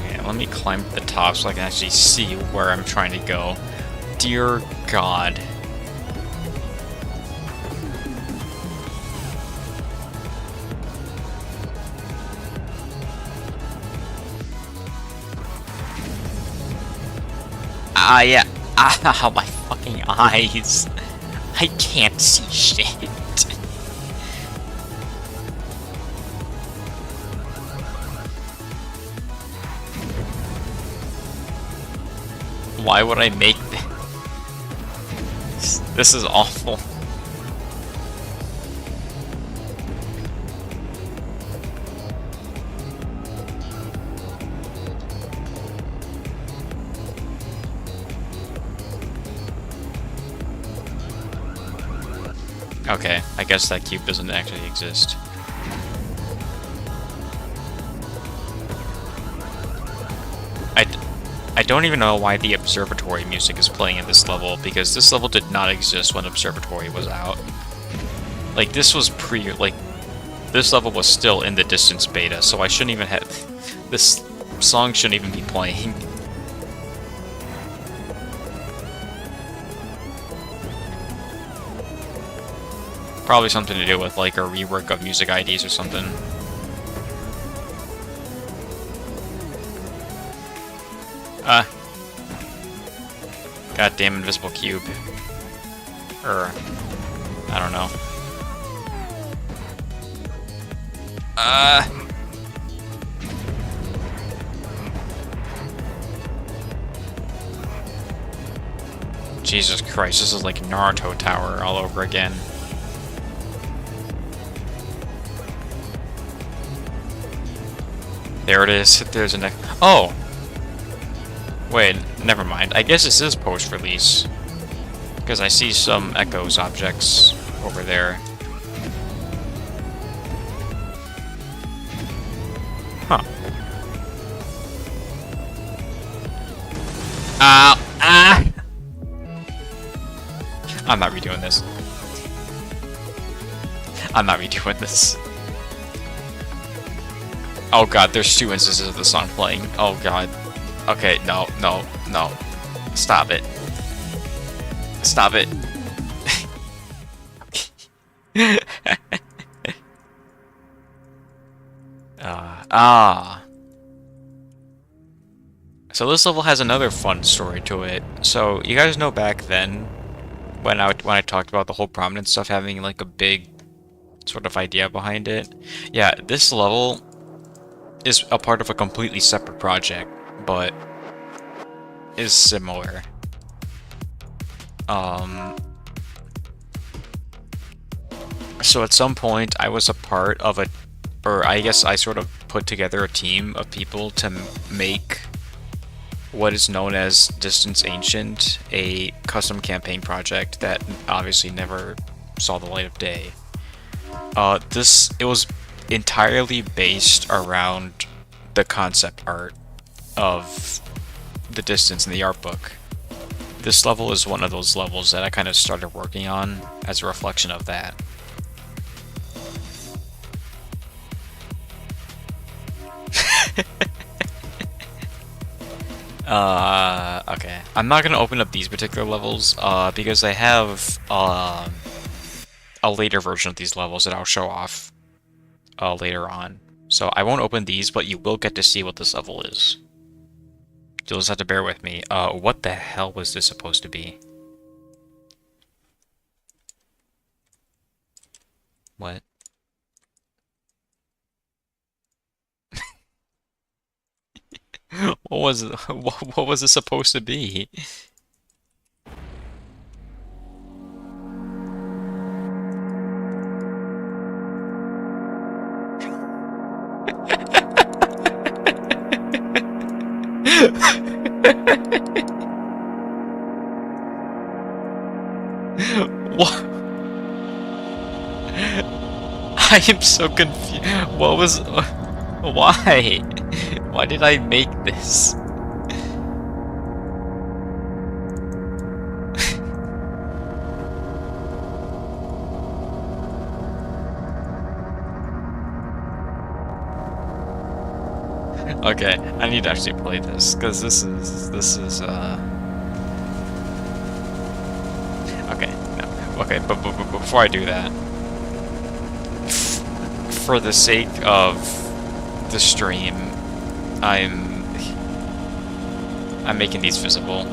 Okay, let me climb to the top so I can actually see where I'm trying to go. Dear God. Yeah. Ah, my fucking eyes. I can't see shit. Why would I make this? This is awful. Okay, I guess that cube doesn't actually exist. I don't even know why the observatory music is playing in this level, because this level did not exist when observatory was out. Like, this was this level was still in the distance beta, so I shouldn't even have... This song shouldn't even be playing. Probably something to do with, like, a rework of music IDs or something. Goddamn invisible cube. I don't know. Jesus Christ, this is like Naruto Tower all over again. There it is. There's a next. Oh! Wait, never mind. I guess this is post-release. Because I see some Echoes objects over there. Huh. I'm not redoing this. I'm not redoing this. Oh god, there's 2 instances of the song playing. Oh god. Okay, no, no, no. Stop it. Stop it. So this level has another fun story to it. So you guys know back then, when I talked about the whole prominence stuff having like a big sort of idea behind it. Yeah, this level is a part of a completely separate project, but is similar. So at some point I was a part of or I guess I sort of put together a team of people to make what is known as Distance Ancient, a custom campaign project that obviously never saw the light of day. It was entirely based around the concept art of the Distance in the art book. This level is one of those levels that I kind of started working on as a reflection of that. Okay. I'm not gonna open up these particular levels, because I have, a later version of these levels that I'll show off, later on. So I won't open these, but you will get to see what this level is. You'll just have to bear with me. What the hell was this supposed to be? What? What was it supposed to be? What? I am so confused. What was... Why? Why did I make this? Okay, I need to actually play this, because this is, Okay, no. Okay, but before I do that, for the sake of the stream, I'm making these visible.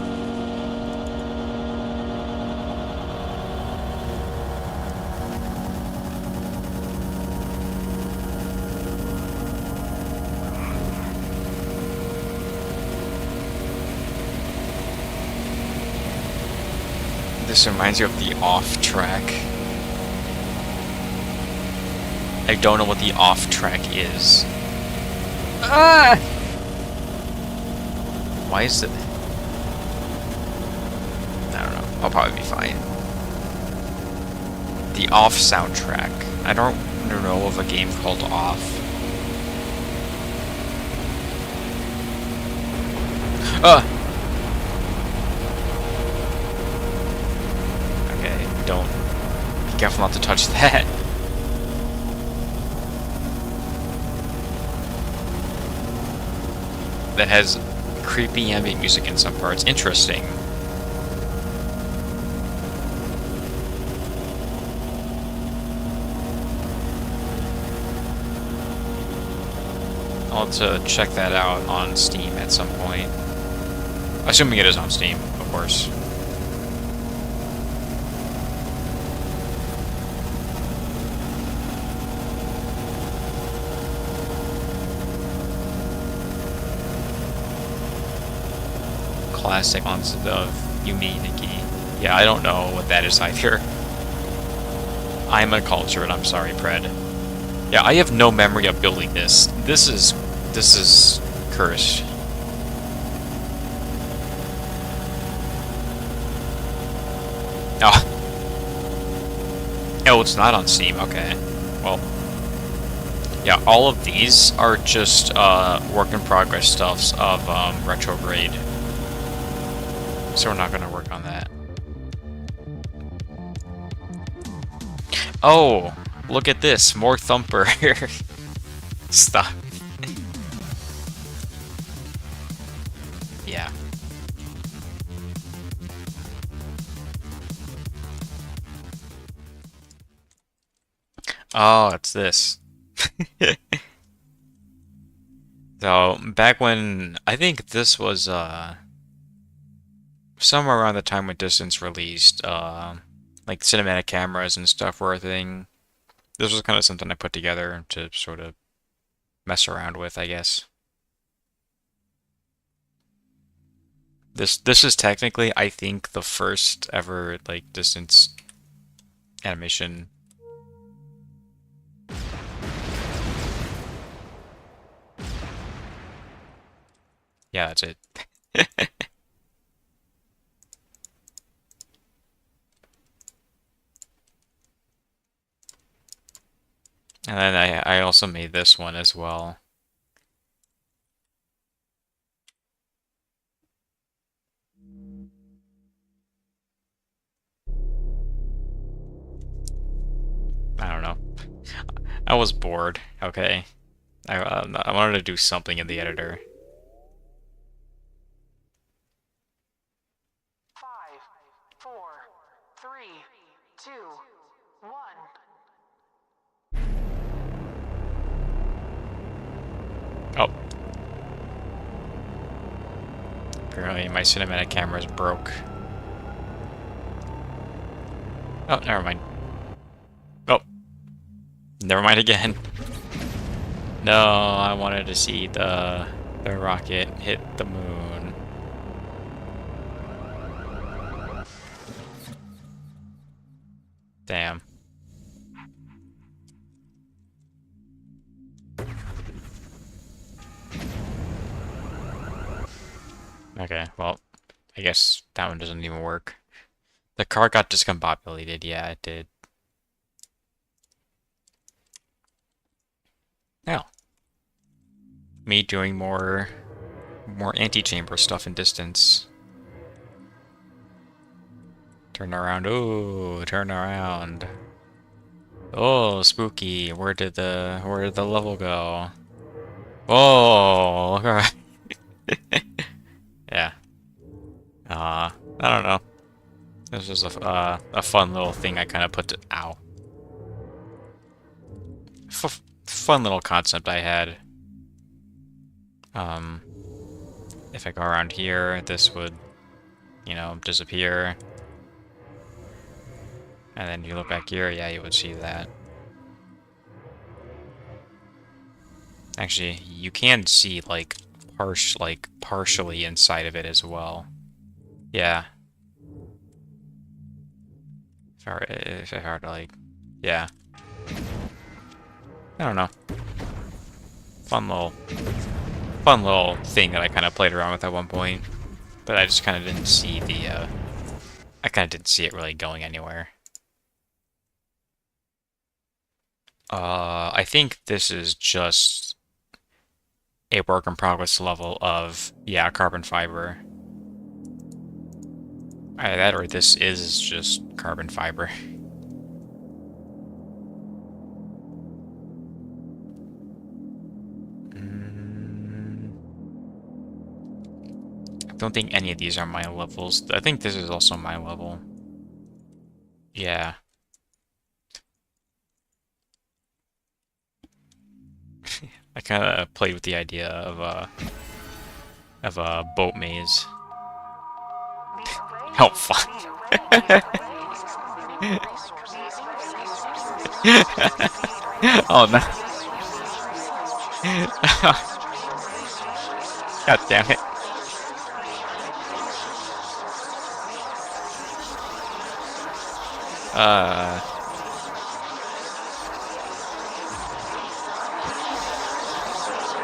This reminds you of the off track. I don't know what the off track is. Ah! Why is it? I don't know. I'll probably be fine. The off soundtrack. I don't know of a game called Off. Okay, don't. Be careful not to touch that. That has creepy ambient music in some parts. Interesting. I'll have to check that out on Steam at some point. Assuming it is on Steam, of course. Classic ones of Yumi Nikki. Yeah, I don't know what that is either. I'm uncultured, I'm sorry, Pred. Yeah, I have no memory of building this. This is cursed. Oh. Oh, it's not on Steam, okay. Well. Yeah, all of these are just work in progress stuffs of Retrograde. So we're not gonna work on that. Oh, look at this, more Thumper. Stop. Yeah. Oh, it's this. So, back when, I think this was, somewhere around the time when Distance released, like cinematic cameras and stuff were a thing. This was kind of something I put together to sort of mess around with, I guess. This is technically, I think, the first ever like distance animation. Yeah, that's it. And then I also made this one as well. I don't know. I was bored. Okay, I wanted to do something in the editor. 5, 4, 3, 2, 1. Oh. Apparently my cinematic camera's broke. Oh, never mind. Oh. Never mind again. No, I wanted to see the rocket hit the moon. Damn. Okay, well, I guess that one doesn't even work. The car got discombobulated, yeah, it did. Now, me doing more antechamber stuff in distance. Turn around, ooh, turn around. Oh, spooky. Where did the level go? Oh, look at yeah. I don't know. This was a fun little thing I kind of put to... Ow. Fun little concept I had. If I go around here, this would, you know, disappear. And then you look back here, yeah, you would see that. Actually, you can see, like, partially inside of it as well. Yeah. if I were to like, yeah, I don't know, fun little, fun little thing that I kind of played around with at one point, but I just kind of didn't see I kind of didn't see it really going anywhere. I think this is just a work in progress level of, yeah, carbon fiber. Either that or this is just carbon fiber. Mm, I don't think any of these are my levels. I think this is also my level. Yeah. I kind of played with the idea of a boat maze. Oh fuck. Oh no. God damn it. Uh,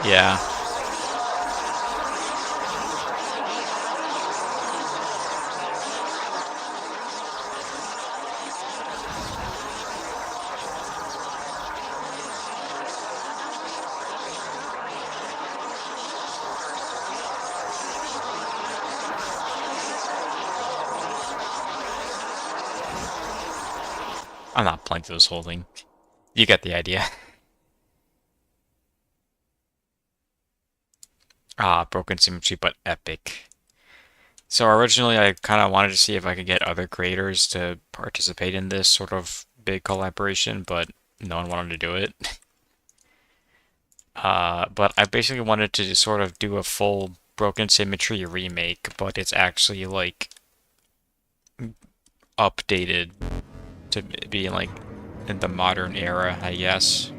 yeah. I'm not playing through this whole thing. You get the idea. Ah, broken symmetry, but epic. So originally I kind of wanted to see if I could get other creators to participate in this sort of big collaboration, but no one wanted to do it. But I basically wanted to just sort of do a full Broken Symmetry remake, but it's actually like updated to be like in the modern era, I guess.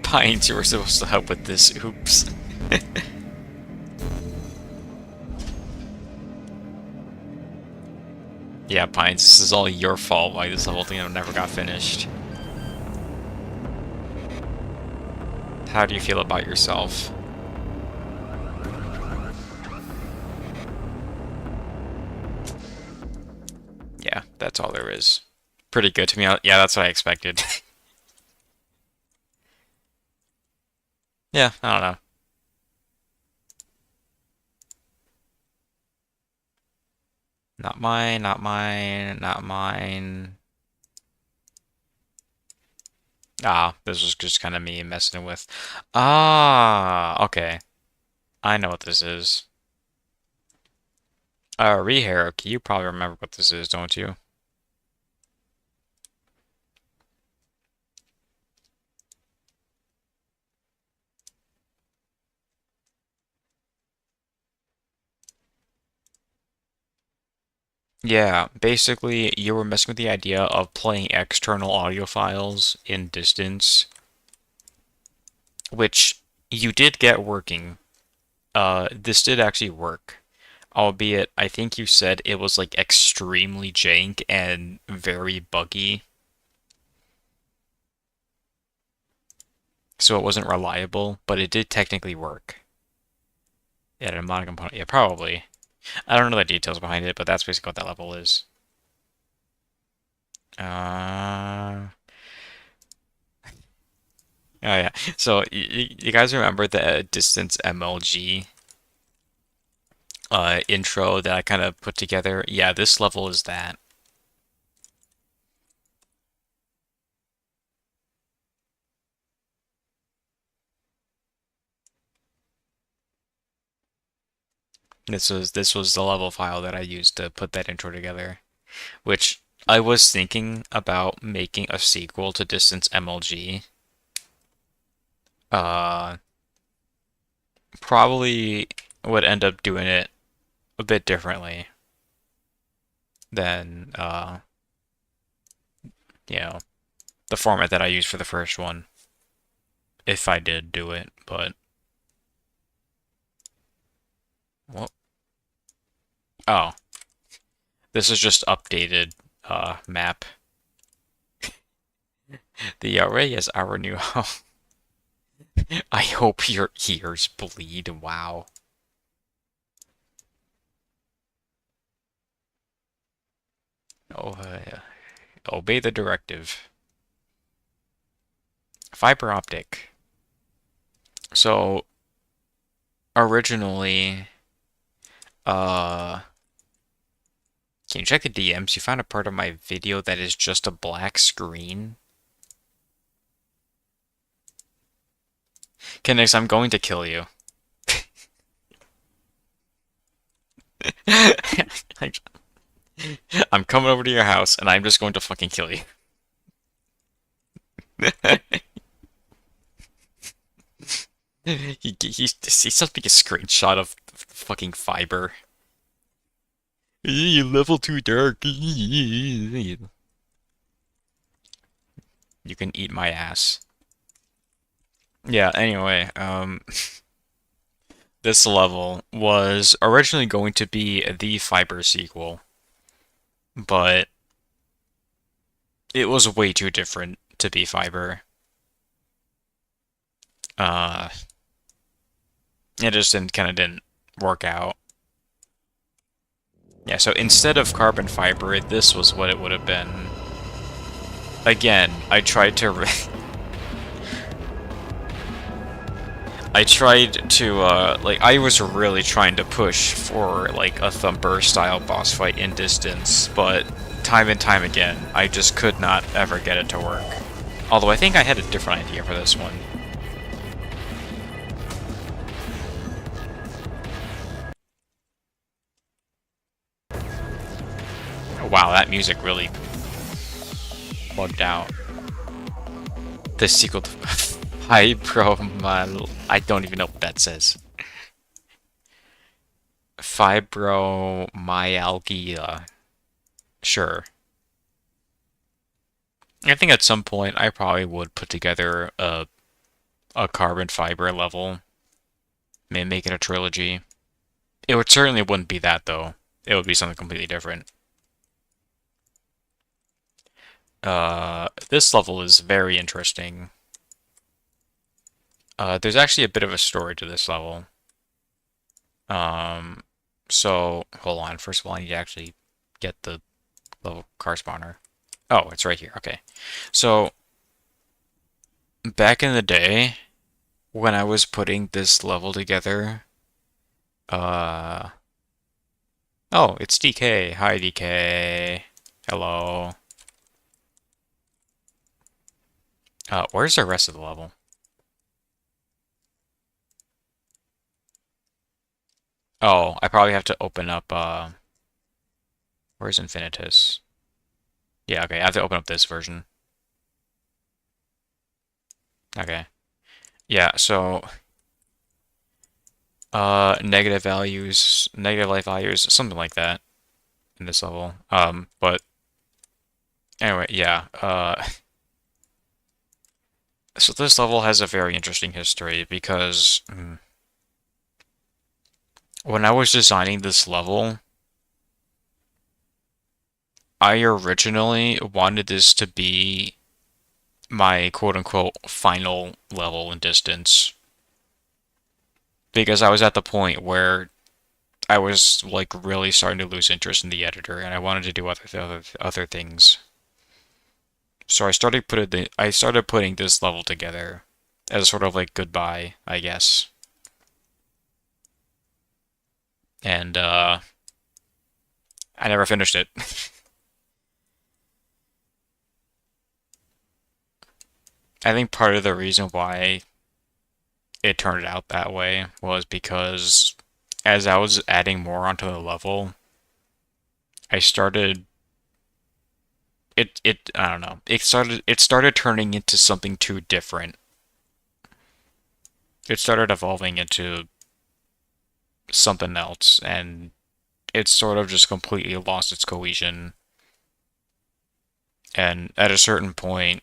Pines, you were supposed to help with this. Oops. Yeah, Pines, this is all your fault why this whole thing never got finished. How do you feel about yourself? Yeah, that's all there is. Pretty good to me. Yeah, that's what I expected. Yeah, I don't know. Not mine, not mine, not mine. Ah, this was just kind of me messing with. Ah, okay. I know what this is. Rehierarchy. You probably remember what this is, don't you? Yeah, basically, you were messing with the idea of playing external audio files in distance, which you did get working. This did actually work. Albeit, I think you said it was like extremely jank and very buggy, so it wasn't reliable, but it did technically work. Yeah, a mod component. Yeah, probably. I don't know the details behind it, but that's basically what that level is. Oh yeah. So you guys remember the distance MLG intro that I kind of put together? Yeah, this level is that. This was the level file that I used to put that intro together, which I was thinking about making a sequel to Distance MLG. Uh, Probably would end up doing it a bit differently than you know, the format that I used for the first one, if I did do it. But well, Oh, this is just updated map. The array is our new home. I hope your ears bleed. Wow. Oh, obey the directive. Fiber optic. So originally, uh, can you check the DMs? You found a part of my video that is just a black screen. Kennix, I'm going to kill you. I'm coming over to your house and I'm just going to fucking kill you. He sent me a screenshot of the fucking fiber. You level too dark. You can eat my ass. Yeah, anyway, this level was originally going to be the fiber sequel, but it was way too different to be fiber. Uh, it just didn't work out. Yeah, so instead of carbon fiber, this was what it would have been. Again, I tried to I tried to like I was really trying to push for like a Thumper style boss fight in distance, but time and time again, I just could not ever get it to work. Although I think I had a different idea for this one. Wow, that music really bugged out. The sequel to Fibromal. I don't even know what that says. Fibromyalgia. Sure. I think at some point I probably would put together a carbon fiber level. Maybe make it a trilogy. It would certainly wouldn't be that though. It would be something completely different. This level is very interesting. There's actually a bit of a story to this level. Um, so hold on. First of all, I need to actually get the level car spawner. Oh, it's right here. Okay. So back in the day, when I was putting this level together, uh, oh, it's DK. Hi, DK. Hello. Where's the rest of the level? Oh, I probably have to open up, where's Infinitus? Yeah, okay, I have to open up this version. Okay. Yeah, so, negative life values, something like that in this level. But anyway, yeah, so this level has a very interesting history because when I was designing this level, I originally wanted this to be my quote-unquote final level in distance because I was at the point where I was like really starting to lose interest in the editor and I wanted to do other things. So I started putting this level together as sort of like goodbye, I guess. And I never finished it. I think part of the reason why it turned out that way was because as I was adding more onto the level, I started I don't know. It started turning into something too different. It started evolving into something else and it sort of just completely lost its cohesion. And at a certain point,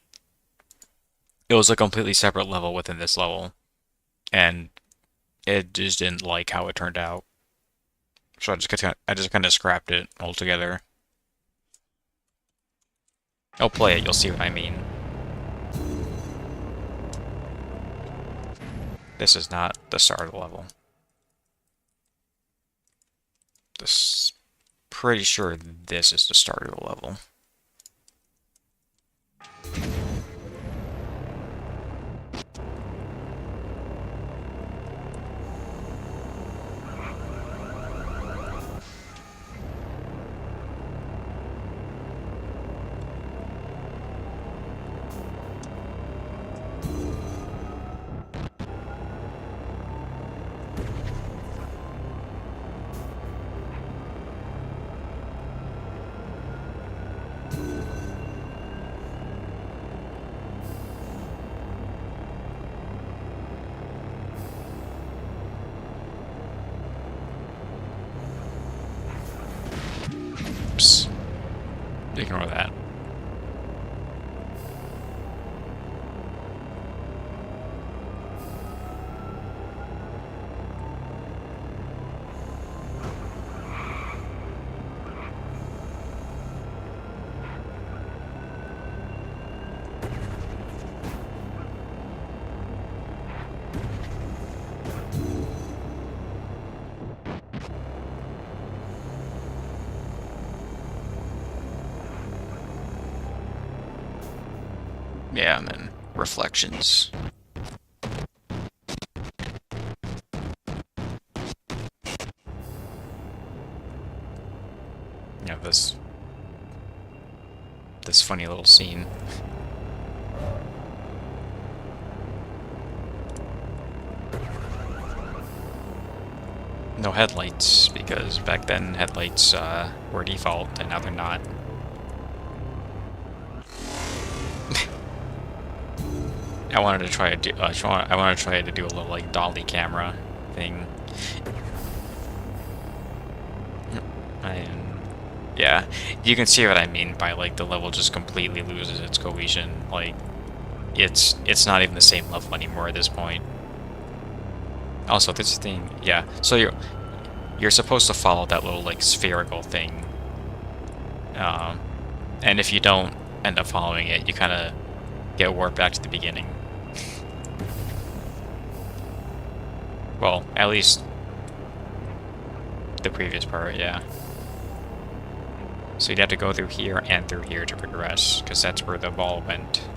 it was a completely separate level within this level, and it just didn't like how it turned out. So I just kind of scrapped it altogether. I'll play it, you'll see what I mean. This is not the start of the level. This pretty sure this is the start of the level. Oops. Ignore that. Yeah, and then reflections. Yeah, this funny little scene. No headlights, because back then headlights were default, and now they're not. I wanted to try to do, I wanted to try to do a little like dolly camera thing. And yeah, you can see what I mean by like the level just completely loses its cohesion. Like it's not even the same level anymore at this point. Also, this thing, yeah. So you're supposed to follow that little like spherical thing, um, and if you don't end up following it, you kind of get warped back to the beginning. Well, at least the previous part, yeah. So you'd have to go through here and through here to progress, because that's where the ball went.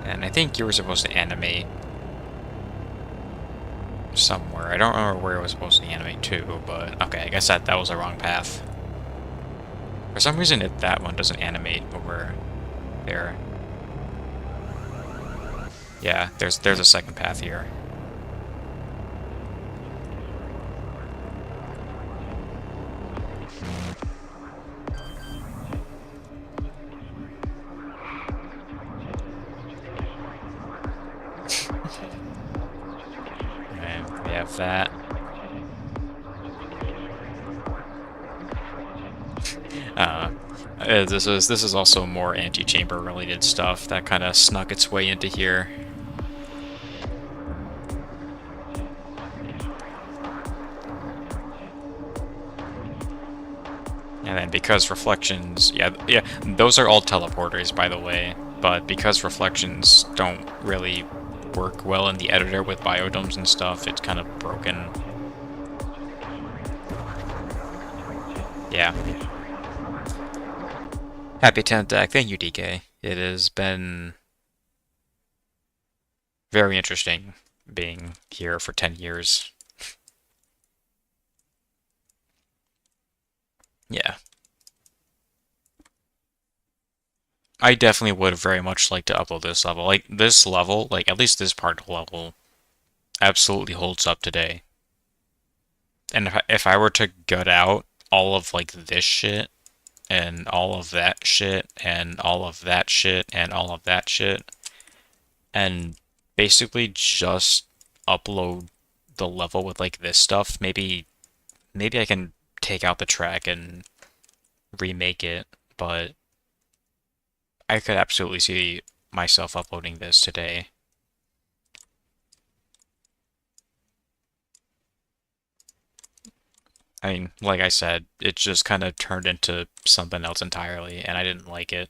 And I think you were supposed to animate somewhere. I don't remember where it was supposed to animate to, but okay, I guess that was the wrong path. For some reason, that one doesn't animate over there. Yeah, there's a second path here. And we have that. Uh, this is also more antechamber related stuff that kind of snuck its way into here. And then because reflections, yeah, those are all teleporters, by the way. But because reflections don't really work well in the editor with biodomes and stuff, it's kind of broken. Yeah. Happy 10th deck. Thank you, DK. It has been very interesting being here for 10 years. Yeah. I definitely would very much like to upload this level. Like, this level, like, at least this part of the level, absolutely holds up today. And if I were to gut out all of, like, this shit, and all of that shit, and all of that shit, and all of that shit, and basically just upload the level with, like, this stuff, maybe I can take out the track and remake it, but I could absolutely see myself uploading this today. I mean, like I said, it just kind of turned into something else entirely, and I didn't like it.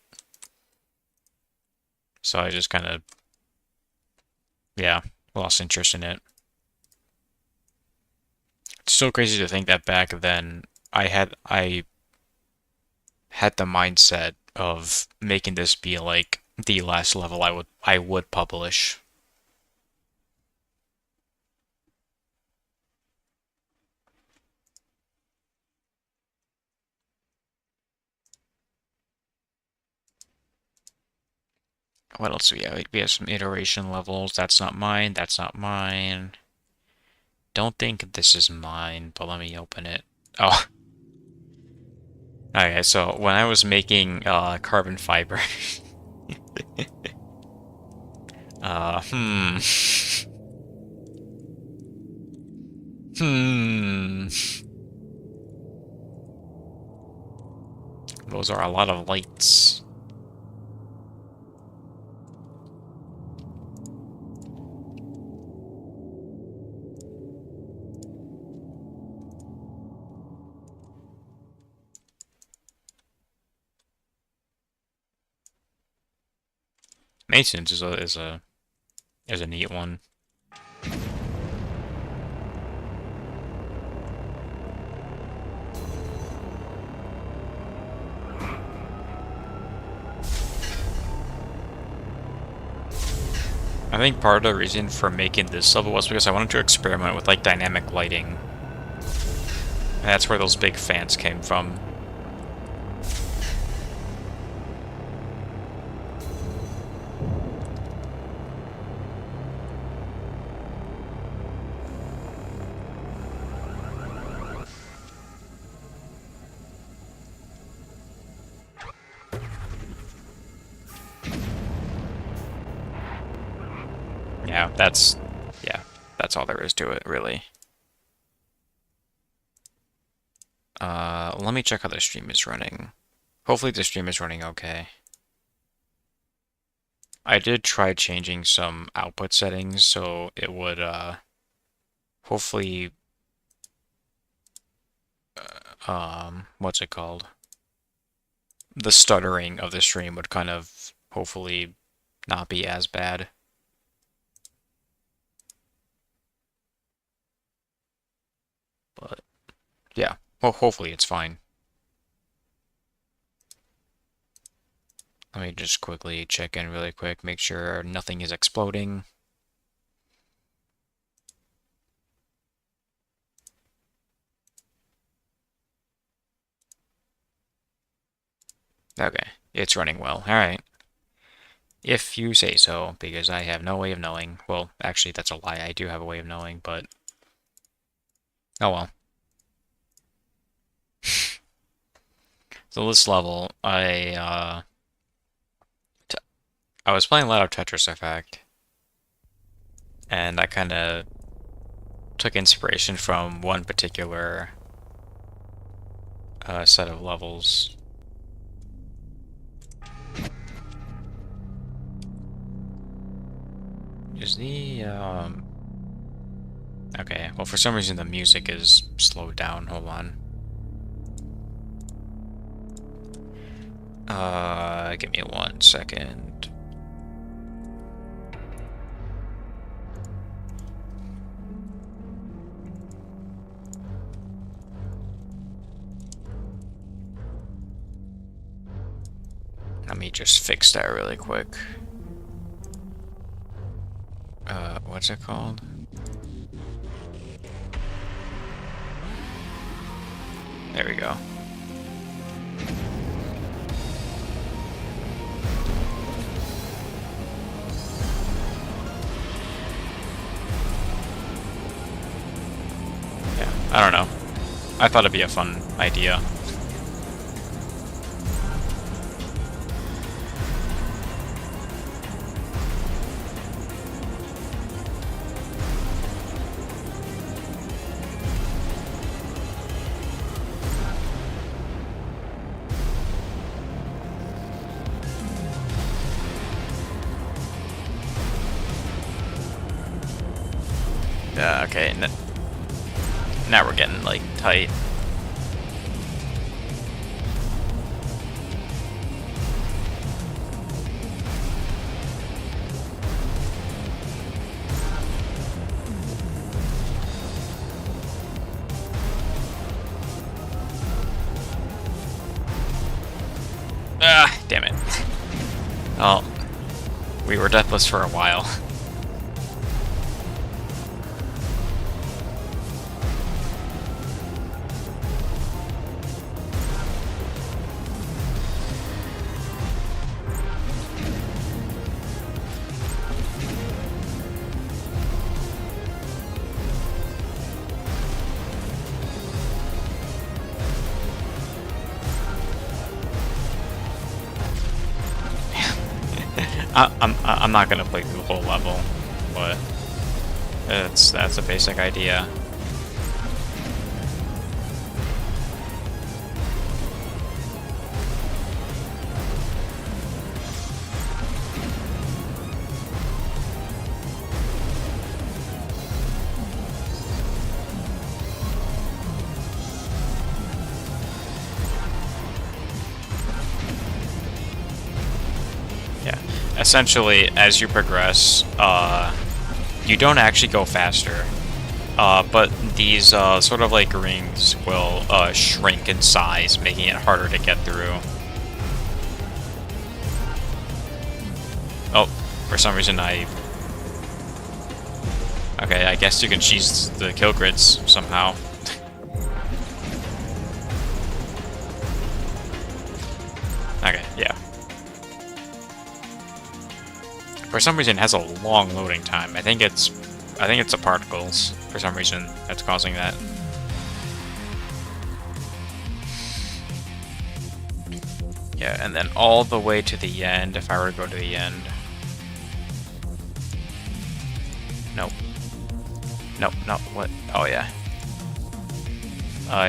So I just kind of, yeah, lost interest in it. It's so crazy to think that back then I had the mindset of making this be like the last level I would publish. What else do we have? We have some iteration levels. That's not mine. That's not mine. Don't think this is mine, but let me open it. Oh, okay. So when I was making carbon fiber, uh, hmm, hmm, those are a lot of lights. Maintenance is a neat one. I think part of the reason for making this level was because I wanted to experiment with like dynamic lighting. And that's where those big fans came from. Yeah, that's all there is to it, really. Let me check how the stream is running. Hopefully the stream is running okay. I did try changing some output settings so it would, hopefully, what's it called? The stuttering of the stream would kind of, hopefully, not be as bad. But, yeah. Well, hopefully it's fine. Let me just quickly check in really quick, make sure nothing is exploding. Okay, it's running well. Alright. If you say so, because I have no way of knowing. Well, actually, that's a lie. I do have a way of knowing, but... Oh well. So this level, I was playing a lot of Tetris Effect, and I kind of took inspiration from one particular set of levels. Is okay, well for some reason the music is slowed down, hold on. Give me 1 second. Let me just fix that really quick. What's it called? There we go. Yeah, I don't know. I thought it'd be a fun idea. Okay, now we're getting, like, tight. Ah, damn it. Oh, we were deathless for a while. I'm not gonna play through the whole level, but that's a basic idea. Yeah. Essentially, as you progress, you don't actually go faster. But these sort of like rings will shrink in size, making it harder to get through. Oh, for some reason I... Okay, I guess you can cheese the kill grids somehow. Okay, yeah. For some reason, it has a long loading time. I think it's the particles for some reason that's causing that. Yeah, and then all the way to the end. If I were to go to the end, nope, nope, no. What? Oh yeah.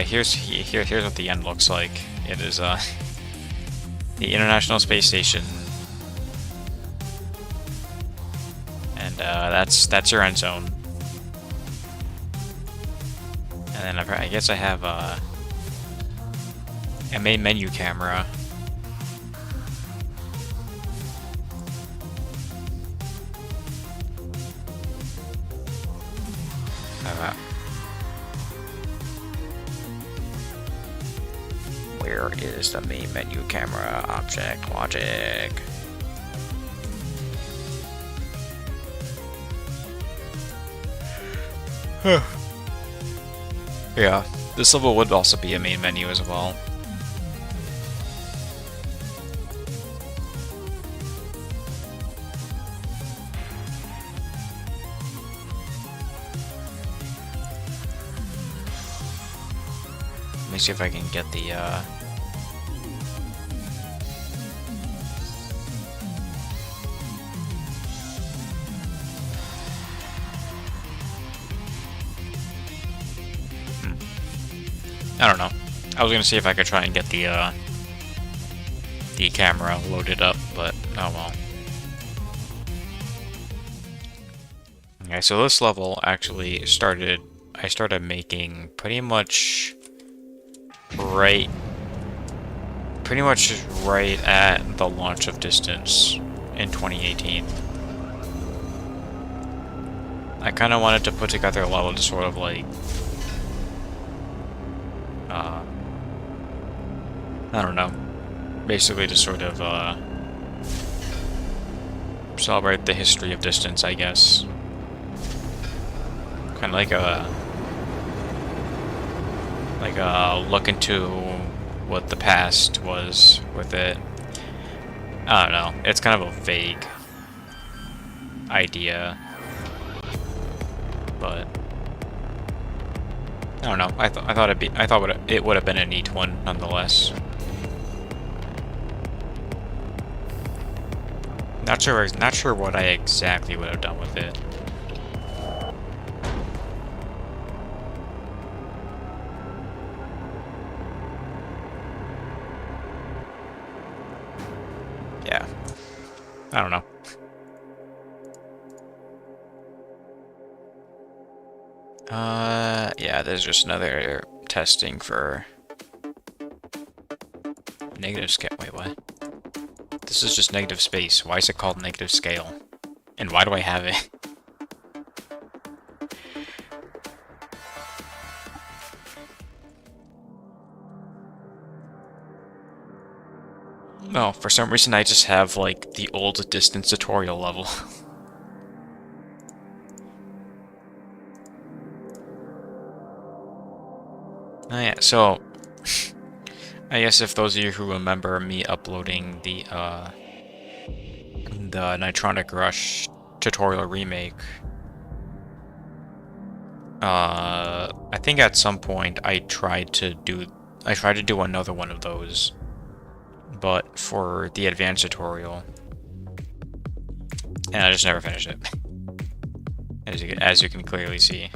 Here's what the end looks like. It is the International Space Station. And that's your end zone. And then I guess I have a main menu camera. Where is the main menu camera object logic? Yeah, this level would also be a main menu as well. Let me see if I can get the I don't know. I was gonna see if I could try and get the camera loaded up, but oh well. Okay, so this level actually started. I started making pretty much right at the launch of Distance in 2018. I kind of wanted to put together a level to sort of like I don't know, basically to sort of celebrate the history of Distance, I guess. Kind of like a look into what the past was with it. I don't know. It's kind of a vague idea, but I don't know. I thought it would have been a neat one nonetheless. Not sure what I exactly would have done with it. Yeah. I don't know. Yeah, there's just another testing for negative scale. Wait, what? This is just negative space. Why is it called negative scale? And why do I have it? No, for some reason I just have, like, the old distance tutorial level. Oh yeah, so I guess if those of you who remember me uploading the Nitronic Rush tutorial remake, I think at some point I tried to do another one of those, but for the advanced tutorial, and I just never finished it, as you can clearly see.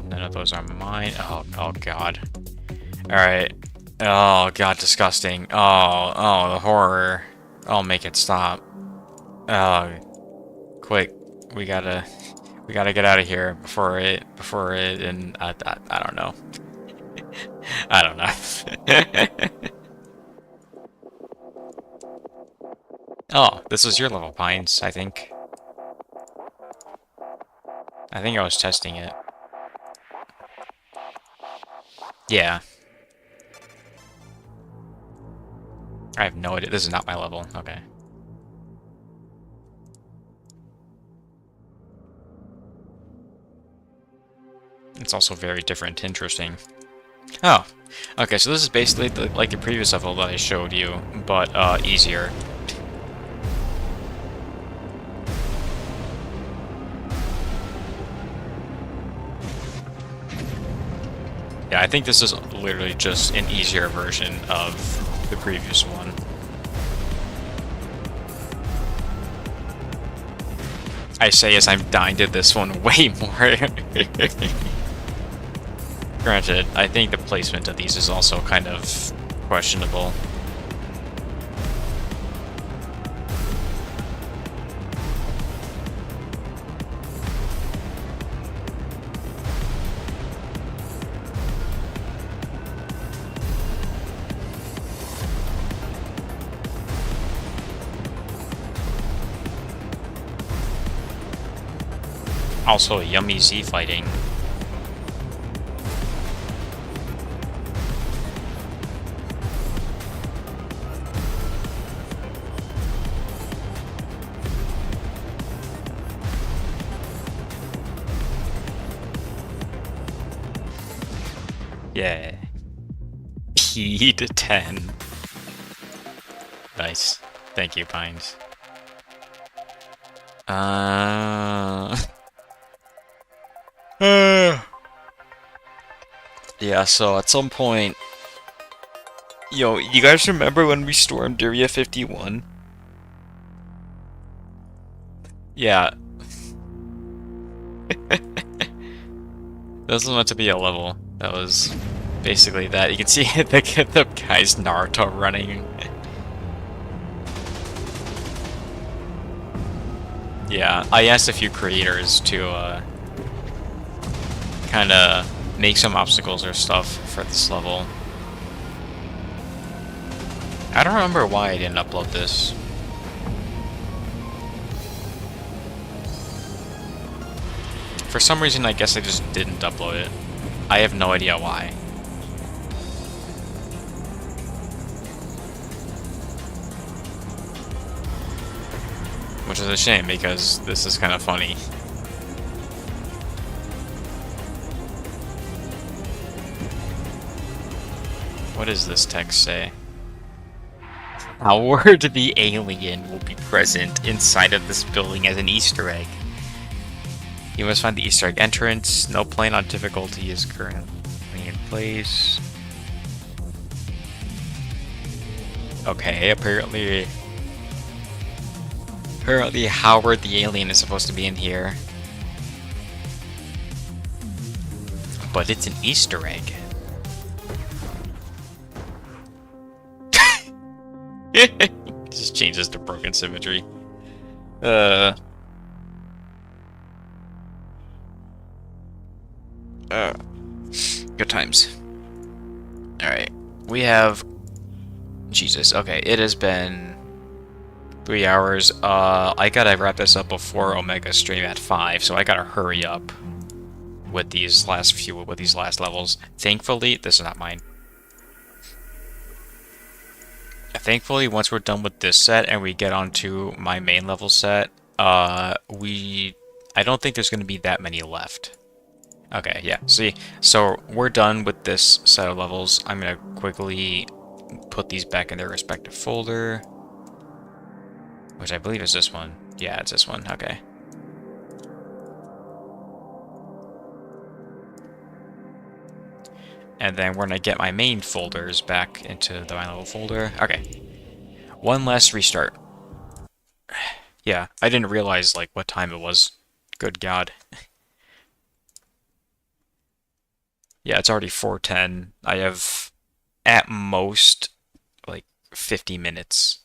None of those are mine. Oh god. Alright. Oh god, disgusting. Oh, the horror. I'll make it stop. Oh, quick. We gotta get out of here before it, and I don't know. I don't know. Oh, this was your level, Pines, I think. I think I was testing it. Yeah. I have no idea. This is not my level. Okay. It's also very different. Interesting. Oh. Okay, so this is basically like the previous level that I showed you, but easier. Yeah, I think this is literally just an easier version of the previous one. I say as I'm dying to this one way more. Granted, I think the placement of these is also kind of questionable. Also, yummy Z fighting. Yeah. P to 10. Nice. Thank you, Pines. Yeah, so at some point, yo, you guys remember when we stormed Area 51? Yeah. This was meant to be a level. That was basically that. You can see the guy's Naruto running. Yeah, I asked a few creators to kind of make some obstacles or stuff for this level. I don't remember why I didn't upload this. For some reason, I guess I just didn't upload it. I have no idea why. Which is a shame, because this is kind of funny. What does this text say? Howard the alien will be present inside of this building as an Easter egg. You must find the Easter egg entrance. No plan on difficulty is currently in place. Okay, apparently Howard the alien is supposed to be in here. But it's an Easter egg. just changes to broken symmetry. Uh, uh, Good times. Alright. We have... Jesus, okay, it has been 3 hours. I gotta wrap this up before Omega stream at 5, so I gotta hurry up with these last levels. Thankfully, this is not mine. Thankfully, once we're done with this set and we get onto my main level set, I don't think there's gonna be that many left. Okay, yeah, see, so we're done with this set of levels. I'm gonna quickly put these back in their respective folder, which I believe is this one. Yeah, it's this one, okay. And then we're gonna get my main folders back into the my level folder. Okay, one last restart. Yeah, I didn't realize, like, what time it was. Good God. Yeah, it's already 4:10. I have, at most, like, 50 minutes-ish.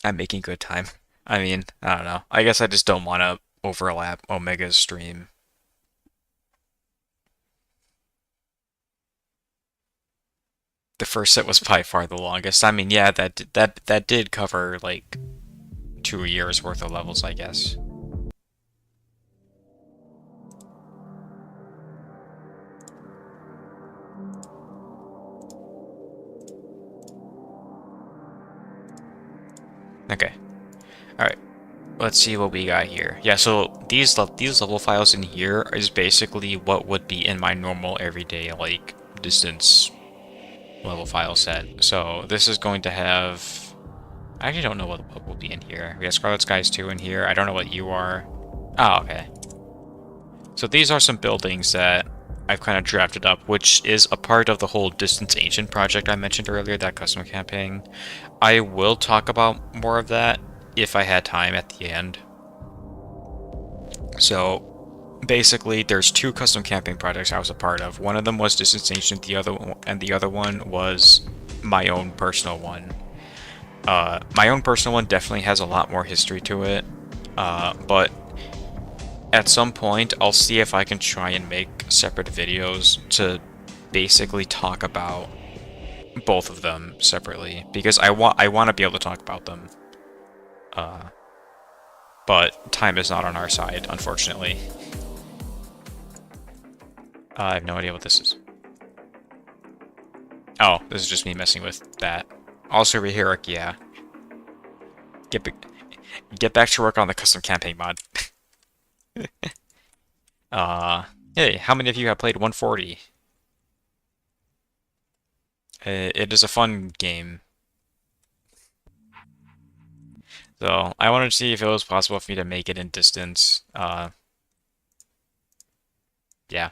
I'm making good time. I mean, I don't know. I guess I just don't want to overlap Omega's stream. The first set was by far the longest. I mean, yeah, that did cover like 2 years worth of levels, I guess. Okay. All right. Let's see what we got here. Yeah, so these level files in here is basically what would be in my normal everyday like distance level file set. So this is going to have... I actually don't know what will be in here. We have Scarlet Skies 2 in here. I don't know what you are. Oh, okay. So these are some buildings that I've kind of drafted up, which is a part of the whole Distance Ancient project I mentioned earlier, that custom campaign. I will talk about more of that if I had time at the end. So basically, there's two custom campaign projects I was a part of. One of them was Distance Ancient, the other one was my own personal one. My own personal one definitely has a lot more history to it, but at some point I'll see if I can try and make separate videos to basically talk about both of them separately, because I want to be able to talk about them. But time is not on our side, unfortunately. I have no idea what this is. Oh, this is just me messing with that. Also, Reheric, yeah. Get back to work on the custom campaign mod. Hey, how many of you have played 140? It is a fun game. So, I wanted to see if it was possible for me to make it in distance. Yeah.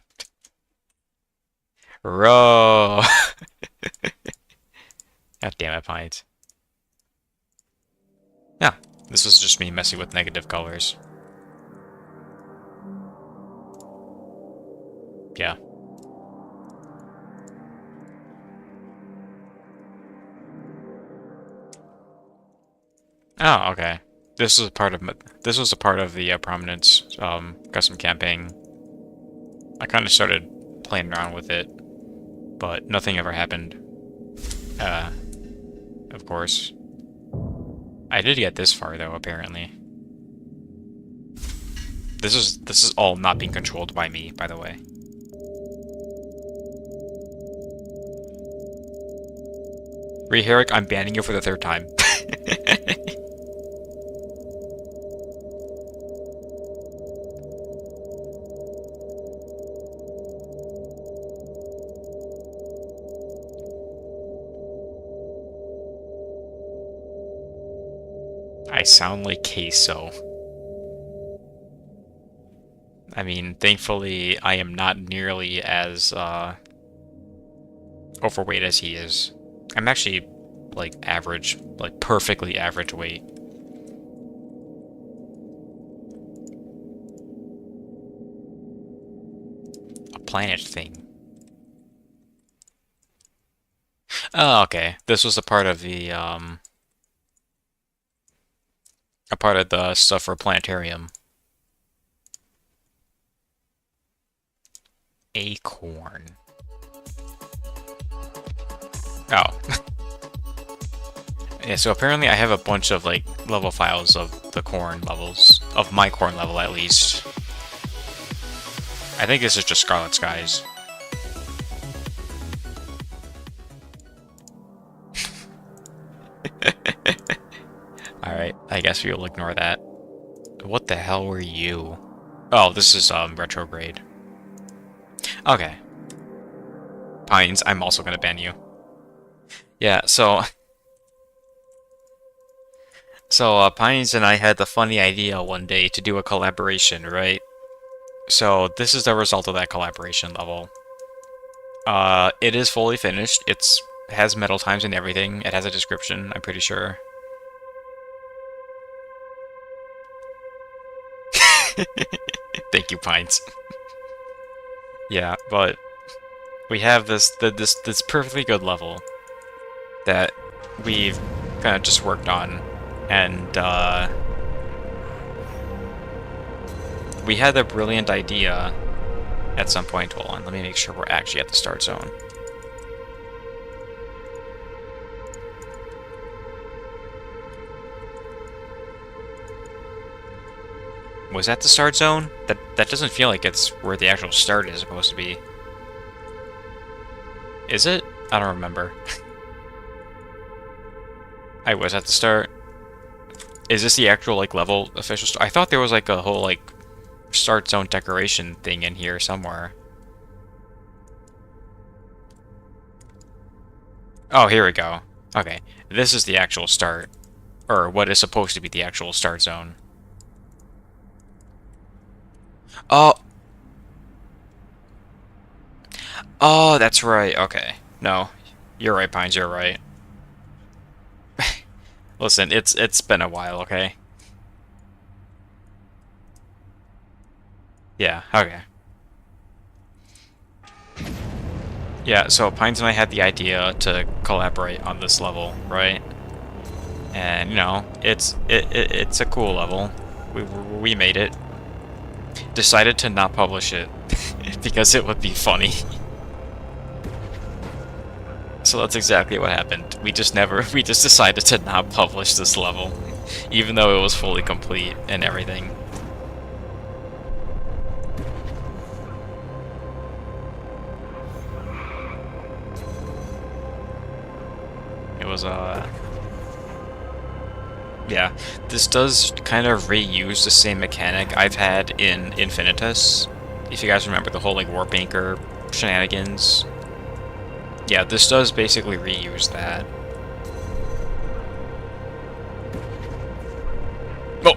Row! God damn it, Pines. Yeah, this was just me messing with negative colors. Yeah. Oh, okay. This was a part of the Prominence custom campaign. I kind of started playing around with it, but nothing ever happened. Uh, of course. I did get this far though, apparently. This is all not being controlled by me, by the way. Reheric, I'm banning you for the third time. I sound like queso. I mean, thankfully, I am not nearly as overweight as he is. I'm actually, like, average, like, perfectly average weight. A planet thing. Oh, okay. This was a part of the stuff for planetarium. Acorn. Oh. Yeah, so apparently I have a bunch of like level files of the corn levels. Of my corn level at least. I think this is just Scarlet Skies. Alright, I guess we will ignore that. What the hell were you? Oh, this is retrograde. Okay. Pines, I'm also gonna ban you. Yeah, so Pines and I had the funny idea one day to do a collaboration, right? So this is the result of that collaboration level. It is fully finished. It's has medal times and everything. It has a description, I'm pretty sure. Thank you, Pines. Yeah, but we have this perfectly good level that we've kind of just worked on, and we had a brilliant idea at some point. Hold on, let me make sure we're actually at the start zone. Was that the start zone? That doesn't feel like it's where the actual start is supposed to be. Is it? I don't remember. I was at the start. Is this the actual like level official start? I thought there was like a whole like start zone decoration thing in here somewhere. Oh, here we go. Okay, this is the actual start, or what is supposed to be the actual start zone. Oh, oh, that's right. Okay, no, you're right, Pines. You're right. Listen, it's been a while. Okay. Yeah. Okay. Yeah. So Pines and I had the idea to collaborate on this level, right? And you know, it's a cool level. We made it. Decided to not publish it because it would be funny. So that's exactly what happened. We just decided to not publish this level, even though it was fully complete and everything. It was, yeah. This does kind of reuse the same mechanic I've had in Infinitus. If you guys remember the whole, like, Warp Anchor shenanigans. Yeah, this does basically reuse that. Oh!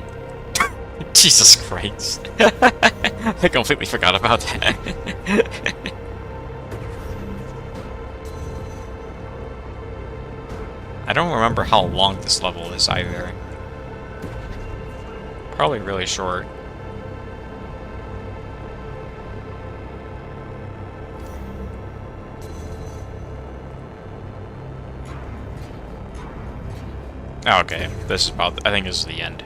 Jesus Christ. I completely forgot about that. I don't remember how long this level is either. Probably really short. Oh, okay, this is about, I think this is the end.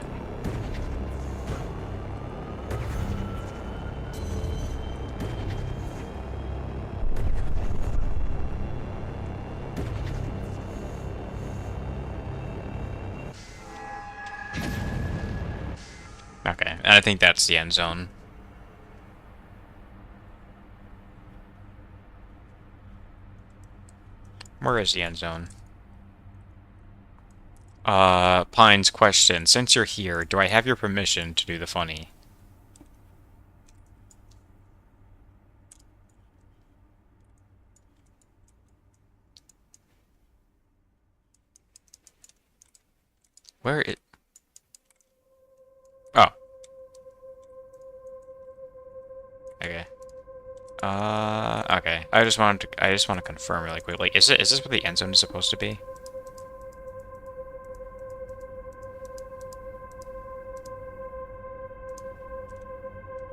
Okay, and I think that's the end zone. Where is the end zone? Pine's question. Since you're here, do I have your permission to do the funny? Where it? Oh. Okay. Okay. I just want to confirm really quick. Like, is this where the end zone is supposed to be?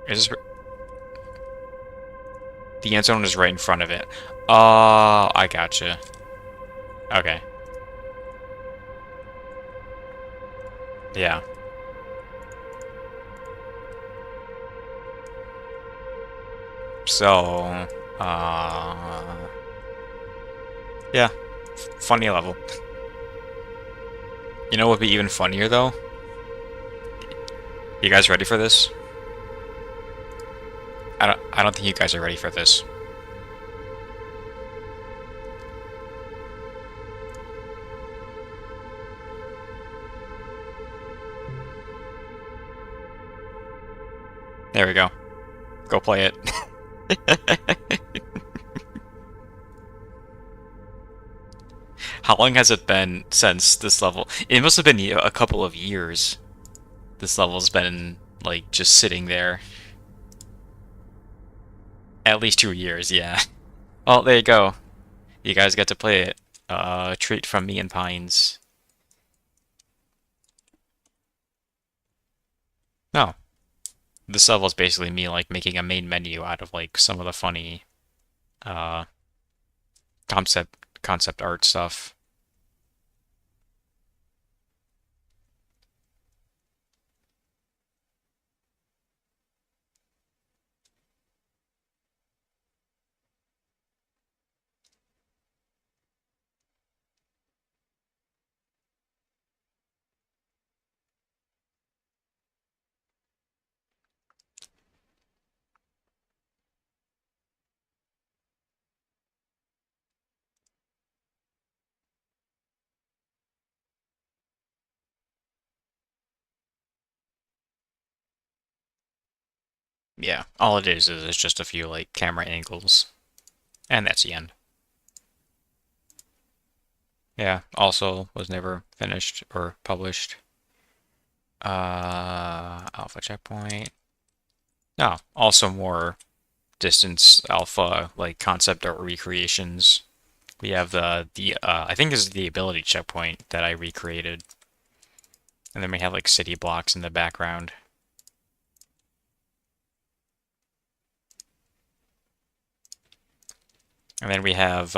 Is this where... The end zone is right in front of it. Oh, I gotcha. Okay. Yeah. So, uh, yeah, funny level. You know what would be even funnier though? You guys ready for this? I don't think you guys are ready for this. There we go. Go play it. How long has it been since this level? It must have been a couple of years. This level's been like just sitting there. At least 2 years, yeah. Oh, there you go. You guys get to play it. Treat from me and Pines. No, this level is basically me like making a main menu out of like some of the funny uh concept art stuff. Yeah, all it is it's just a few like camera angles, and that's the end. Yeah, also was never finished or published. Alpha checkpoint. No, also more distance alpha like concept art recreations. We have the I think this is the ability checkpoint that I recreated, and then we have like city blocks in the background. And then we have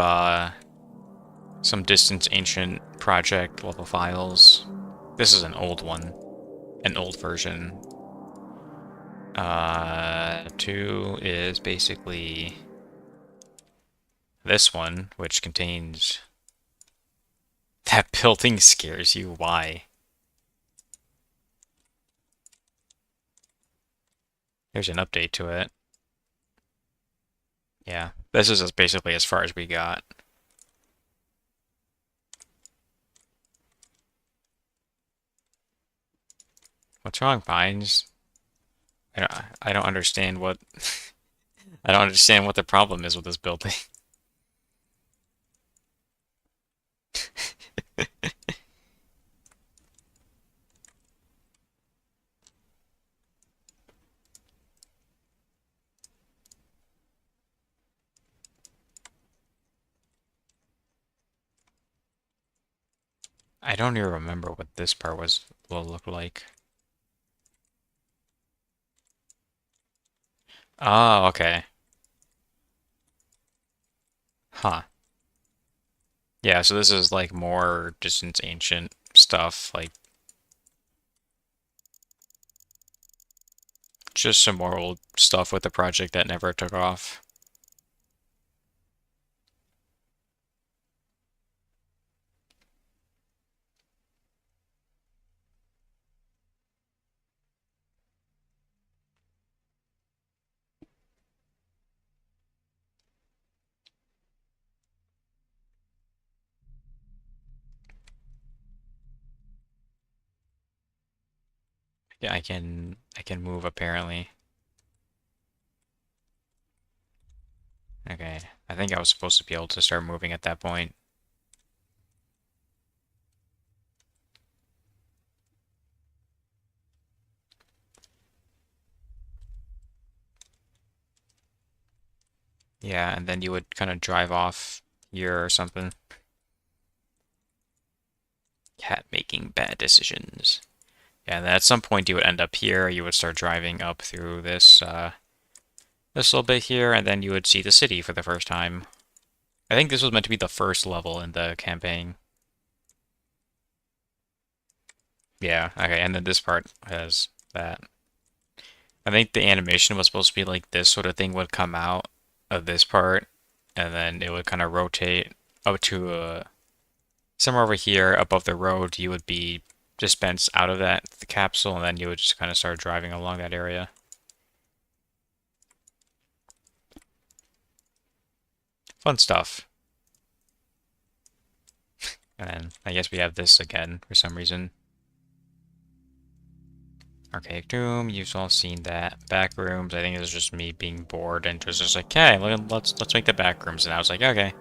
some distance ancient project level files. This is an old one, an old version. Two is basically this one, which contains that building scares you. Why? There's an update to it. Yeah, this is basically as far as we got. What's wrong, Pines? I don't understand what I don't understand what the problem is with this building. I don't even remember what this part will look like. Oh, okay. Huh. Yeah, so this is like more distance ancient stuff, like just some more old stuff with the project that never took off. Yeah, I can move apparently. Okay. I think I was supposed to be able to start moving at that point. Yeah, and then you would kind of drive off here or something. Cat making bad decisions. Yeah, and then at some point you would end up here, you would start driving up through this little bit here, and then you would see the city for the first time. I think this was meant to be the first level in the campaign. Yeah, okay, and then this part has that. I think the animation was supposed to be like this sort of thing would come out of this part, and then it would kind of rotate up to somewhere over here above the road. You would be dispensed out of that the capsule, and then you would just kind of start driving along that area. Fun stuff. And then I guess we have this again for some reason. Archaic Doom, you've all seen that. Back rooms, I think it was just me being bored and just like, hey, let's make the back rooms. And I was like, okay.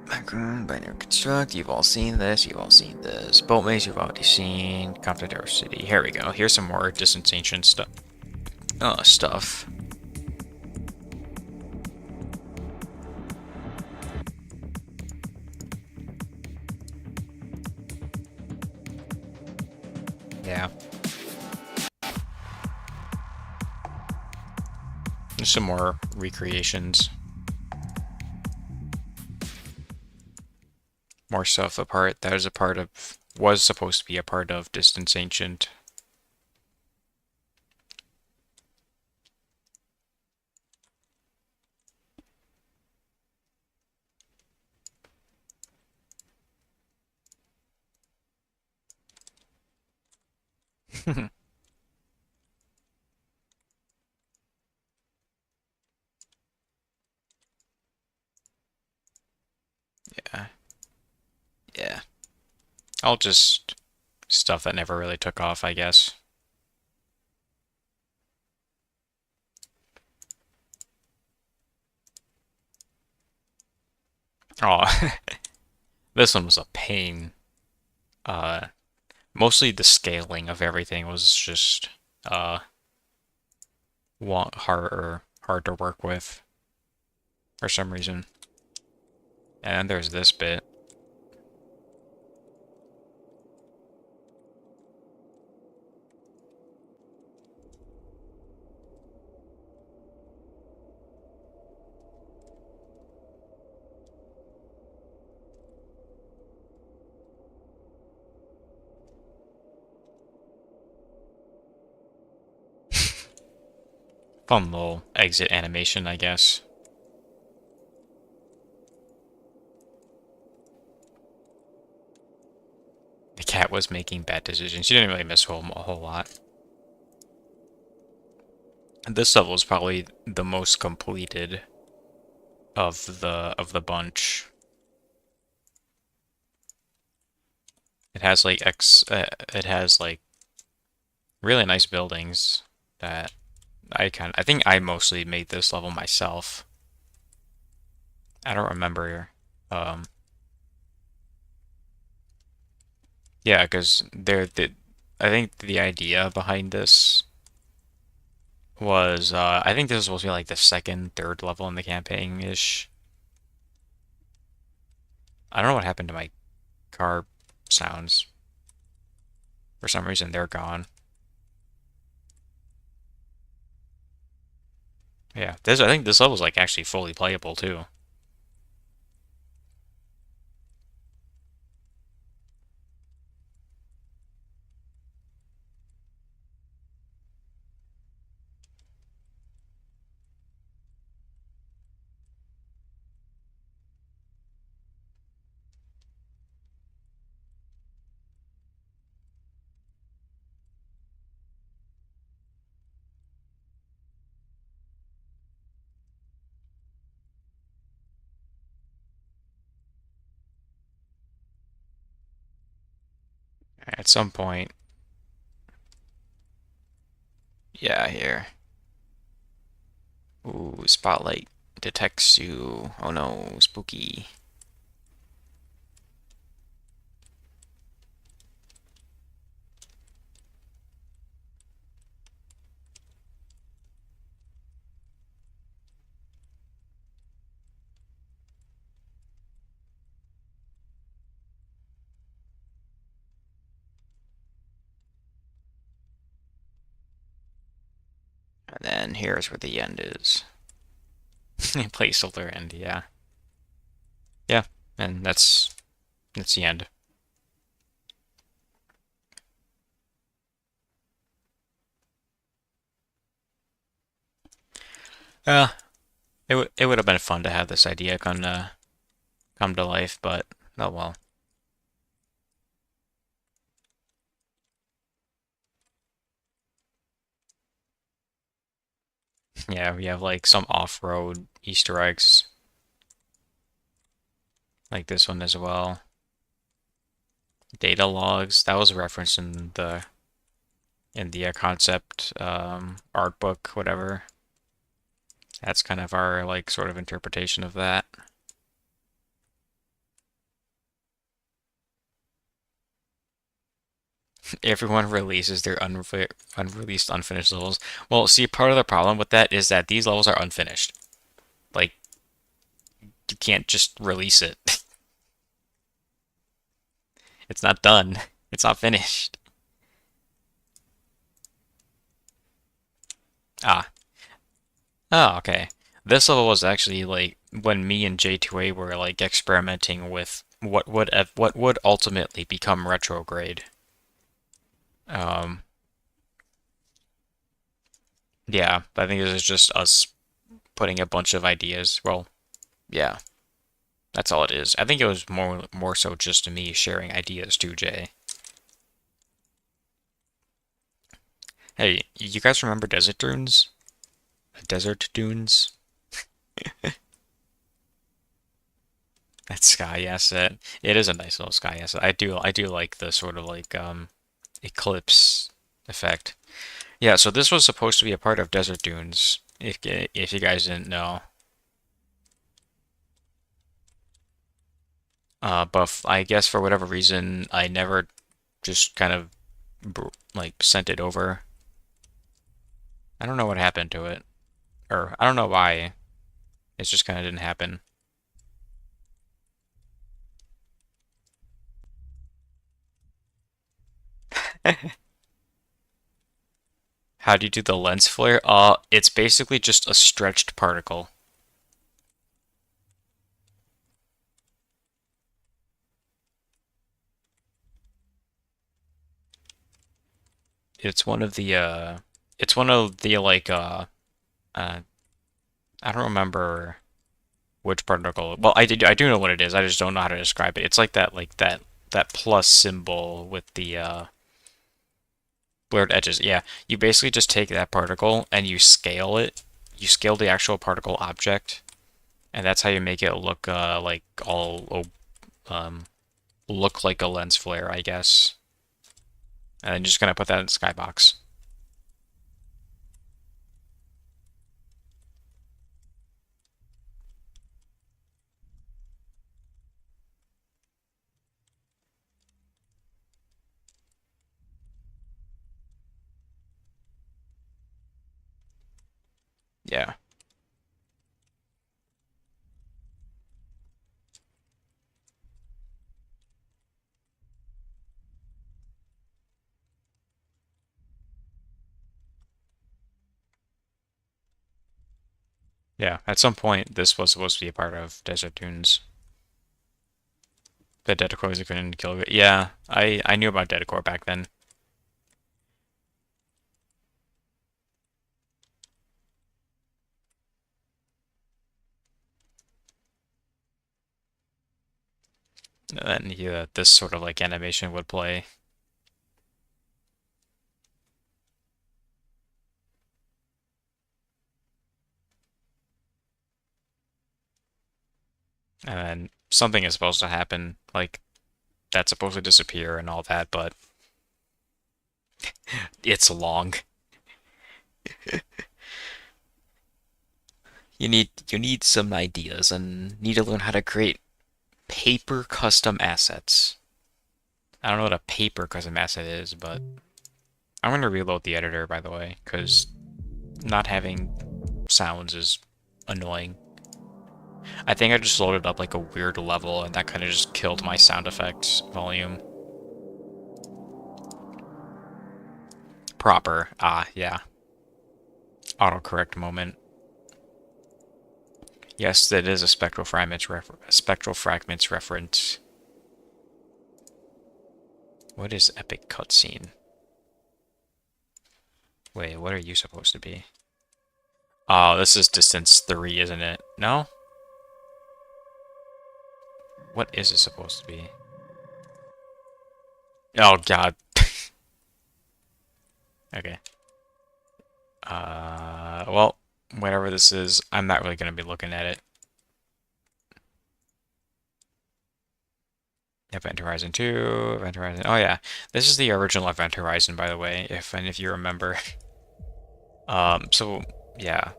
Background, binary construct, you've all seen this, you've all seen this. Bolt maze, you've already seen. Confident City, here we go. Here's some more distance ancient stuff. Yeah. There's some more recreations. More stuff apart. That is a part of, was supposed to be a part of Distance Ancient. Yeah. Yeah. All just stuff that never really took off, I guess. Oh, this one was a pain. Uh, Mostly the scaling of everything was just uh hard to work with for some reason. And then there's this bit. Fun little exit animation, I guess. The cat was making bad decisions. She didn't really miss a whole lot. And this level is probably the most completed of the bunch. It has like really nice buildings that I think I mostly made this level myself. I don't remember. Um, yeah, because I think the idea behind this was I think this was supposed to be like the second, third level in the campaign ish. I don't know what happened to my car sounds. For some reason, they're gone. Yeah, this I think this level's like actually fully playable too. At some point, yeah, here. Ooh, spotlight detects you. Oh no, spooky. And then here's where the end is. Placeholder end, yeah. Yeah, and that's the end. Uh, it would have been fun to have this idea come to life, but oh well. Yeah, we have like some off-road Easter eggs, like this one as well. Data logs, that was referenced in the concept art book, whatever. That's kind of our like sort of interpretation of that. Everyone releases their unreleased unfinished levels. Well, see, part of the problem with that is that these levels are unfinished. Like, you can't just release it. It's not done. It's not finished. Ah. Oh, okay. This level was actually like when me and J2A were like experimenting with what would ultimately become retrograde. Um, yeah, I think this is just us putting a bunch of ideas. Well, yeah, that's all it is. I think it was more so just me sharing ideas to Jay. Hey, you guys remember Desert Dunes? Desert Dunes? That sky asset. It is a nice little sky asset. I do like the sort of like eclipse effect. Yeah, so this was supposed to be a part of Desert Dunes, if you guys didn't know. But I guess for whatever reason, I never just kind of like sent it over. I don't know what happened to it, or I don't know why. It just kind of didn't happen. How do you do the lens flare? It's basically just a stretched particle. It's one of the it's one of the like uh I don't remember which particle. Well, I do know what it is. I just don't know how to describe it. It's like that plus symbol with the blurred edges. Yeah, you basically just take that particle and you scale it. You scale the actual particle object, and that's how you make it look like look like a lens flare, I guess. And then just gonna put that in the skybox. Yeah, yeah. At some point, this was supposed to be a part of Desert Dunes. The Deadcore is a couldn't kill it. Yeah, I knew about Deadcore back then. And then yeah, this sort of like animation would play. And then something is supposed to happen, like that's supposed to disappear and all that, but it's long. You need some ideas and need to learn how to create paper custom assets. I don't know what a paper custom asset is, but I'm gonna reload the editor by the way, because not having sounds is annoying. I think I just loaded up like a weird level and that kind of just killed my sound effects volume. Proper. Ah, yeah. autocorrect moment. Yes, that is a spectral fragments reference. What is epic cutscene? Wait, what are you supposed to be? Oh, this is distance 3, isn't it? No? What is it supposed to be? Oh god. Okay. Well, whatever this is, I'm not really gonna be looking at it. Event Horizon 2, Event Horizon. Oh yeah, this is the original Event Horizon, by the way, if you remember. So yeah,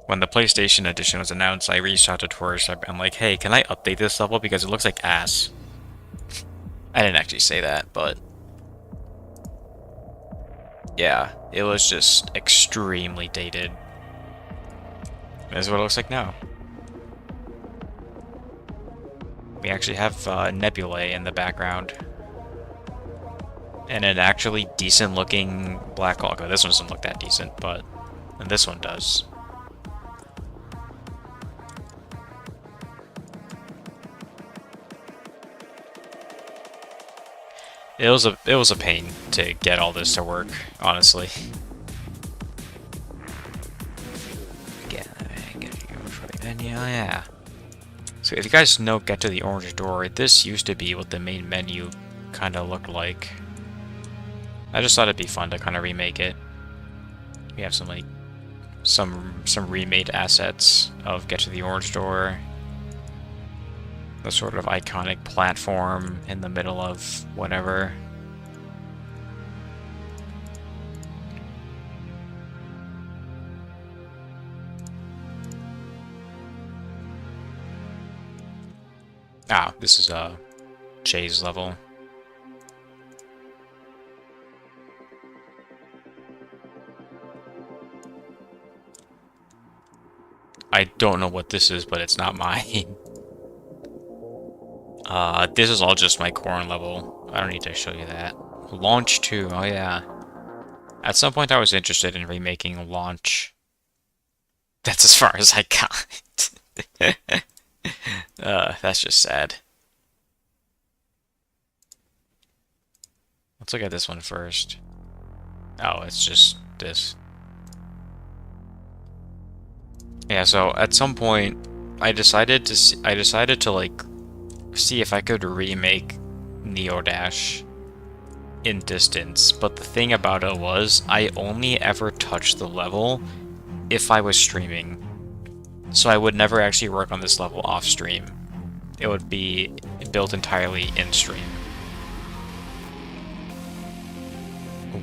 when the PlayStation Edition was announced, I reached out to Tourist. I'm like, hey, can I update this level because it looks like ass. I didn't actually say that, but yeah, it was just extremely dated. This is what it looks like now. We actually have nebulae in the background. And an actually decent looking black hole. Okay, this one doesn't look that decent, but this one does. It was a pain to get all this to work, honestly. Yeah. So if you guys know Get to the Orange Door, this used to be what the main menu kind of looked like. I just thought it'd be fun to kind of remake it. We have some like some remade assets of Get to the Orange Door. The sort of iconic platform in the middle of whatever. Ah, this is Jay's level. I don't know what this is, but it's not mine. This is all just my corn level. I don't need to show you that. Launch 2, oh yeah. At some point I was interested in remaking Launch. That's as far as I got. That's just sad. Let's look at this one first. Oh, it's just this. Yeah, so at some point I decided to like see if I could remake Neo Dash in distance, but the thing about it was I only ever touched the level if I was streaming. So I would never actually work on this level off stream. It would be built entirely in stream.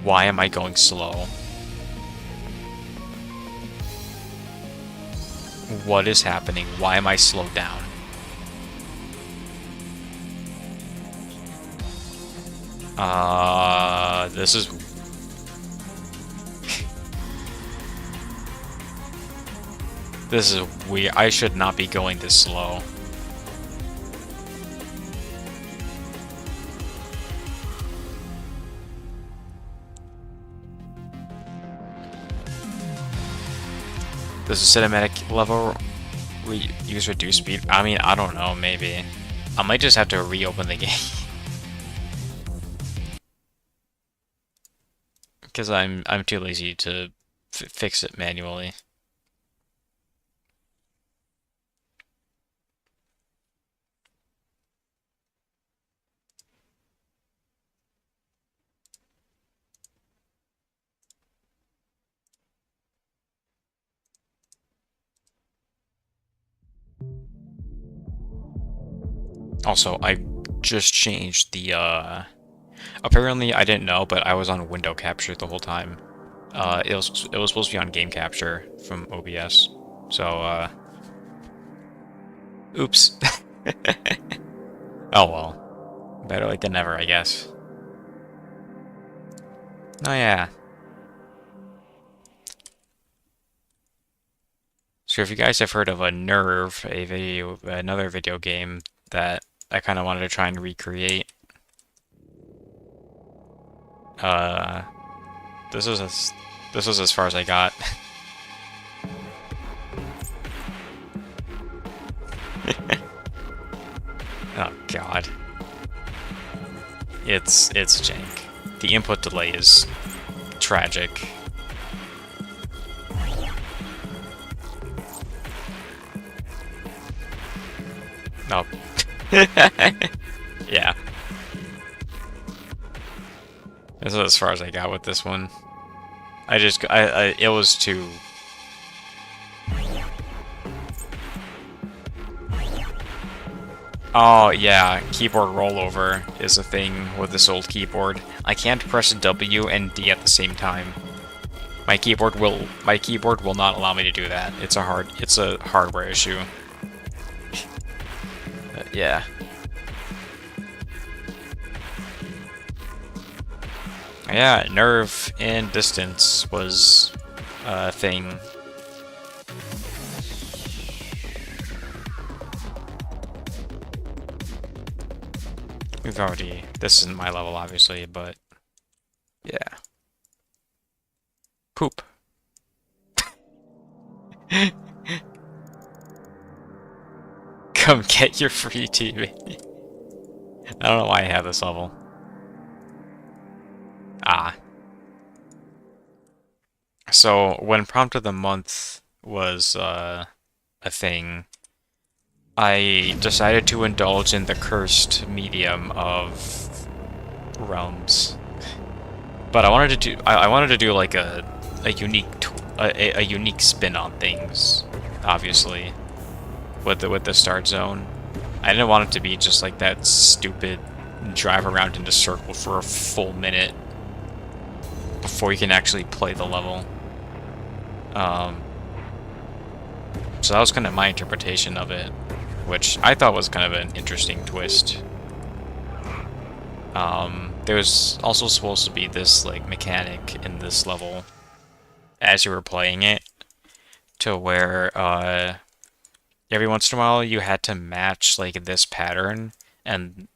Why am I going slow? What is happening? Why am I slowed down? This is... This is weird. I should not be going this slow. Does a cinematic level use reduced speed? I mean, I don't know, maybe. I might just have to reopen the game. Because I'm too lazy to fix it manually. Also, I just changed the apparently I didn't know, but I was on window capture the whole time. It was supposed to be on game capture from OBS. So oops. Oh well. Better late than never, I guess. Oh yeah. So if you guys have heard of a Nerve, another video game that I kind of wanted to try and recreate, uh, this was as far as I got. Oh god. It's jank. The input delay is tragic. Oh. Yeah. This is as far as I got with this one. It was too... Oh, yeah, keyboard rollover is a thing with this old keyboard. I can't press W and D at the same time. My keyboard will not allow me to do that. It's a hardware issue. Yeah. Yeah, nerve and distance was a thing. This isn't my level, obviously, but yeah. Poop. Come get your free TV. I don't know why I have this level. Ah. So, when Prompt of the Month was a thing, I decided to indulge in the cursed medium of realms. But I wanted to do like a unique spin on things, obviously, with the start zone. I didn't want it to be just like that stupid drive around in a circle for a full minute before you can actually play the level. Um, so that was kind of my interpretation of it, which I thought was kind of an interesting twist. There was also supposed to be this like mechanic in this level as you were playing it, to where every once in a while you had to match like this pattern, and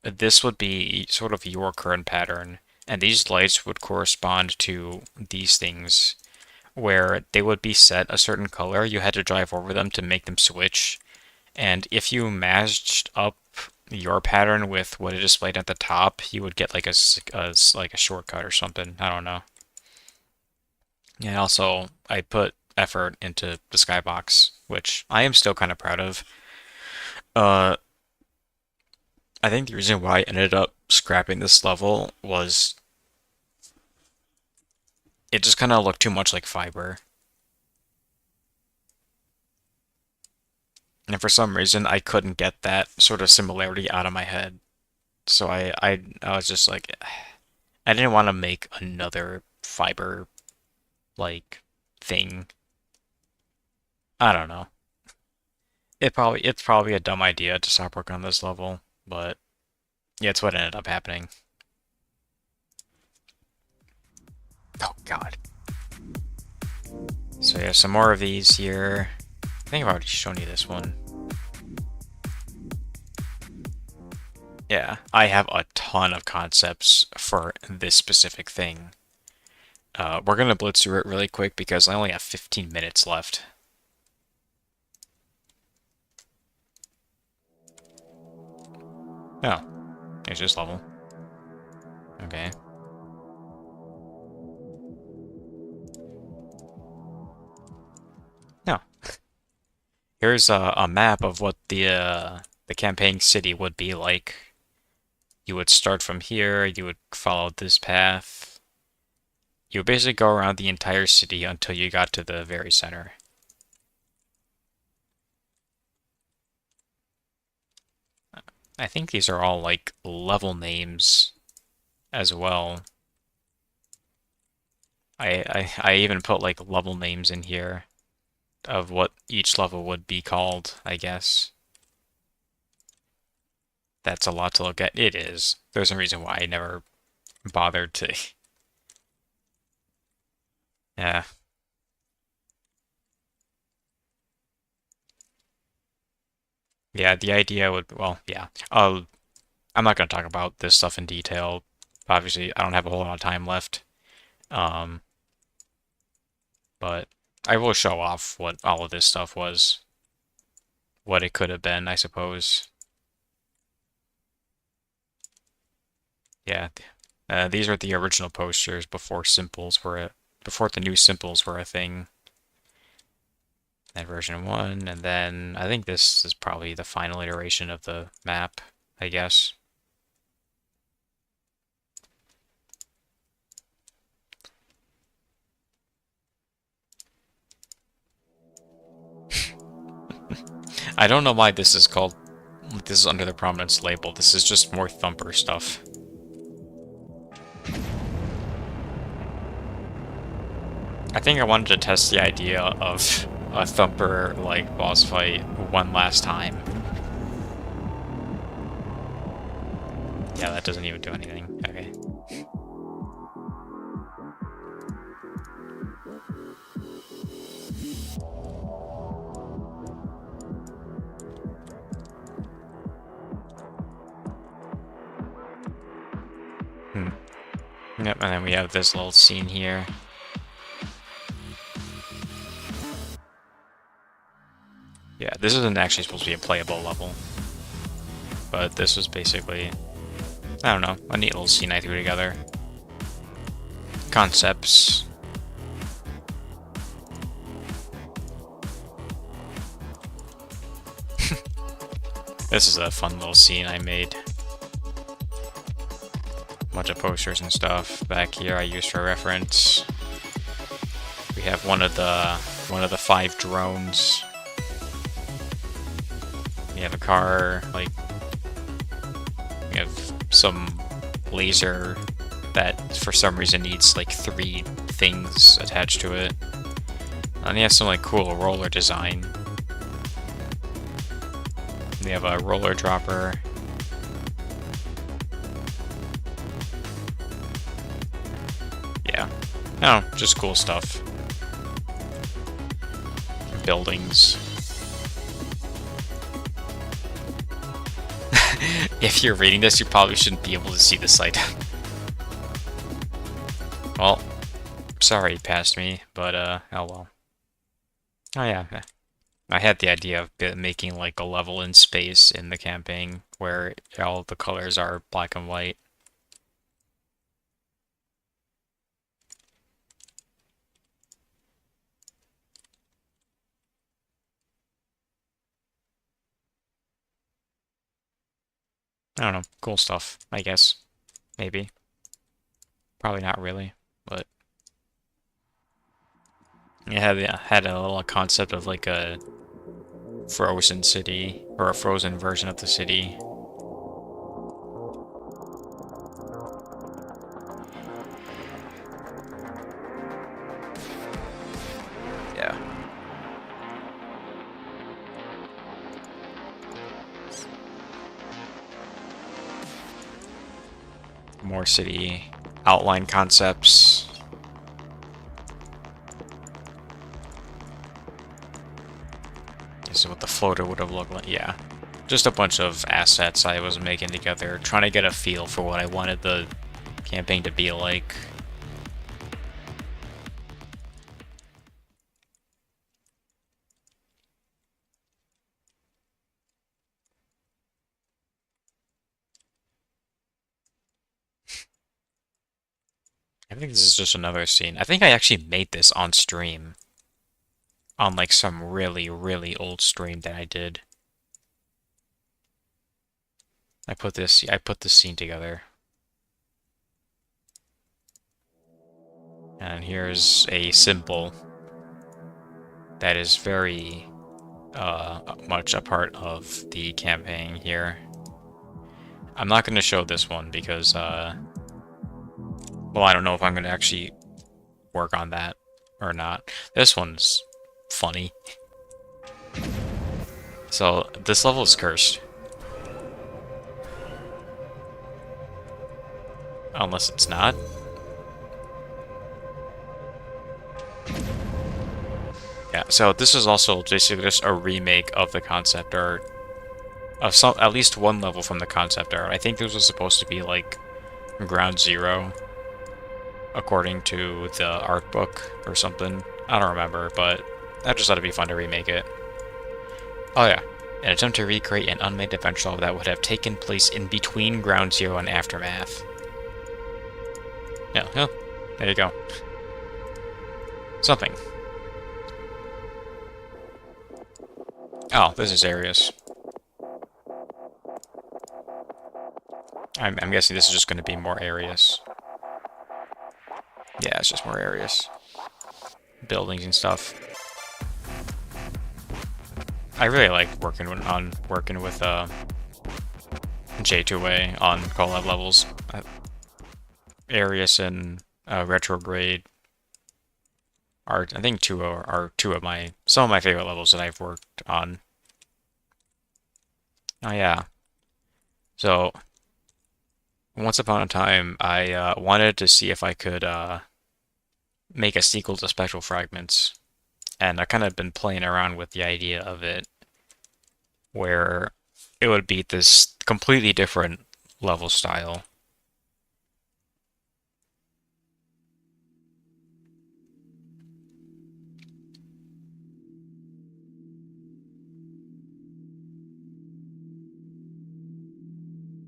this would be sort of your current pattern, and these lights would correspond to these things, where they would be set a certain color. You had to drive over them to make them switch, and if you matched up your pattern with what it displayed at the top, you would get like like a shortcut or something. I don't know. And also, I put effort into the skybox, which I am still kind of proud of. Uh, I think the reason why I ended up scrapping this level was it just kind of looked too much like fiber. And for some reason, I couldn't get that sort of similarity out of my head. So I was just like, I didn't want to make another fiber, like, thing. I don't know. It's probably a dumb idea to stop working on this level, but yeah, it's what ended up happening. Oh God. So yeah, some more of these here. I think I've already shown you this one. Yeah, I have a ton of concepts for this specific thing. We're gonna blitz through it really quick because I only have 15 minutes left. Oh, it's this level. Okay. No. Here's a map of what the campaign city would be like. You would start from here, you would follow this path. You would basically go around the entire city until you got to the very center. I think these are all like level names as well. I even put like level names in here of what each level would be called, I guess. That's a lot to look at. It is. There's a reason why I never bothered to. Yeah. Yeah, the idea would, well, yeah. I'm not going to talk about this stuff in detail. Obviously, I don't have a whole lot of time left. Um, but I will show off what all of this stuff was. what it could have been, I suppose. Yeah, these are the original posters before before the new simples were a thing. And version 1, and then I think this is probably the final iteration of the map, I guess. I don't know why this is under the prominence label. This is just more Thumper stuff. I think I wanted to test the idea of a Thumper like boss fight one last time. Yeah, that doesn't even do anything. Okay. Hmm. Yep, and then we have this little scene here. Yeah, this isn't actually supposed to be a playable level. But this was basically, I don't know, a neat little scene I threw together. Concepts. This is a fun little scene I made. Bunch of posters and stuff back here I used for reference. We have one of the 5 drones. We have a car, like we have some laser that for some reason needs like 3 things attached to it. And you have some like cool roller design. We have a roller dropper. Yeah. No, just cool stuff. Buildings. If you're reading this, you probably shouldn't be able to see the site. Well, sorry it passed me, but oh well. Oh yeah, I had the idea of making like a level in space in the campaign where all the colors are black and white. I don't know, cool stuff, I guess. Maybe. Probably not really, but it had a little concept of like a frozen city, or a frozen version of the city. Yeah. More city outline concepts. This is what the floater would have looked like. Yeah. Just a bunch of assets I was making together, trying to get a feel for what I wanted the campaign to be like. I think this is just another scene. I think I actually made this on stream. On like some really, really old stream that I did. I put this scene together. And here's a symbol that is very much a part of the campaign here. I'm not going to show this one because, well, I don't know if I'm going to actually work on that or not. This one's funny. So, this level is cursed. Unless it's not. Yeah, so this is also basically just a remake of the concept art. Of some, at least one level from the concept art. I think this was supposed to be like Ground Zero, according to the art book or something. I don't remember, but I just thought it'd be fun to remake it. Oh yeah, An attempt to recreate an unmade adventure level that would have taken place in between Ground Zero and Aftermath. Yeah, yeah, there you go. Something. Oh, this is Arius. I'm guessing this is just going to be more Arius. Yeah, it's just more Arius. Buildings and stuff. I really like working with J2A on collab levels. Arius and Retrograde are, I think, are two of some of my favorite levels that I've worked on. Oh yeah. So once upon a time, I wanted to see if I could make a sequel to Spectral Fragments, and I kind of been playing around with the idea of it, where it would be this completely different level style.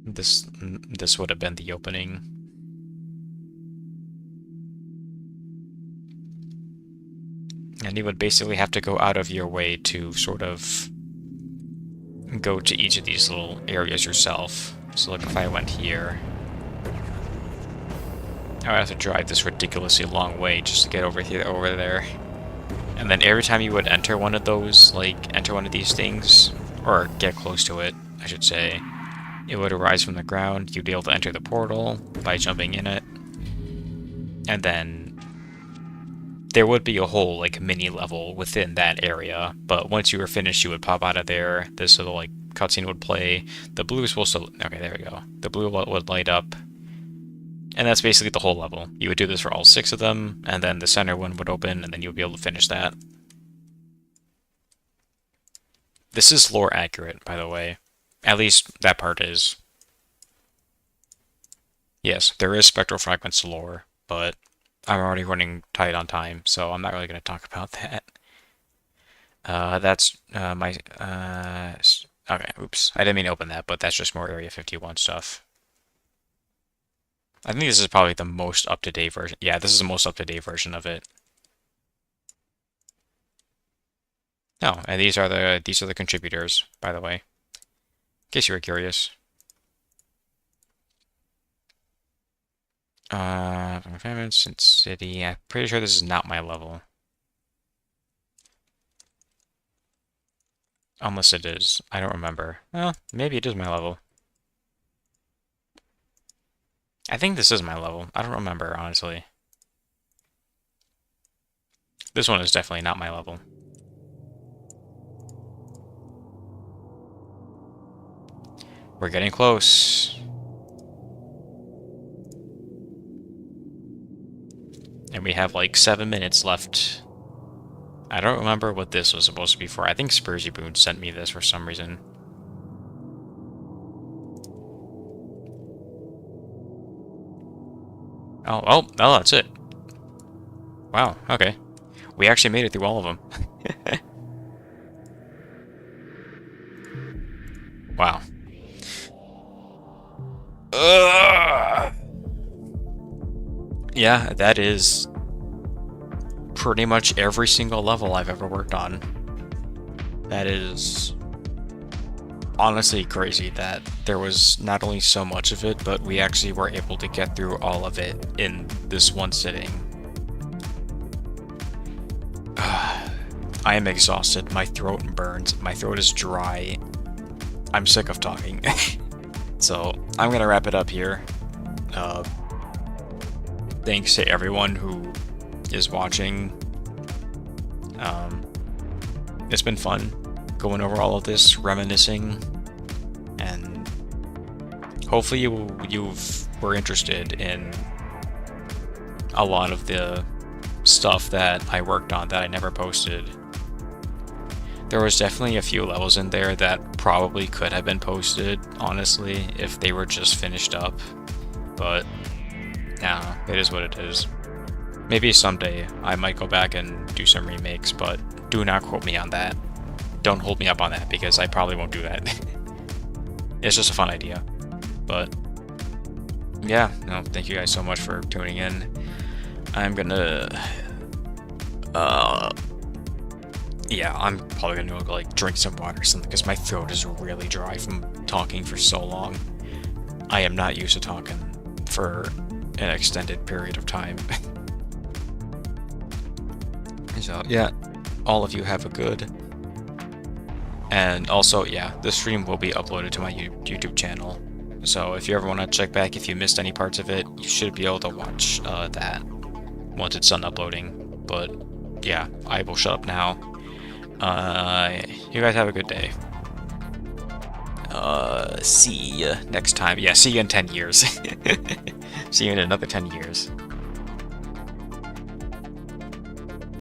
This would have been the opening. And you would basically have to go out of your way to sort of go to each of these little areas yourself. So look, if I went here, I would have to drive this ridiculously long way just to get over there. And then every time you would enter one of those, like enter one of these things, or get close to it, I should say, it would arise from the ground. You'd be able to enter the portal by jumping in it. And then there would be a whole like mini level within that area, but once you were finished, you would pop out of there. This little like cutscene would play. The blue is supposed to. Okay, there we go. The blue would light up, and that's basically the whole level. You would do this for all 6 of them, and then the center one would open, and then you'll be able to finish that. This is lore accurate, by the way. At least that part is. Yes, there is Spectral Fragments lore, but I'm already running tight on time, so I'm not really going to talk about that. That's my... okay, oops. I didn't mean to open that, but that's just more Area 51 stuff. I think this is probably the most up-to-date version. Yeah, this is the most up-to-date version of it. Oh, and these are the contributors, by the way, in case you were curious. Sin City. I'm pretty sure this is not my level. Unless it is. I don't remember. Well, maybe it is my level. I think this is my level. I don't remember, honestly. This one is definitely not my level. We're getting close. And we have like 7 minutes left. I don't remember what this was supposed to be for. I think Spursy Boone sent me this for some reason. Oh, that's it. Wow, okay. We actually made it through all of them. Wow. Yeah, that is pretty much every single level I've ever worked on. That is honestly crazy that there was not only so much of it, but we actually were able to get through all of it in this one sitting. I am exhausted. My throat burns. My throat is dry. I'm sick of talking. So I'm gonna wrap it up here. Thanks to everyone who is watching. It's been fun going over all of this, reminiscing, and hopefully you were interested in a lot of the stuff that I worked on that I never posted. There was definitely a few levels in there that probably could have been posted, honestly, if they were just finished up, but nah, it is what it is. Maybe someday I might go back and do some remakes, but do not quote me on that. don't hold me up on that because I probably won't do that. It's just a fun idea. But yeah, no, thank you guys so much for tuning in. I'm gonna yeah, I'm probably gonna go like drink some water or something because my throat is really dry from talking for so long. I am not used to talking for an extended period of time. So yeah, all of you have a good. And also, yeah, the stream will be uploaded to my YouTube channel. So if you ever want to check back if you missed any parts of it, you should be able to watch that once it's done uploading. But yeah, I will shut up now. You guys have a good day. See you next time. Yeah, see you in 10 years. See you in another 10 years.